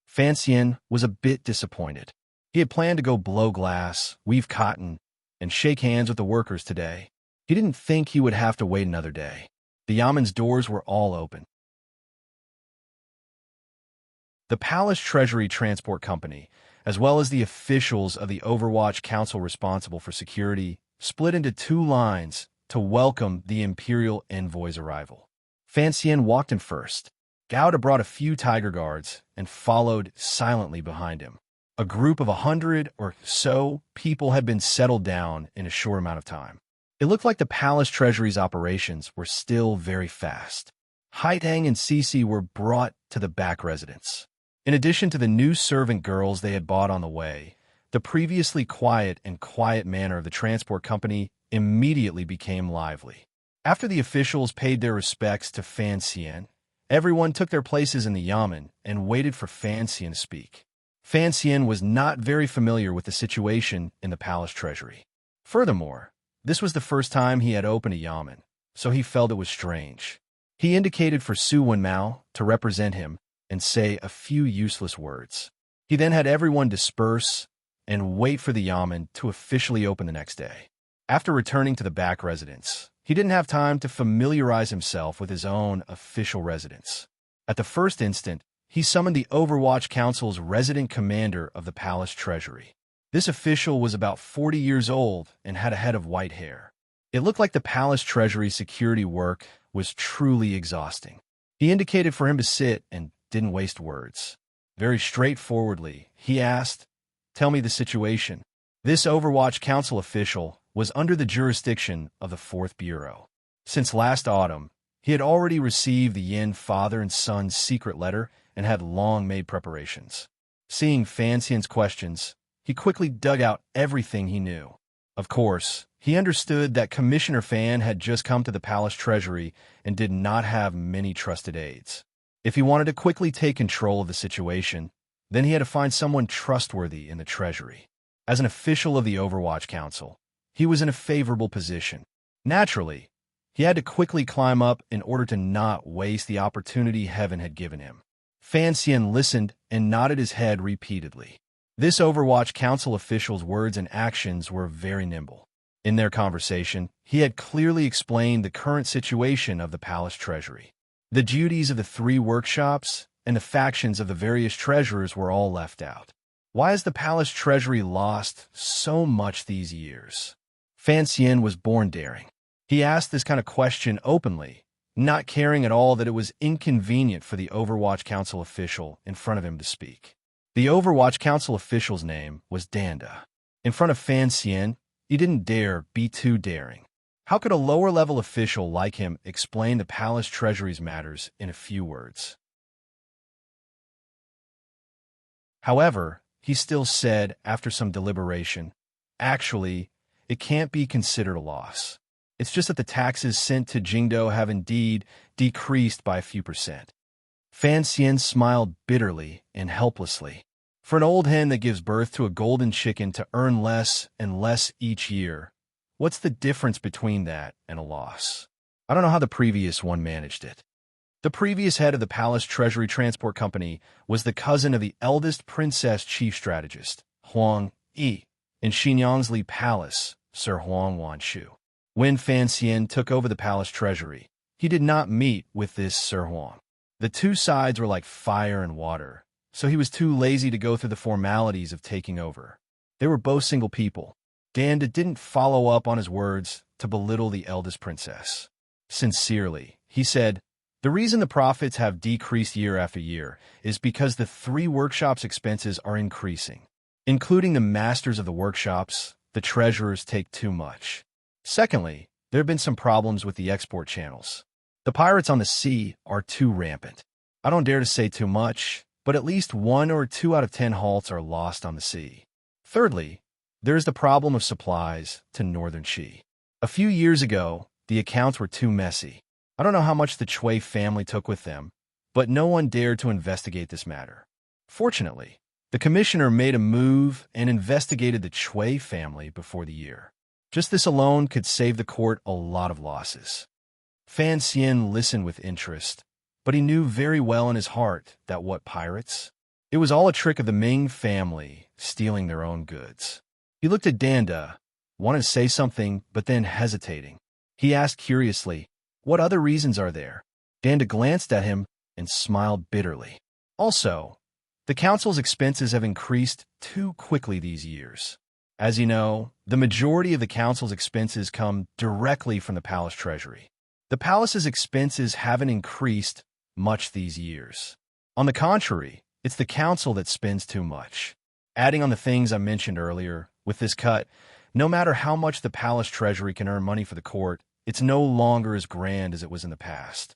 Fan Xian was a bit disappointed. He had planned to go blow glass, weave cotton, and shake hands with the workers today. He didn't think he would have to wait another day. The yamen's doors were all open. The Palace Treasury Transport Company, as well as the officials of the Overwatch Council responsible for security, split into two lines to welcome the Imperial Envoy's arrival. Fan Xian walked in first. Gauda brought a few tiger guards and followed silently behind him. A group of 100 or so people had been settled down in a short amount of time. It looked like the Palace Treasury's operations were still very fast. Haitang and Cece were brought to the back residence. In addition to the new servant girls they had bought on the way, the previously quiet manner of the transport company immediately became lively. After the officials paid their respects to Fan Xian, everyone took their places in the yamen and waited for Fan Xian to speak. Fan Xian was not very familiar with the situation in the Palace Treasury. Furthermore, this was the first time he had opened a yamen, so he felt it was strange. He indicated for Su Wenmao to represent him and say a few useless words. He then had everyone disperse and wait for the yamen to officially open the next day. After returning to the back residence, he didn't have time to familiarize himself with his own official residence. At the first instant, he summoned the Overwatch Council's resident commander of the Palace Treasury. This official was about 40 years old and had a head of white hair. It looked like the Palace Treasury security work was truly exhausting. He indicated for him to sit and didn't waste words. Very straightforwardly, he asked, "Tell me the situation." This Overwatch Council official was under the jurisdiction of the 4th Bureau. Since last autumn, he had already received the Yin father and son's secret letter and had long made preparations. Seeing Fan Xian's questions, he quickly dug out everything he knew. Of course, he understood that Commissioner Fan had just come to the Palace Treasury and did not have many trusted aides. If he wanted to quickly take control of the situation, then he had to find someone trustworthy in the Treasury. As an official of the Overwatch Council, he was in a favorable position. Naturally, he had to quickly climb up in order to not waste the opportunity heaven had given him. Fan Xian listened and nodded his head repeatedly. This Overwatch Council official's words and actions were very nimble. In their conversation, he had clearly explained the current situation of the Palace Treasury. The duties of the 3 workshops and the factions of the various treasurers were all left out. Why has the Palace Treasury lost so much these years? Fan Xian was born daring. He asked this kind of question openly, not caring at all that it was inconvenient for the Overwatch Council official in front of him to speak. The Overwatch Council official's name was Danda. In front of Fan Xian, he didn't dare be too daring. How could a lower-level official like him explain the palace treasury's matters in a few words? However, he still said, after some deliberation, actually, it can't be considered a loss. It's just that the taxes sent to Jingdo have indeed decreased by a few percent. Fan Xian smiled bitterly and helplessly. For an old hen that gives birth to a golden chicken to earn less and less each year, what's the difference between that and a loss? I don't know how the previous one managed it. The previous head of the Palace Treasury Transport Company was the cousin of the eldest princess chief strategist, Huang Yi, in Xinyang's Palace, Sir Huang Wanshu. When Fan Xian took over the Palace Treasury, he did not meet with this Sir Huang. The two sides were like fire and water, so he was too lazy to go through the formalities of taking over. They were both single people. Danda didn't follow up on his words to belittle the eldest princess. Sincerely, he said, the reason the profits have decreased year after year is because the 3 workshops' expenses are increasing. Including the masters of the workshops, the treasurers take too much. Secondly, there have been some problems with the export channels. The pirates on the sea are too rampant. I don't dare to say too much, but at least 1 or 2 out of 10 halts are lost on the sea. Thirdly, there is the problem of supplies to Northern Qi. A few years ago, the accounts were too messy. I don't know how much the Chui family took with them, but no one dared to investigate this matter. Fortunately, the commissioner made a move and investigated the Chui family before the year. Just this alone could save the court a lot of losses. Fan Xian listened with interest, but he knew very well in his heart that what pirates? It was all a trick of the Ming family stealing their own goods. He looked at Danda, wanted to say something, but then hesitating. He asked curiously, what other reasons are there? Danda glanced at him and smiled bitterly. Also, the council's expenses have increased too quickly these years. As you know, the majority of the council's expenses come directly from the palace treasury. The palace's expenses haven't increased much these years. On the contrary, it's the council that spends too much. Adding on the things I mentioned earlier, with this cut, no matter how much the palace treasury can earn money for the court, it's no longer as grand as it was in the past.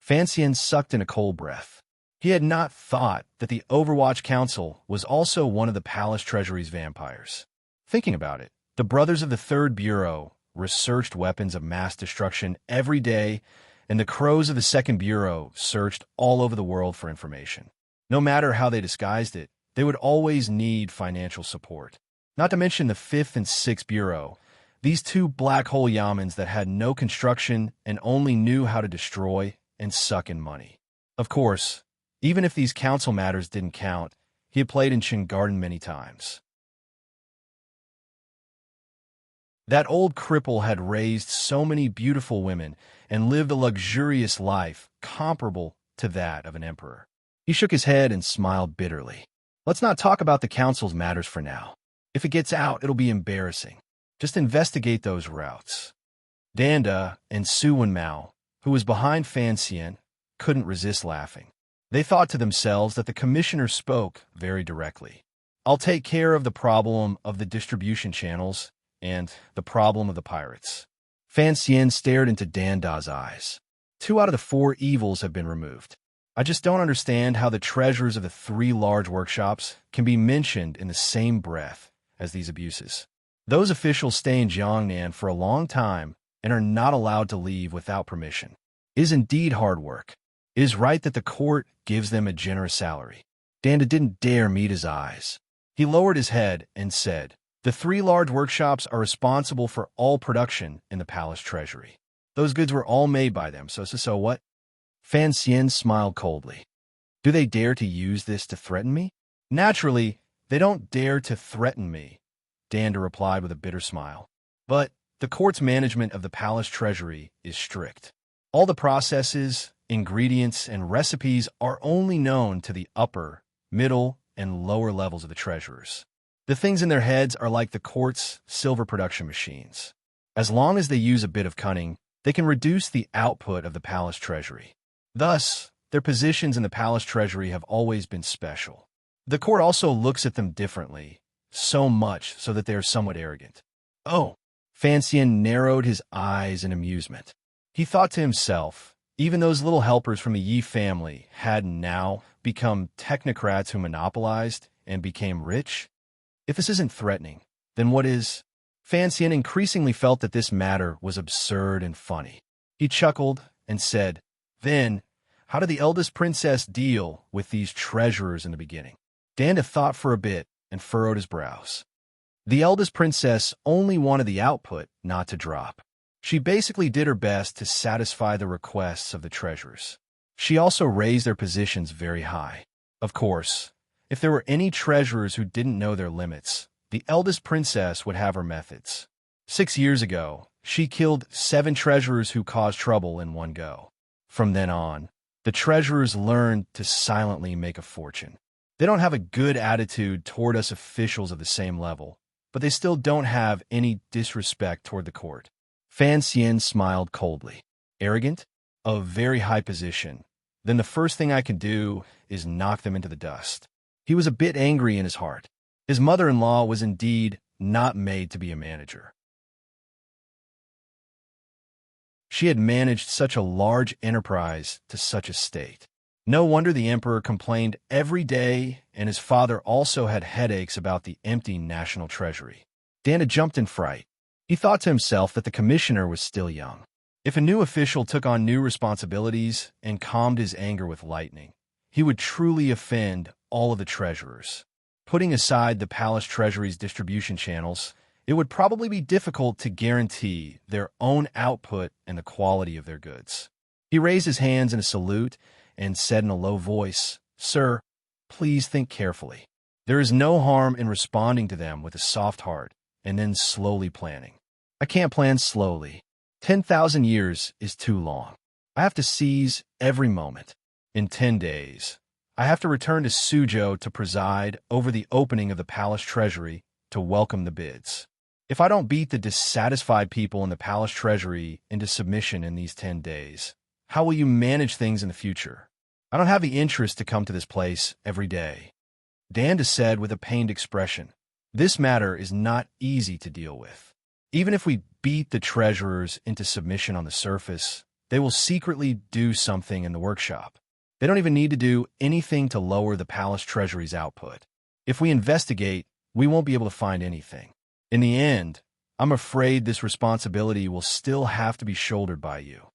Fan Xian sucked in a cold breath. He had not thought that the Overwatch Council was also one of the palace treasury's vampires. Thinking about it, the brothers of the Third Bureau researched weapons of mass destruction every day, and the crows of the Second Bureau searched all over the world for information. No matter how they disguised it, they would always need financial support. Not to mention the Fifth and Sixth Bureau, these 2 black hole yamens that had no construction and only knew how to destroy and suck in money. Of course, even if these council matters didn't count, he had played in Qin Garden many times. That old cripple had raised so many beautiful women and lived a luxurious life comparable to that of an emperor. He shook his head and smiled bitterly. Let's not talk about the council's matters for now. If it gets out, it'll be embarrassing. Just investigate those routes. Danda and Su Wenmao, who was behind Fan Xian, couldn't resist laughing. They thought to themselves that the commissioner spoke very directly. I'll take care of the problem of the distribution channels and the problem of the pirates. Fan Xian stared into Danda's eyes. 2 out of the 4 evils have been removed. I just don't understand how the treasurers of the 3 large workshops can be mentioned in the same breath as these abuses. Those officials stay in Jiangnan for a long time and are not allowed to leave without permission. It is indeed hard work. It is right that the court gives them a generous salary. Danda didn't dare meet his eyes. He lowered his head and said, the 3 large workshops are responsible for all production in the palace treasury. Those goods were all made by them, so what? Fan Xian smiled coldly. Do they dare to use this to threaten me? Naturally, they don't dare to threaten me, Danda replied with a bitter smile. But the court's management of the palace treasury is strict. All the processes, ingredients, and recipes are only known to the upper, middle, and lower levels of the treasurers. The things in their heads are like the court's silver production machines. As long as they use a bit of cunning, they can reduce the output of the palace treasury. Thus, their positions in the palace treasury have always been special. The court also looks at them differently, so much so that they are somewhat arrogant. Oh, Fan Xian narrowed his eyes in amusement. He thought to himself, even those little helpers from the Yi family had now become technocrats who monopolized and became rich? If this isn't threatening, then what is? Fan Xian increasingly felt that this matter was absurd and funny. He chuckled and said, "Then, how did the eldest princess deal with these treasurers in the beginning?" Danda thought for a bit and furrowed his brows. The eldest princess only wanted the output not to drop. She basically did her best to satisfy the requests of the treasurers. She also raised their positions very high. Of course, if there were any treasurers who didn't know their limits, the eldest princess would have her methods. 6 years ago, she killed 7 treasurers who caused trouble in one go. From then on, the treasurers learned to silently make a fortune. They don't have a good attitude toward us officials of the same level, but they still don't have any disrespect toward the court. Fan Xian smiled coldly. Arrogant? A very high position. Then the first thing I can do is knock them into the dust. He was a bit angry in his heart. His mother-in-law was indeed not made to be a manager. She had managed such a large enterprise to such a state. No wonder the emperor complained every day, and his father also had headaches about the empty national treasury. Danda jumped in fright. He thought to himself that the commissioner was still young. If a new official took on new responsibilities and calmed his anger with lightning, he would truly offend all of the treasurers. Putting aside the palace treasury's distribution channels, it would probably be difficult to guarantee their own output and the quality of their goods. He raised his hands in a salute and said in a low voice, "Sir, please think carefully. There is no harm in responding to them with a soft heart and then slowly planning. I can't plan slowly. 10,000 years is too long. I have to seize every moment. In 10 days, I have to return to Suzhou to preside over the opening of the palace treasury to welcome the bids. If I don't beat the dissatisfied people in the palace treasury into submission in these 10 days, how will you manage things in the future? I don't have the interest to come to this place every day." Danda said with a pained expression, "This matter is not easy to deal with. Even if we beat the treasurers into submission on the surface, they will secretly do something in the workshop. They don't even need to do anything to lower the palace treasury's output. If we investigate, we won't be able to find anything. In the end, I'm afraid this responsibility will still have to be shouldered by you."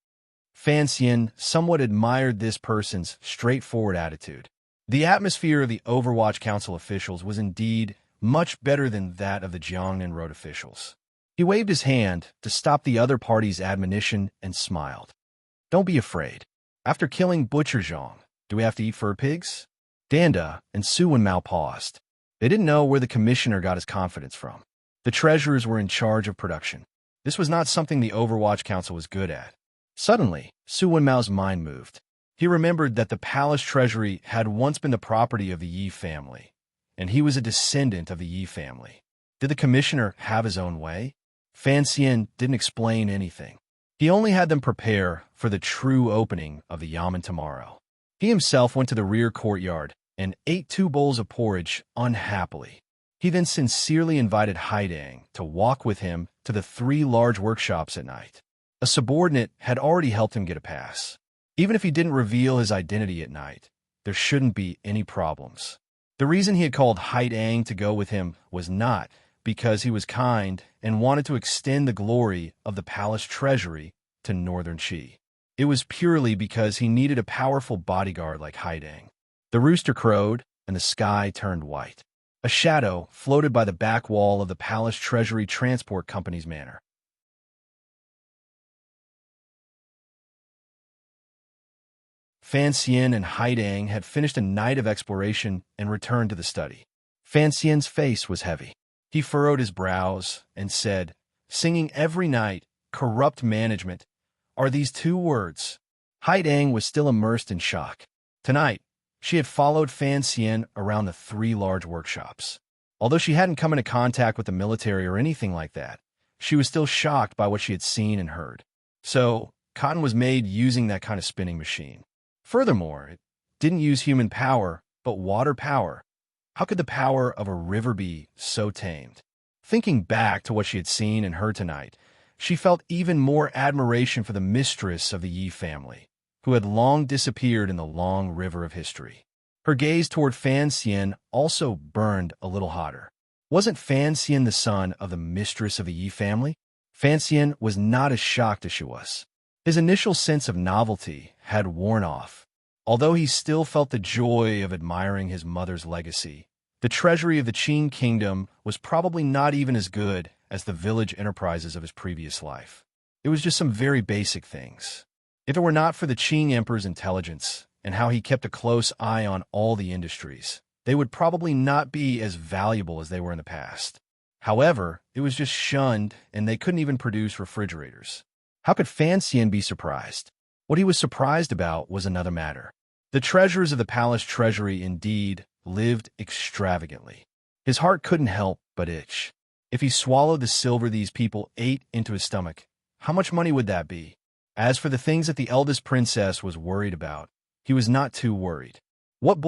Fan Xian somewhat admired this person's straightforward attitude. The atmosphere of the Overwatch Council officials was indeed much better than that of the Jiangnan Road officials. He waved his hand to stop the other party's admonition and smiled. "Don't be afraid. After killing Butcher Zhang, do we have to eat fur pigs?" Danda and Su Wenmao paused. They didn't know where the commissioner got his confidence from. The treasurers were in charge of production. This was not something the Overwatch Council was good at. Suddenly, Su Wenmao's mind moved. He remembered that the palace treasury had once been the property of the Yi family, and he was a descendant of the Yi family. Did the commissioner have his own way? Fan Xian didn't explain anything. He only had them prepare for the true opening of the Yamen tomorrow. He himself went to the rear courtyard and ate 2 bowls of porridge unhappily. He then sincerely invited Haidang to walk with him to the 3 large workshops at night. A subordinate had already helped him get a pass. Even if he didn't reveal his identity at night, there shouldn't be any problems. The reason he had called Haidang to go with him was not because he was kind and wanted to extend the glory of the palace treasury to Northern Qi. It was purely because he needed a powerful bodyguard like Haidang. The rooster crowed, and the sky turned white. A shadow floated by the back wall of the palace treasury transport company's manor. Fan Xian and Haidang had finished a night of exploration and returned to the study. Fan Xian's face was heavy. He furrowed his brows and said, "Singing every night, corrupt management, are these 2 words?" Haidang was still immersed in shock. Tonight, she had followed Fan Xian around the 3 large workshops. Although she hadn't come into contact with the military or anything like that, She was still shocked by what she had seen and heard. So, cotton was made using that kind of spinning machine. Furthermore, it didn't use human power, but water power. How could the power of a river be so tamed? Thinking back to what she had seen and heard tonight, she felt even more admiration for the mistress of the Yi family, who had long disappeared in the long river of history. Her gaze toward Fan Xian also burned a little hotter. Wasn't Fan Xian the son of the mistress of the Yi family? Fan Xian was not as shocked as she was. His initial sense of novelty had worn off. Although he still felt the joy of admiring his mother's legacy, the treasury of the Qing kingdom was probably not even as good as the village enterprises of his previous life. It was just some very basic things. If it were not for the Qing emperor's intelligence and how he kept a close eye on all the industries, they would probably not be as valuable as they were in the past. However, it was just shunned, and they couldn't even produce refrigerators. How could Fan Xian be surprised? What he was surprised about was another matter. The treasurers of the palace treasury indeed lived extravagantly. His heart couldn't help but itch. If he swallowed the silver these people ate into his stomach, how much money would that be? As for the things that the eldest princess was worried about, he was not too worried. What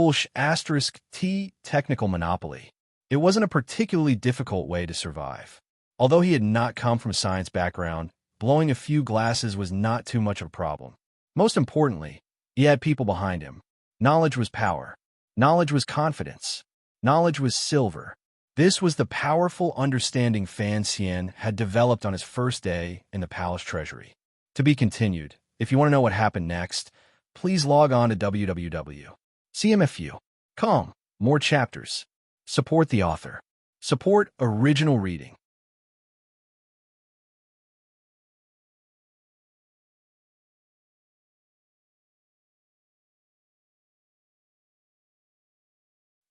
*T technical monopoly? It wasn't a particularly difficult way to survive. Although he had not come from a science background, blowing a few glasses was not too much of a problem. Most importantly, he had people behind him. Knowledge was power. Knowledge was confidence. Knowledge was silver. This was the powerful understanding Fan Xian had developed on his first day in the palace treasury. To be continued. If you want to know what happened next, please log on to www.cmfu.com. More chapters. Support the author. Support original reading.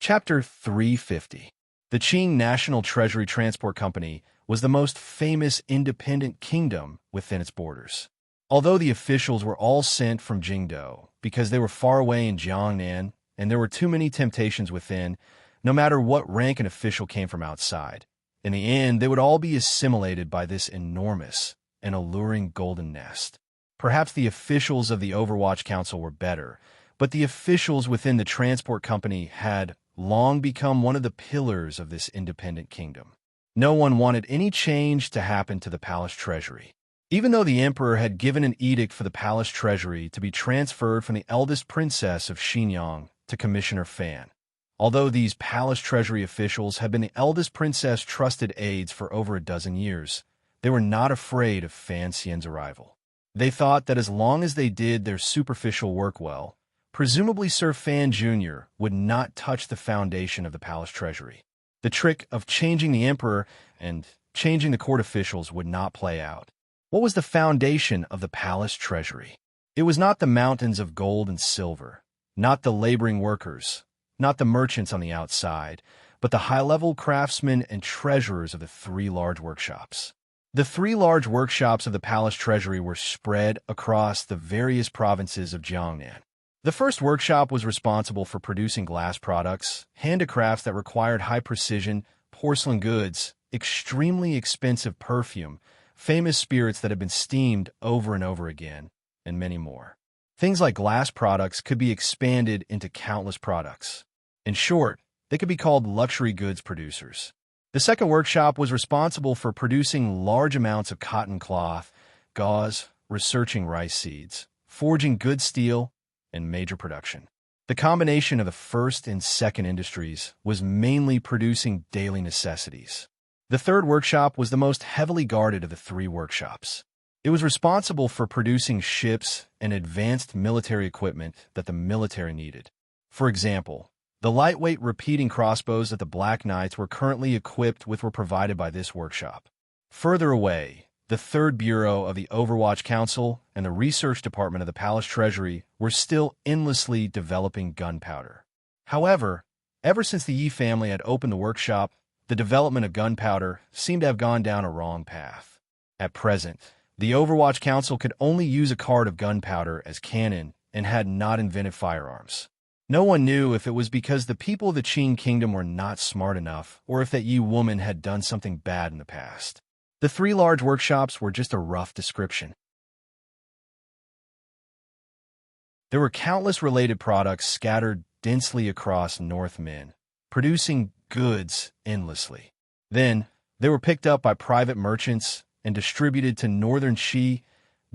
Chapter 350. The Qing National Treasury Transport Company was the most famous independent kingdom within its borders. Although the officials were all sent from Jingdou because they were far away in Jiangnan and there were too many temptations within, no matter what rank an official came from outside, in the end they would all be assimilated by this enormous and alluring golden nest. Perhaps the officials of the Overwatch Council were better, but the officials within the transport company had long become one of the pillars of this independent kingdom. No one wanted any change to happen to the palace treasury. Even though the emperor had given an edict for the palace treasury to be transferred from the eldest princess of Xinjiang to Commissioner Fan. Although these palace treasury officials had been the eldest princess' trusted aides for over a dozen years, they were not afraid of Fan Xian's arrival. They thought that as long as they did their superficial work well, presumably Sir Fan Jr. would not touch the foundation of the palace treasury. The trick of changing the emperor and changing the court officials would not play out. What was the foundation of the palace treasury? It was not the mountains of gold and silver, not the laboring workers, not the merchants on the outside, but the high-level craftsmen and treasurers of the three large workshops. The three large workshops of the palace treasury were spread across the various provinces of Jiangnan. The first workshop was responsible for producing glass products, handicrafts that required high precision, porcelain goods, extremely expensive perfume, famous spirits that had been steamed over and over again, and many more. Things like glass products could be expanded into countless products. In short, they could be called luxury goods producers. The second workshop was responsible for producing large amounts of cotton cloth, gauze, researching rice seeds, forging good steel, and major production. The combination of the first and second industries was mainly producing daily necessities. The third workshop was the most heavily guarded of the three workshops. It was responsible for producing ships and advanced military equipment that the military needed. For example, the lightweight repeating crossbows that the Black Knights were currently equipped with were provided by this workshop. Further away, the Third Bureau of the Overwatch Council and the Research Department of the Palace Treasury were still endlessly developing gunpowder. However, ever since the Yi family had opened the workshop, the development of gunpowder seemed to have gone down a wrong path. At present, the Overwatch Council could only use a cart of gunpowder as cannon and had not invented firearms. No one knew if it was because the people of the Qing kingdom were not smart enough or if that Yi woman had done something bad in the past. The 3 large workshops were just a rough description. There were countless related products scattered densely across North Min, producing goods endlessly. Then, they were picked up by private merchants and distributed to northern Xi,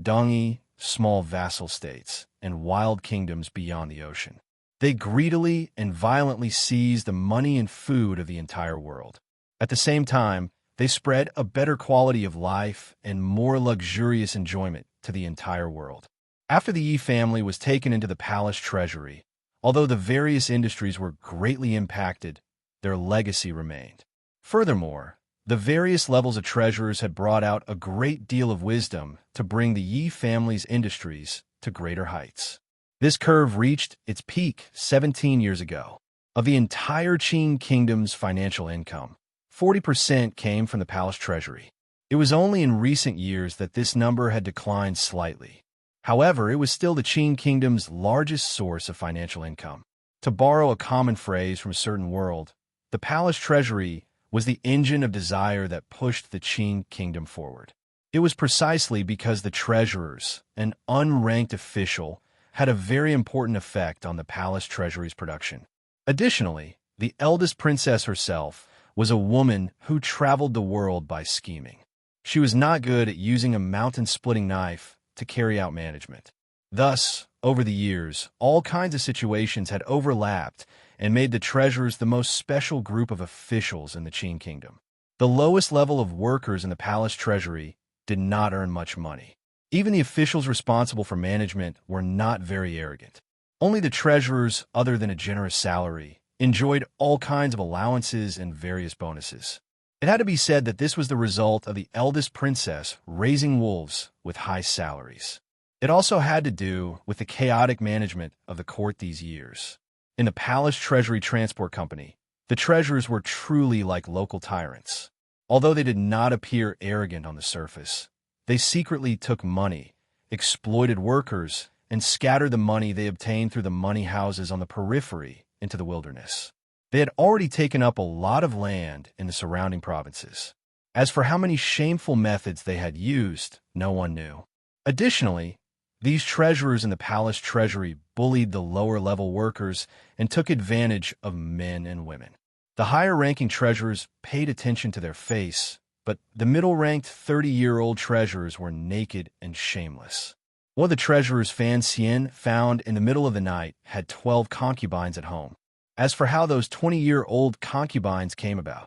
Dongyi, small vassal states, and wild kingdoms beyond the ocean. They greedily and violently seized the money and food of the entire world. At the same time, they spread a better quality of life and more luxurious enjoyment to the entire world. After the Yi family was taken into the palace treasury, although the various industries were greatly impacted, their legacy remained. Furthermore, the various levels of treasurers had brought out a great deal of wisdom to bring the Yi family's industries to greater heights. This curve reached its peak 17 years ago. Of the entire Qin kingdom's financial income, 40% came from the palace treasury. It was only in recent years that this number had declined slightly. However, it was still the Qin kingdom's largest source of financial income. To borrow a common phrase from a certain world, the palace treasury was the engine of desire that pushed the Qin kingdom forward. It was precisely because the treasurers, an unranked official, had a very important effect on the palace treasury's production. Additionally, the eldest princess herself was a woman who traveled the world by scheming. She was not good at using a mountain-splitting knife to carry out management. Thus, over the years, all kinds of situations had overlapped and made the treasurers the most special group of officials in the Qin kingdom. The lowest level of workers in the palace treasury did not earn much money. Even the officials responsible for management were not very arrogant. Only the treasurers, other than a generous salary, enjoyed all kinds of allowances and various bonuses. It had to be said that this was the result of the eldest princess raising wolves with high salaries. It also had to do with the chaotic management of the court these years. In the Palace Treasury Transport Company, the treasurers were truly like local tyrants. Although they did not appear arrogant on the surface, they secretly took money, exploited workers, and scattered the money they obtained through the money houses on the periphery into the wilderness. They had already taken up a lot of land in the surrounding provinces. As for how many shameful methods they had used, no one knew. Additionally, these treasurers in the palace treasury bullied the lower-level workers and took advantage of men and women. The higher-ranking treasurers paid attention to their face, but the middle-ranked 30-year-old treasurers were naked and shameless. One of the treasurers Fan Xian found in the middle of the night had 12 concubines at home. As for how those 20-year-old concubines came about,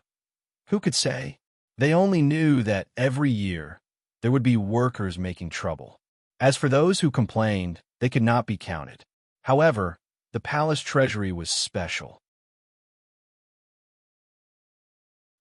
who could say? They only knew that every year there would be workers making trouble. As for those who complained, they could not be counted. However, the palace treasury was special.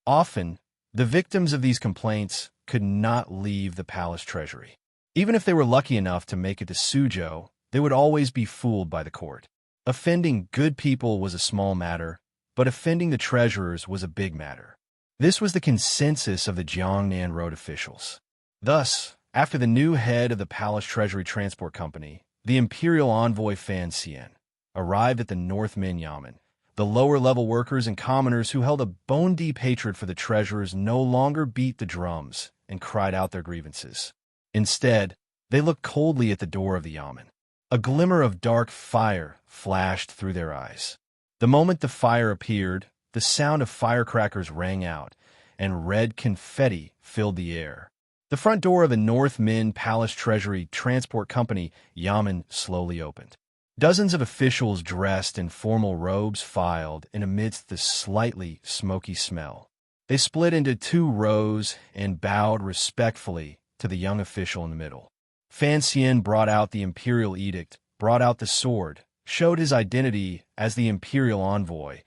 Often, the victims of these complaints could not leave the palace treasury. Even if they were lucky enough to make it to Suzhou, they would always be fooled by the court. Offending good people was a small matter, but offending the treasurers was a big matter. This was the consensus of the Jiangnan road officials. Thus, after the new head of the Palace Treasury Transport Company, the imperial envoy Fan Xian, arrived at the North Min Yamen, the lower-level workers and commoners who held a bone-deep hatred for the treasurers no longer beat the drums and cried out their grievances. Instead, they looked coldly at the door of the Yamen. A glimmer of dark fire flashed through their eyes. The moment the fire appeared, the sound of firecrackers rang out, and red confetti filled the air. The front door of the North Min Palace Treasury Transport Company Yamen slowly opened. Dozens of officials dressed in formal robes filed in amidst the slightly smoky smell. They split into 2 rows and bowed respectfully to the young official in the middle. Fan Xian brought out the imperial edict, brought out the sword, showed his identity as the imperial envoy,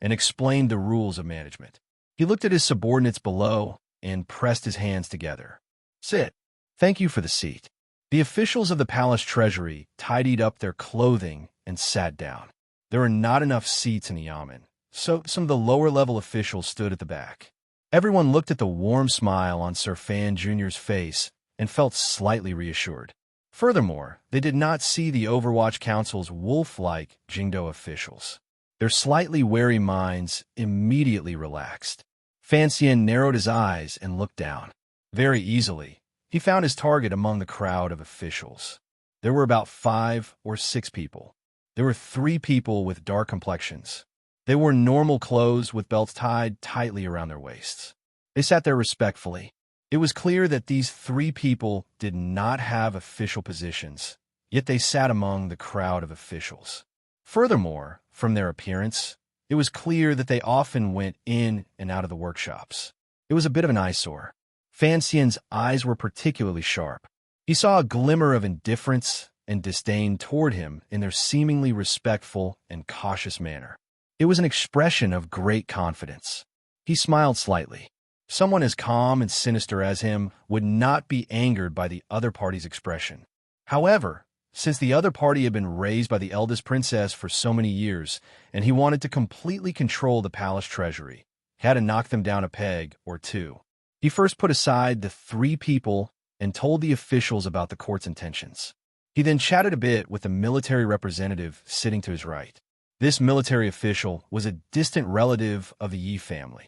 and explained the rules of management. He looked at his subordinates below and pressed his hands together. "Sit. Thank you for the seat." The officials of the palace treasury tidied up their clothing and sat down. There were not enough seats in the Yamen, so some of the lower-level officials stood at the back. Everyone looked at the warm smile on Sir Fan Jr.'s face and felt slightly reassured. Furthermore, they did not see the Overwatch Council's wolf-like Jingdo officials. Their slightly wary minds immediately relaxed. Fan Xian narrowed his eyes and looked down. Very easily, he found his target among the crowd of officials. There were about 5 or 6 people. There were 3 people with dark complexions. They wore normal clothes with belts tied tightly around their waists. They sat there respectfully. It was clear that these 3 people did not have official positions, yet they sat among the crowd of officials. Furthermore, from their appearance, it was clear that they often went in and out of the workshops. It was a bit of an eyesore. Fan Xian's eyes were particularly sharp. He saw a glimmer of indifference and disdain toward him in their seemingly respectful and cautious manner. It was an expression of great confidence. He smiled slightly. Someone as calm and sinister as him would not be angered by the other party's expression. However, since the other party had been raised by the eldest princess for so many years, and he wanted to completely control the palace treasury, he had to knock them down a peg or 2. He first put aside the 3 people and told the officials about the court's intentions. He then chatted a bit with the military representative sitting to his right. This military official was a distant relative of the Yi family.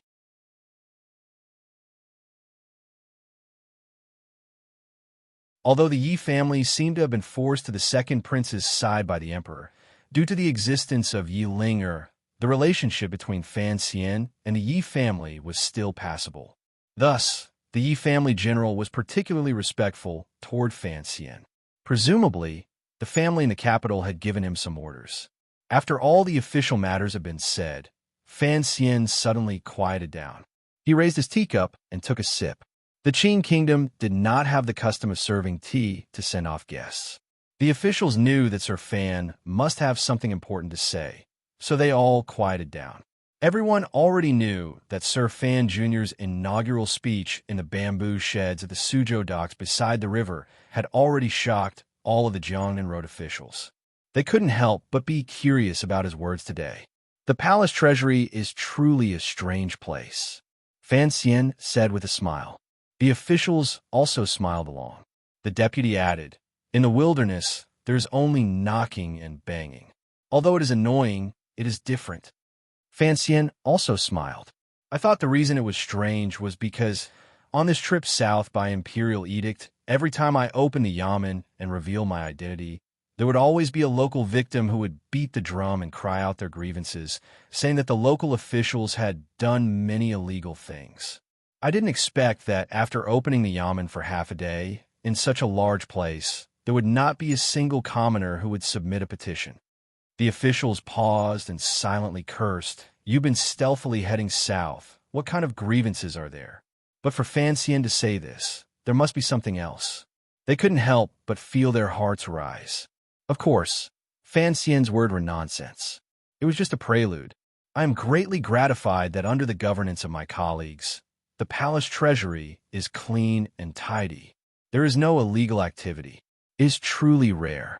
Although the Yi family seemed to have been forced to the second prince's side by the emperor, due to the existence of Yi Linger, the relationship between Fan Xian and the Yi family was still passable. Thus, the Yi family general was particularly respectful toward Fan Xian. Presumably, the family in the capital had given him some orders. After all the official matters had been said, Fan Xian suddenly quieted down. He raised his teacup and took a sip. The Qin kingdom did not have the custom of serving tea to send off guests. The officials knew that Sir Fan must have something important to say, so they all quieted down. Everyone already knew that Sir Fan Jr.'s inaugural speech in the bamboo sheds at the Suzhou docks beside the river had already shocked all of the Jiangnan Road officials. They couldn't help but be curious about his words today. The palace treasury is truly a strange place, Fan Xian said with a smile. The officials also smiled along. The deputy added, "In the wilderness, there's only knocking and banging. Although it is annoying, it is different." Fan Xian also smiled. I thought the reason it was strange was because, on this trip south by imperial edict, every time I opened the yamen and revealed my identity, there would always be a local victim who would beat the drum and cry out their grievances, saying that the local officials had done many illegal things. I didn't expect that after opening the yamen for half a day, in such a large place, there would not be a single commoner who would submit a petition. The officials paused and silently cursed. "You've been stealthily heading south. What kind of grievances are there?" But for Fan Xian to say this, there must be something else. They couldn't help but feel their hearts rise. Of course, Fan Xian's words were nonsense. It was just a prelude. I am greatly gratified that under the governance of my colleagues, the palace treasury is clean and tidy. There is no illegal activity. It is truly rare.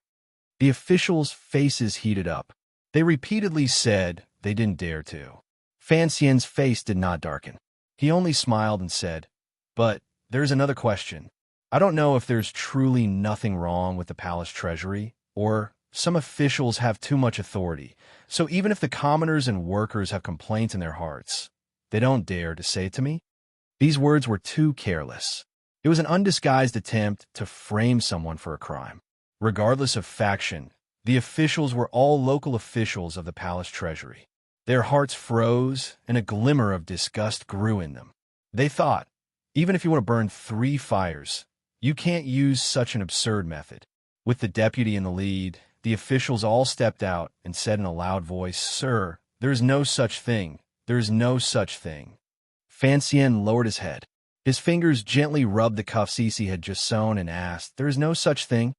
The officials' faces heated up. They repeatedly said they didn't dare to. Fan Xian's face did not darken. He only smiled and said, "But there's another question. I don't know if there's truly nothing wrong with the palace treasury, or some officials have too much authority, so even if the commoners and workers have complaints in their hearts, they don't dare to say it to me." These words were too careless. It was an undisguised attempt to frame someone for a crime. Regardless of faction, the officials were all local officials of the palace treasury. Their hearts froze, and a glimmer of disgust grew in them. They thought, even if you want to burn 3 fires, you can't use such an absurd method. With the deputy in the lead, the officials all stepped out and said in a loud voice, "Sir, there is no such thing. There is no such thing." Fan Xian lowered his head. His fingers gently rubbed the cuffs he had just sewn and asked, "There is no such thing?"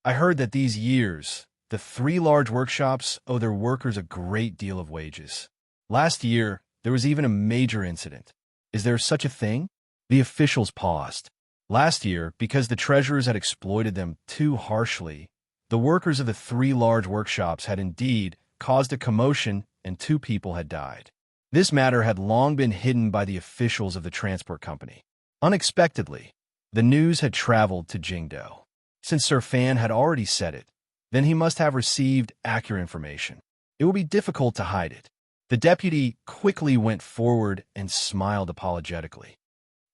I heard that these years, the 3 large workshops owe their workers a great deal of wages. Last year, there was even a major incident. Is there such a thing? The officials paused. Last year, because the treasurers had exploited them too harshly, the workers of the 3 large workshops had indeed caused a commotion and 2 people had died. This matter had long been hidden by the officials of the transport company. Unexpectedly, the news had traveled to Jingdou. Since Sir Fan had already said it, then he must have received accurate information. It would be difficult to hide it. The deputy quickly went forward and smiled apologetically.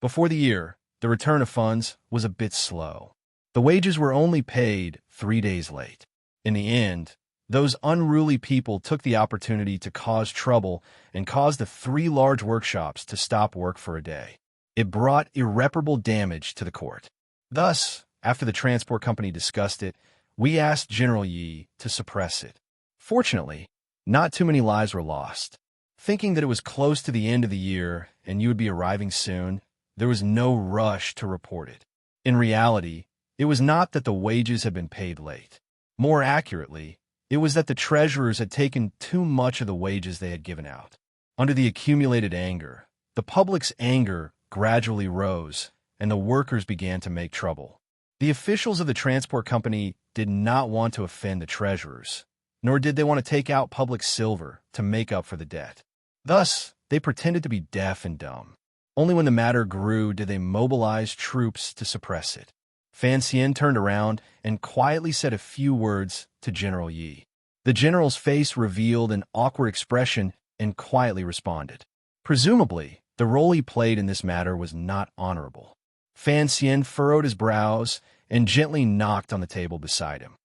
Before the year, the return of funds was a bit slow. The wages were only paid 3 days late. In the end, those unruly people took the opportunity to cause trouble and caused the 3 large workshops to stop work for a day. It brought irreparable damage to the court. Thus, after the transport company discussed it, we asked General Yi to suppress it. Fortunately, not too many lives were lost. Thinking that it was close to the end of the year and you would be arriving soon, there was no rush to report it. In reality, it was not that the wages had been paid late. More accurately, it was that the treasurers had taken too much of the wages they had given out. Under the accumulated anger, the public's anger gradually rose, and the workers began to make trouble. The officials of the transport company did not want to offend the treasurers, nor did they want to take out public silver to make up for the debt. Thus, they pretended to be deaf and dumb. Only when the matter grew did they mobilize troops to suppress it. Fan Xian turned around and quietly said a few words to General Yi. The general's face revealed an awkward expression and quietly responded. Presumably, the role he played in this matter was not honorable. Fan Xian furrowed his brows and gently knocked on the table beside him.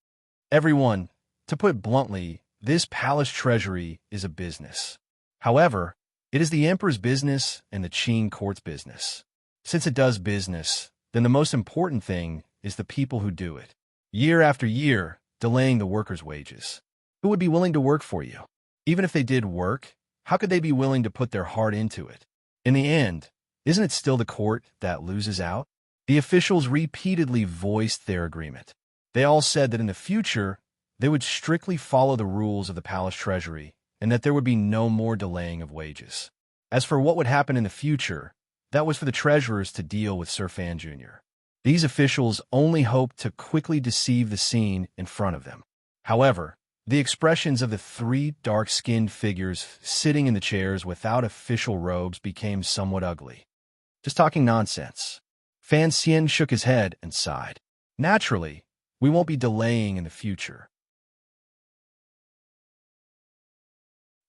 Everyone, to put it bluntly, this palace treasury is a business. However, it is the emperor's business and the Qing court's business. Since it does business, then the most important thing is the people who do it. Year after year, delaying the workers' wages. Who would be willing to work for you? Even if they did work, how could they be willing to put their heart into it? In the end, isn't it still the court that loses out? The officials repeatedly voiced their agreement. They all said that in the future, they would strictly follow the rules of the palace treasury and that there would be no more delaying of wages. As for what would happen in the future, that was for the treasurers to deal with Sir Fan Jr. These officials only hoped to quickly deceive the scene in front of them. However, the expressions of the 3 dark-skinned figures sitting in the chairs without official robes became somewhat ugly. Just talking nonsense. Fan Xian shook his head and sighed. Naturally, we won't be delaying in the future.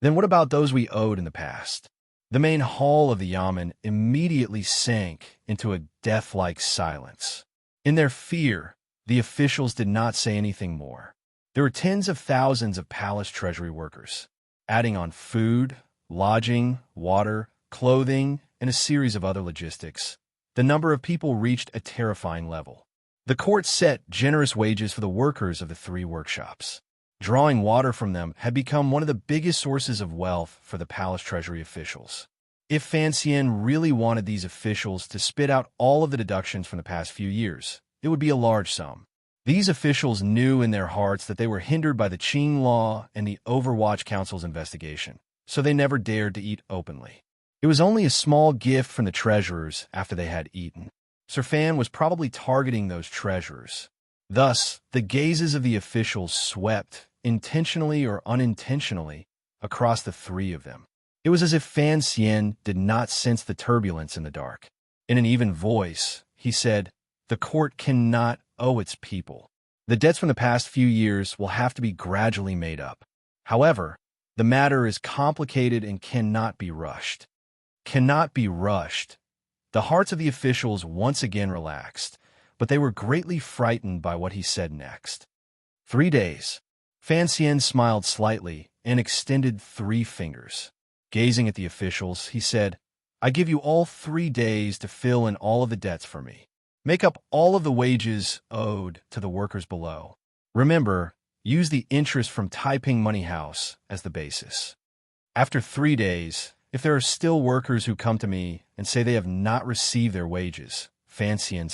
Then what about those we owed in the past? The main hall of the yamen immediately sank into a death-like silence. In their fear, the officials did not say anything more. There were tens of thousands of palace treasury workers, adding on food, lodging, water, clothing, and a series of other logistics. The number of people reached a terrifying level. The court set generous wages for the workers of the 3 workshops. Drawing water from them had become one of the biggest sources of wealth for the palace treasury officials. If Fan Xian really wanted these officials to spit out all of the deductions from the past few years, it would be a large sum. These officials knew in their hearts that they were hindered by the Qing law and the Overwatch Council's investigation, so they never dared to eat openly. It was only a small gift from the treasurers after they had eaten. Sir Fan was probably targeting those treasurers. Thus, the gazes of the officials swept, intentionally or unintentionally, across the 3 of them. It was as if Fan Xian did not sense the turbulence in the dark. In an even voice, he said, "The court cannot owe its people. The debts from the past few years will have to be gradually made up. However, the matter is complicated and cannot be rushed." Cannot be rushed. The hearts of the officials once again relaxed, but they were greatly frightened by what he said next. 3 days. Fan Xian smiled slightly and extended 3 fingers. Gazing at the officials, he said, "I give you all 3 days to fill in all of the debts for me. Make up all of the wages owed to the workers below. Remember, use the interest from Taiping Money House as the basis. After 3 days, if there are still workers who come to me and say they have not received their wages," Fan Xian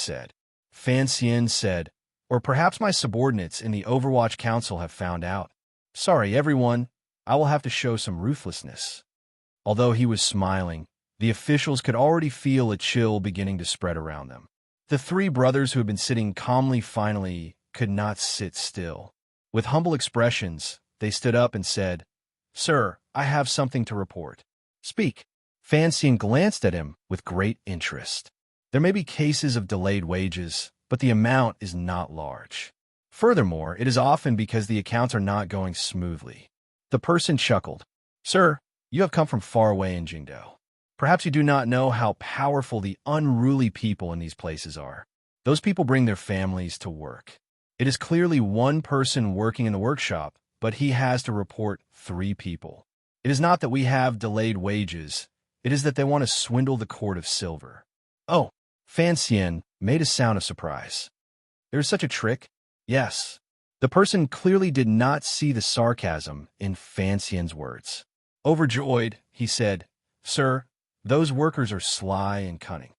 said, "or perhaps my subordinates in the Overwatch Council have found out. Sorry, everyone, I will have to show some ruthlessness." Although he was smiling, the officials could already feel a chill beginning to spread around them. The 3 brothers who had been sitting calmly finally could not sit still. With humble expressions, they stood up and said, "Sir, I have something to report." "Speak." Fan Xian glanced at him with great interest. "There may be cases of delayed wages, but the amount is not large. Furthermore, it is often because the accounts are not going smoothly." The person chuckled. "Sir, You have come from far away in Jingdo. Perhaps you do not know how powerful the unruly people in these places are. Those people bring their families to work. It is clearly one person working in the workshop, but he has to report 3 people. It is not that we have delayed wages. It is that they want to swindle the court of silver. Oh, Fan Xian made a sound of surprise. There is such a trick? Yes. The person clearly did not see the sarcasm in Fan Xian's words. Overjoyed, he said, "Sir, those workers are sly and cunning."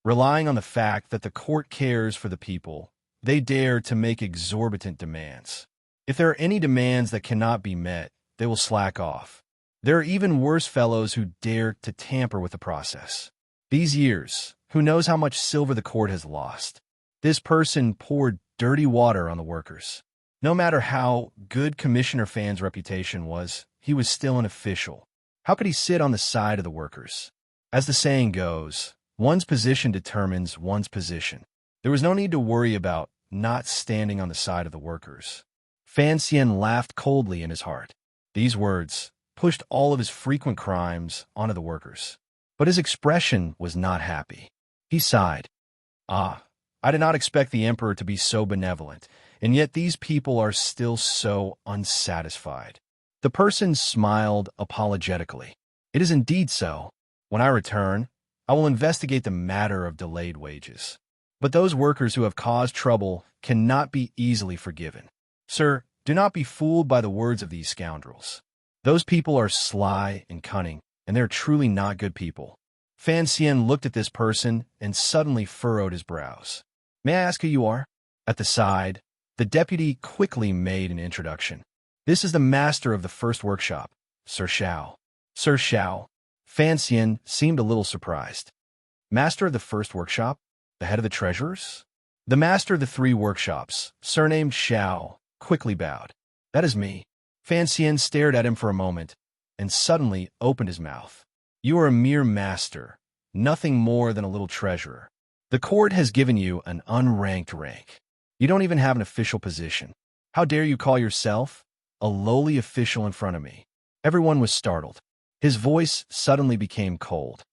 Relying on the fact that the court cares for the people, they dare to make exorbitant demands. If there are any demands that cannot be met, they will slack off. There are even worse fellows who dare to tamper with the process. These years, who knows how much silver the court has lost? This person poured dirty water on the workers. No matter how good Commissioner Fan's reputation was, he was still an official. How could he sit on the side of the workers? As the saying goes, one's position determines one's position. There was no need to worry about not standing on the side of the workers. Fan Xian laughed coldly in his heart. These words pushed all of his frequent crimes onto the workers. But his expression was not happy. He sighed. I did not expect the emperor to be so benevolent, and yet these people are still so unsatisfied. The person smiled apologetically. It is indeed so. When I return, I will investigate the matter of delayed wages. But those workers who have caused trouble cannot be easily forgiven. Sir, do not be fooled by the words of these scoundrels. Those people are sly and cunning, and they are truly not good people. Fan Xian looked at this person and suddenly furrowed his brows. May I ask who you are? At the side, the deputy quickly made an introduction. This is the master of the first workshop, Sir Xiao. Sir Xiao. Fan Xian seemed a little surprised. Master of the first workshop? The head of the treasurers? The master of the 3 workshops, surnamed Xiao, quickly bowed. That is me. Fan Xian stared at him for a moment, and suddenly opened his mouth. You are a mere master, nothing more than a little treasurer. The court has given you an unranked rank. You don't even have an official position. How dare you call yourself a lowly official in front of me? Everyone was startled. His voice suddenly became cold.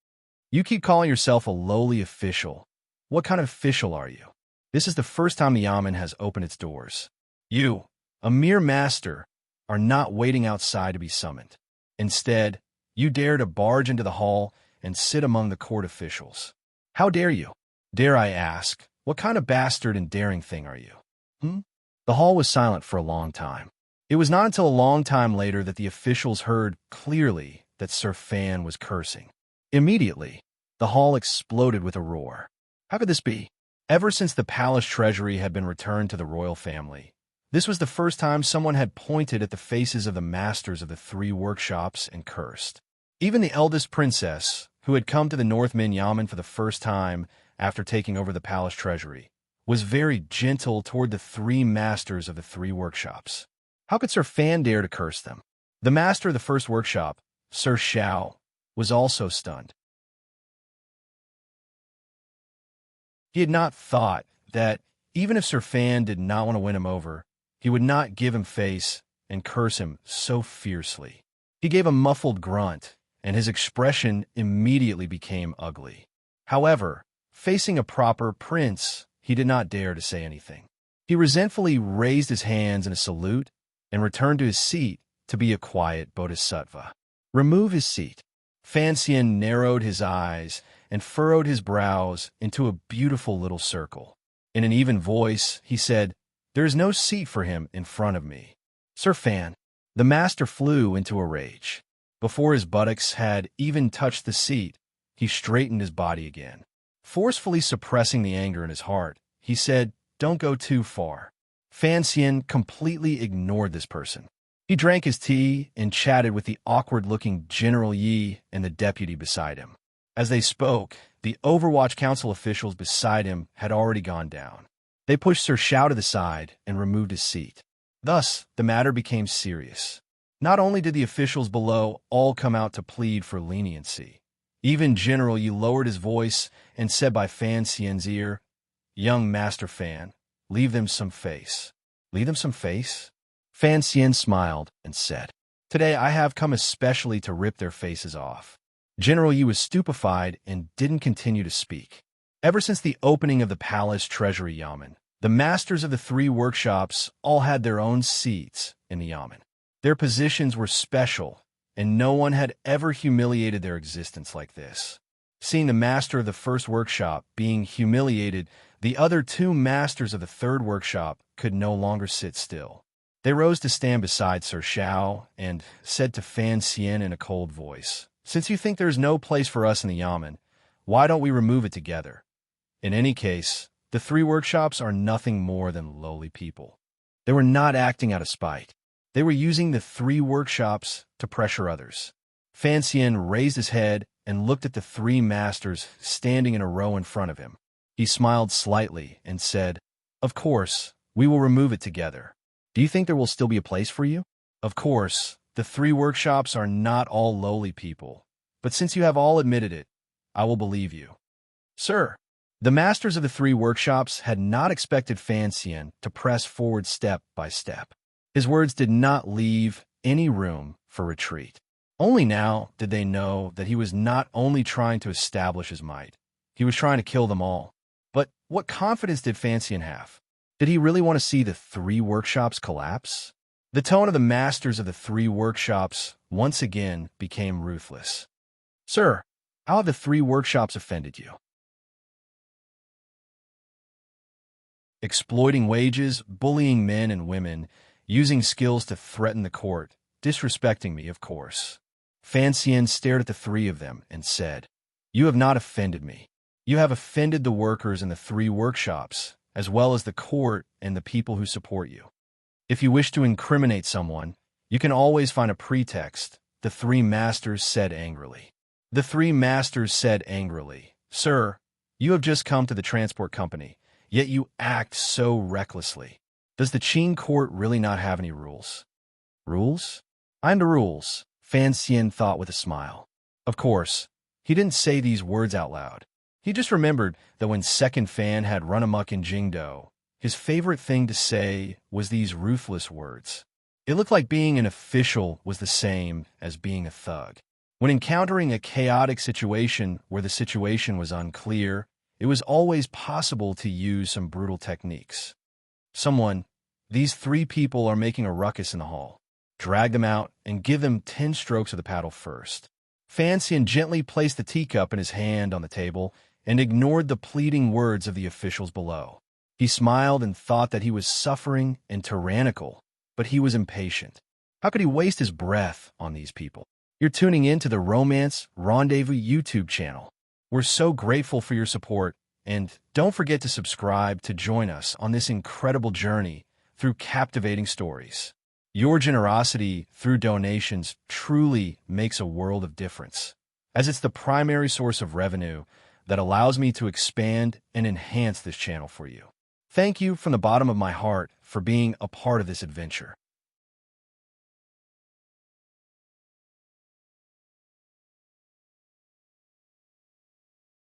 You keep calling yourself a lowly official. What kind of official are you? This is the first time the Yamen has opened its doors. You, a mere master, are not waiting outside to be summoned. Instead, you dare to barge into the hall and sit among the court officials. How dare you? Dare I ask, what kind of bastard and daring thing are you? The hall was silent for a long time. It was not until a long time later that the officials heard clearly that Sir Fan was cursing. Immediately, the hall exploded with a roar. How could this be? Ever since the palace treasury had been returned to the royal family, this was the first time someone had pointed at the faces of the masters of the 3 workshops and cursed. Even the eldest princess, who had come to the Northmin Yamen for the first time after taking over the palace treasury, was very gentle toward the 3 masters of the 3 workshops. How could Sir Fan dare to curse them? The master of the first workshop, Sir Xiao, was also stunned. He had not thought that, even if Sir Fan did not want to win him over, he would not give him face and curse him so fiercely. He gave a muffled grunt, and his expression immediately became ugly. However, facing a proper prince, he did not dare to say anything. He resentfully raised his hands in a salute and returned to his seat to be a quiet bodhisattva. Remove his seat. Fan Xian narrowed his eyes and furrowed his brows into a beautiful little circle. In an even voice, he said, "There is no seat for him in front of me." Sir Fan. The master flew into a rage. Before his buttocks had even touched the seat, he straightened his body again. Forcefully suppressing the anger in his heart, he said, "Don't go too far." Fan Xian completely ignored this person. He drank his tea and chatted with the awkward-looking General Yi and the deputy beside him. As they spoke, the Overwatch Council officials beside him had already gone down. They pushed Sir Xiao to the side and removed his seat. Thus, the matter became serious. Not only did the officials below all come out to plead for leniency, even General Yi lowered his voice and said by Fan Xian's ear, "Young Master Fan, leave them some face." Leave them some face? Fan Xian smiled and said, "Today I have come especially to rip their faces off." General Yu was stupefied and didn't continue to speak. Ever since the opening of the palace treasury yamen, the masters of the three workshops all had their own seats in the yamen. Their positions were special, and no one had ever humiliated their existence like this. Seeing the master of the first workshop being humiliated, the other two masters of the third workshop could no longer sit still. They rose to stand beside Sir Xiao and said to Fan Xian in a cold voice, "Since you think there is no place for us in the yamen, why don't we remove it together? In any case, the three workshops are nothing more than lowly people." They were not acting out of spite. They were using the three workshops to pressure others. Fan Xian raised his head and looked at the three masters standing in a row in front of him. He smiled slightly and said, "Of course, we will remove it together. Do you think there will still be a place for you? Of course, the three workshops are not all lowly people, but since you have all admitted it, I will believe you." "Sir." The masters of the three workshops had not expected Fan Xian to press forward step by step. His words did not leave any room for retreat. Only now did they know that he was not only trying to establish his might, he was trying to kill them all. But what confidence did Fan Xian have? Did he really want to see the three workshops collapse? The tone of the masters of the three workshops once again became ruthless. "Sir, how have the three workshops offended you?" "Exploiting wages, bullying men and women, using skills to threaten the court, disrespecting me, of course." Fan Xian stared at the three of them and said, "You have not offended me. You have offended the workers in the three workshops, as well as the court and the people who support you. If you wish to incriminate someone, you can always find a pretext," the three masters said angrily. The three masters said angrily, "Sir, you have just come to the transport company, yet you act so recklessly. Does the Qing court really not have any rules?" "Rules? I'm the rules," Fan Xian thought with a smile. Of course, he didn't say these words out loud. He just remembered that when Second Fan had run amok in Jingdo, his favorite thing to say was these ruthless words. It looked like being an official was the same as being a thug. When encountering a chaotic situation where the situation was unclear, it was always possible to use some brutal techniques. These three people are making a ruckus in the hall. Drag them out and give them 10 strokes of the paddle first." Fan Xian gently placed the teacup in his hand on the table and ignored the pleading words of the officials below. He smiled and thought that he was suffering and tyrannical, but he was impatient. How could he waste his breath on these people? You're tuning in to the Romance Rendezvous YouTube channel. We're so grateful for your support, and don't forget to subscribe to join us on this incredible journey through captivating stories. Your generosity through donations truly makes a world of difference, as it's the primary source of revenue that allows me to expand and enhance this channel for you. Thank you from the bottom of my heart for being a part of this adventure.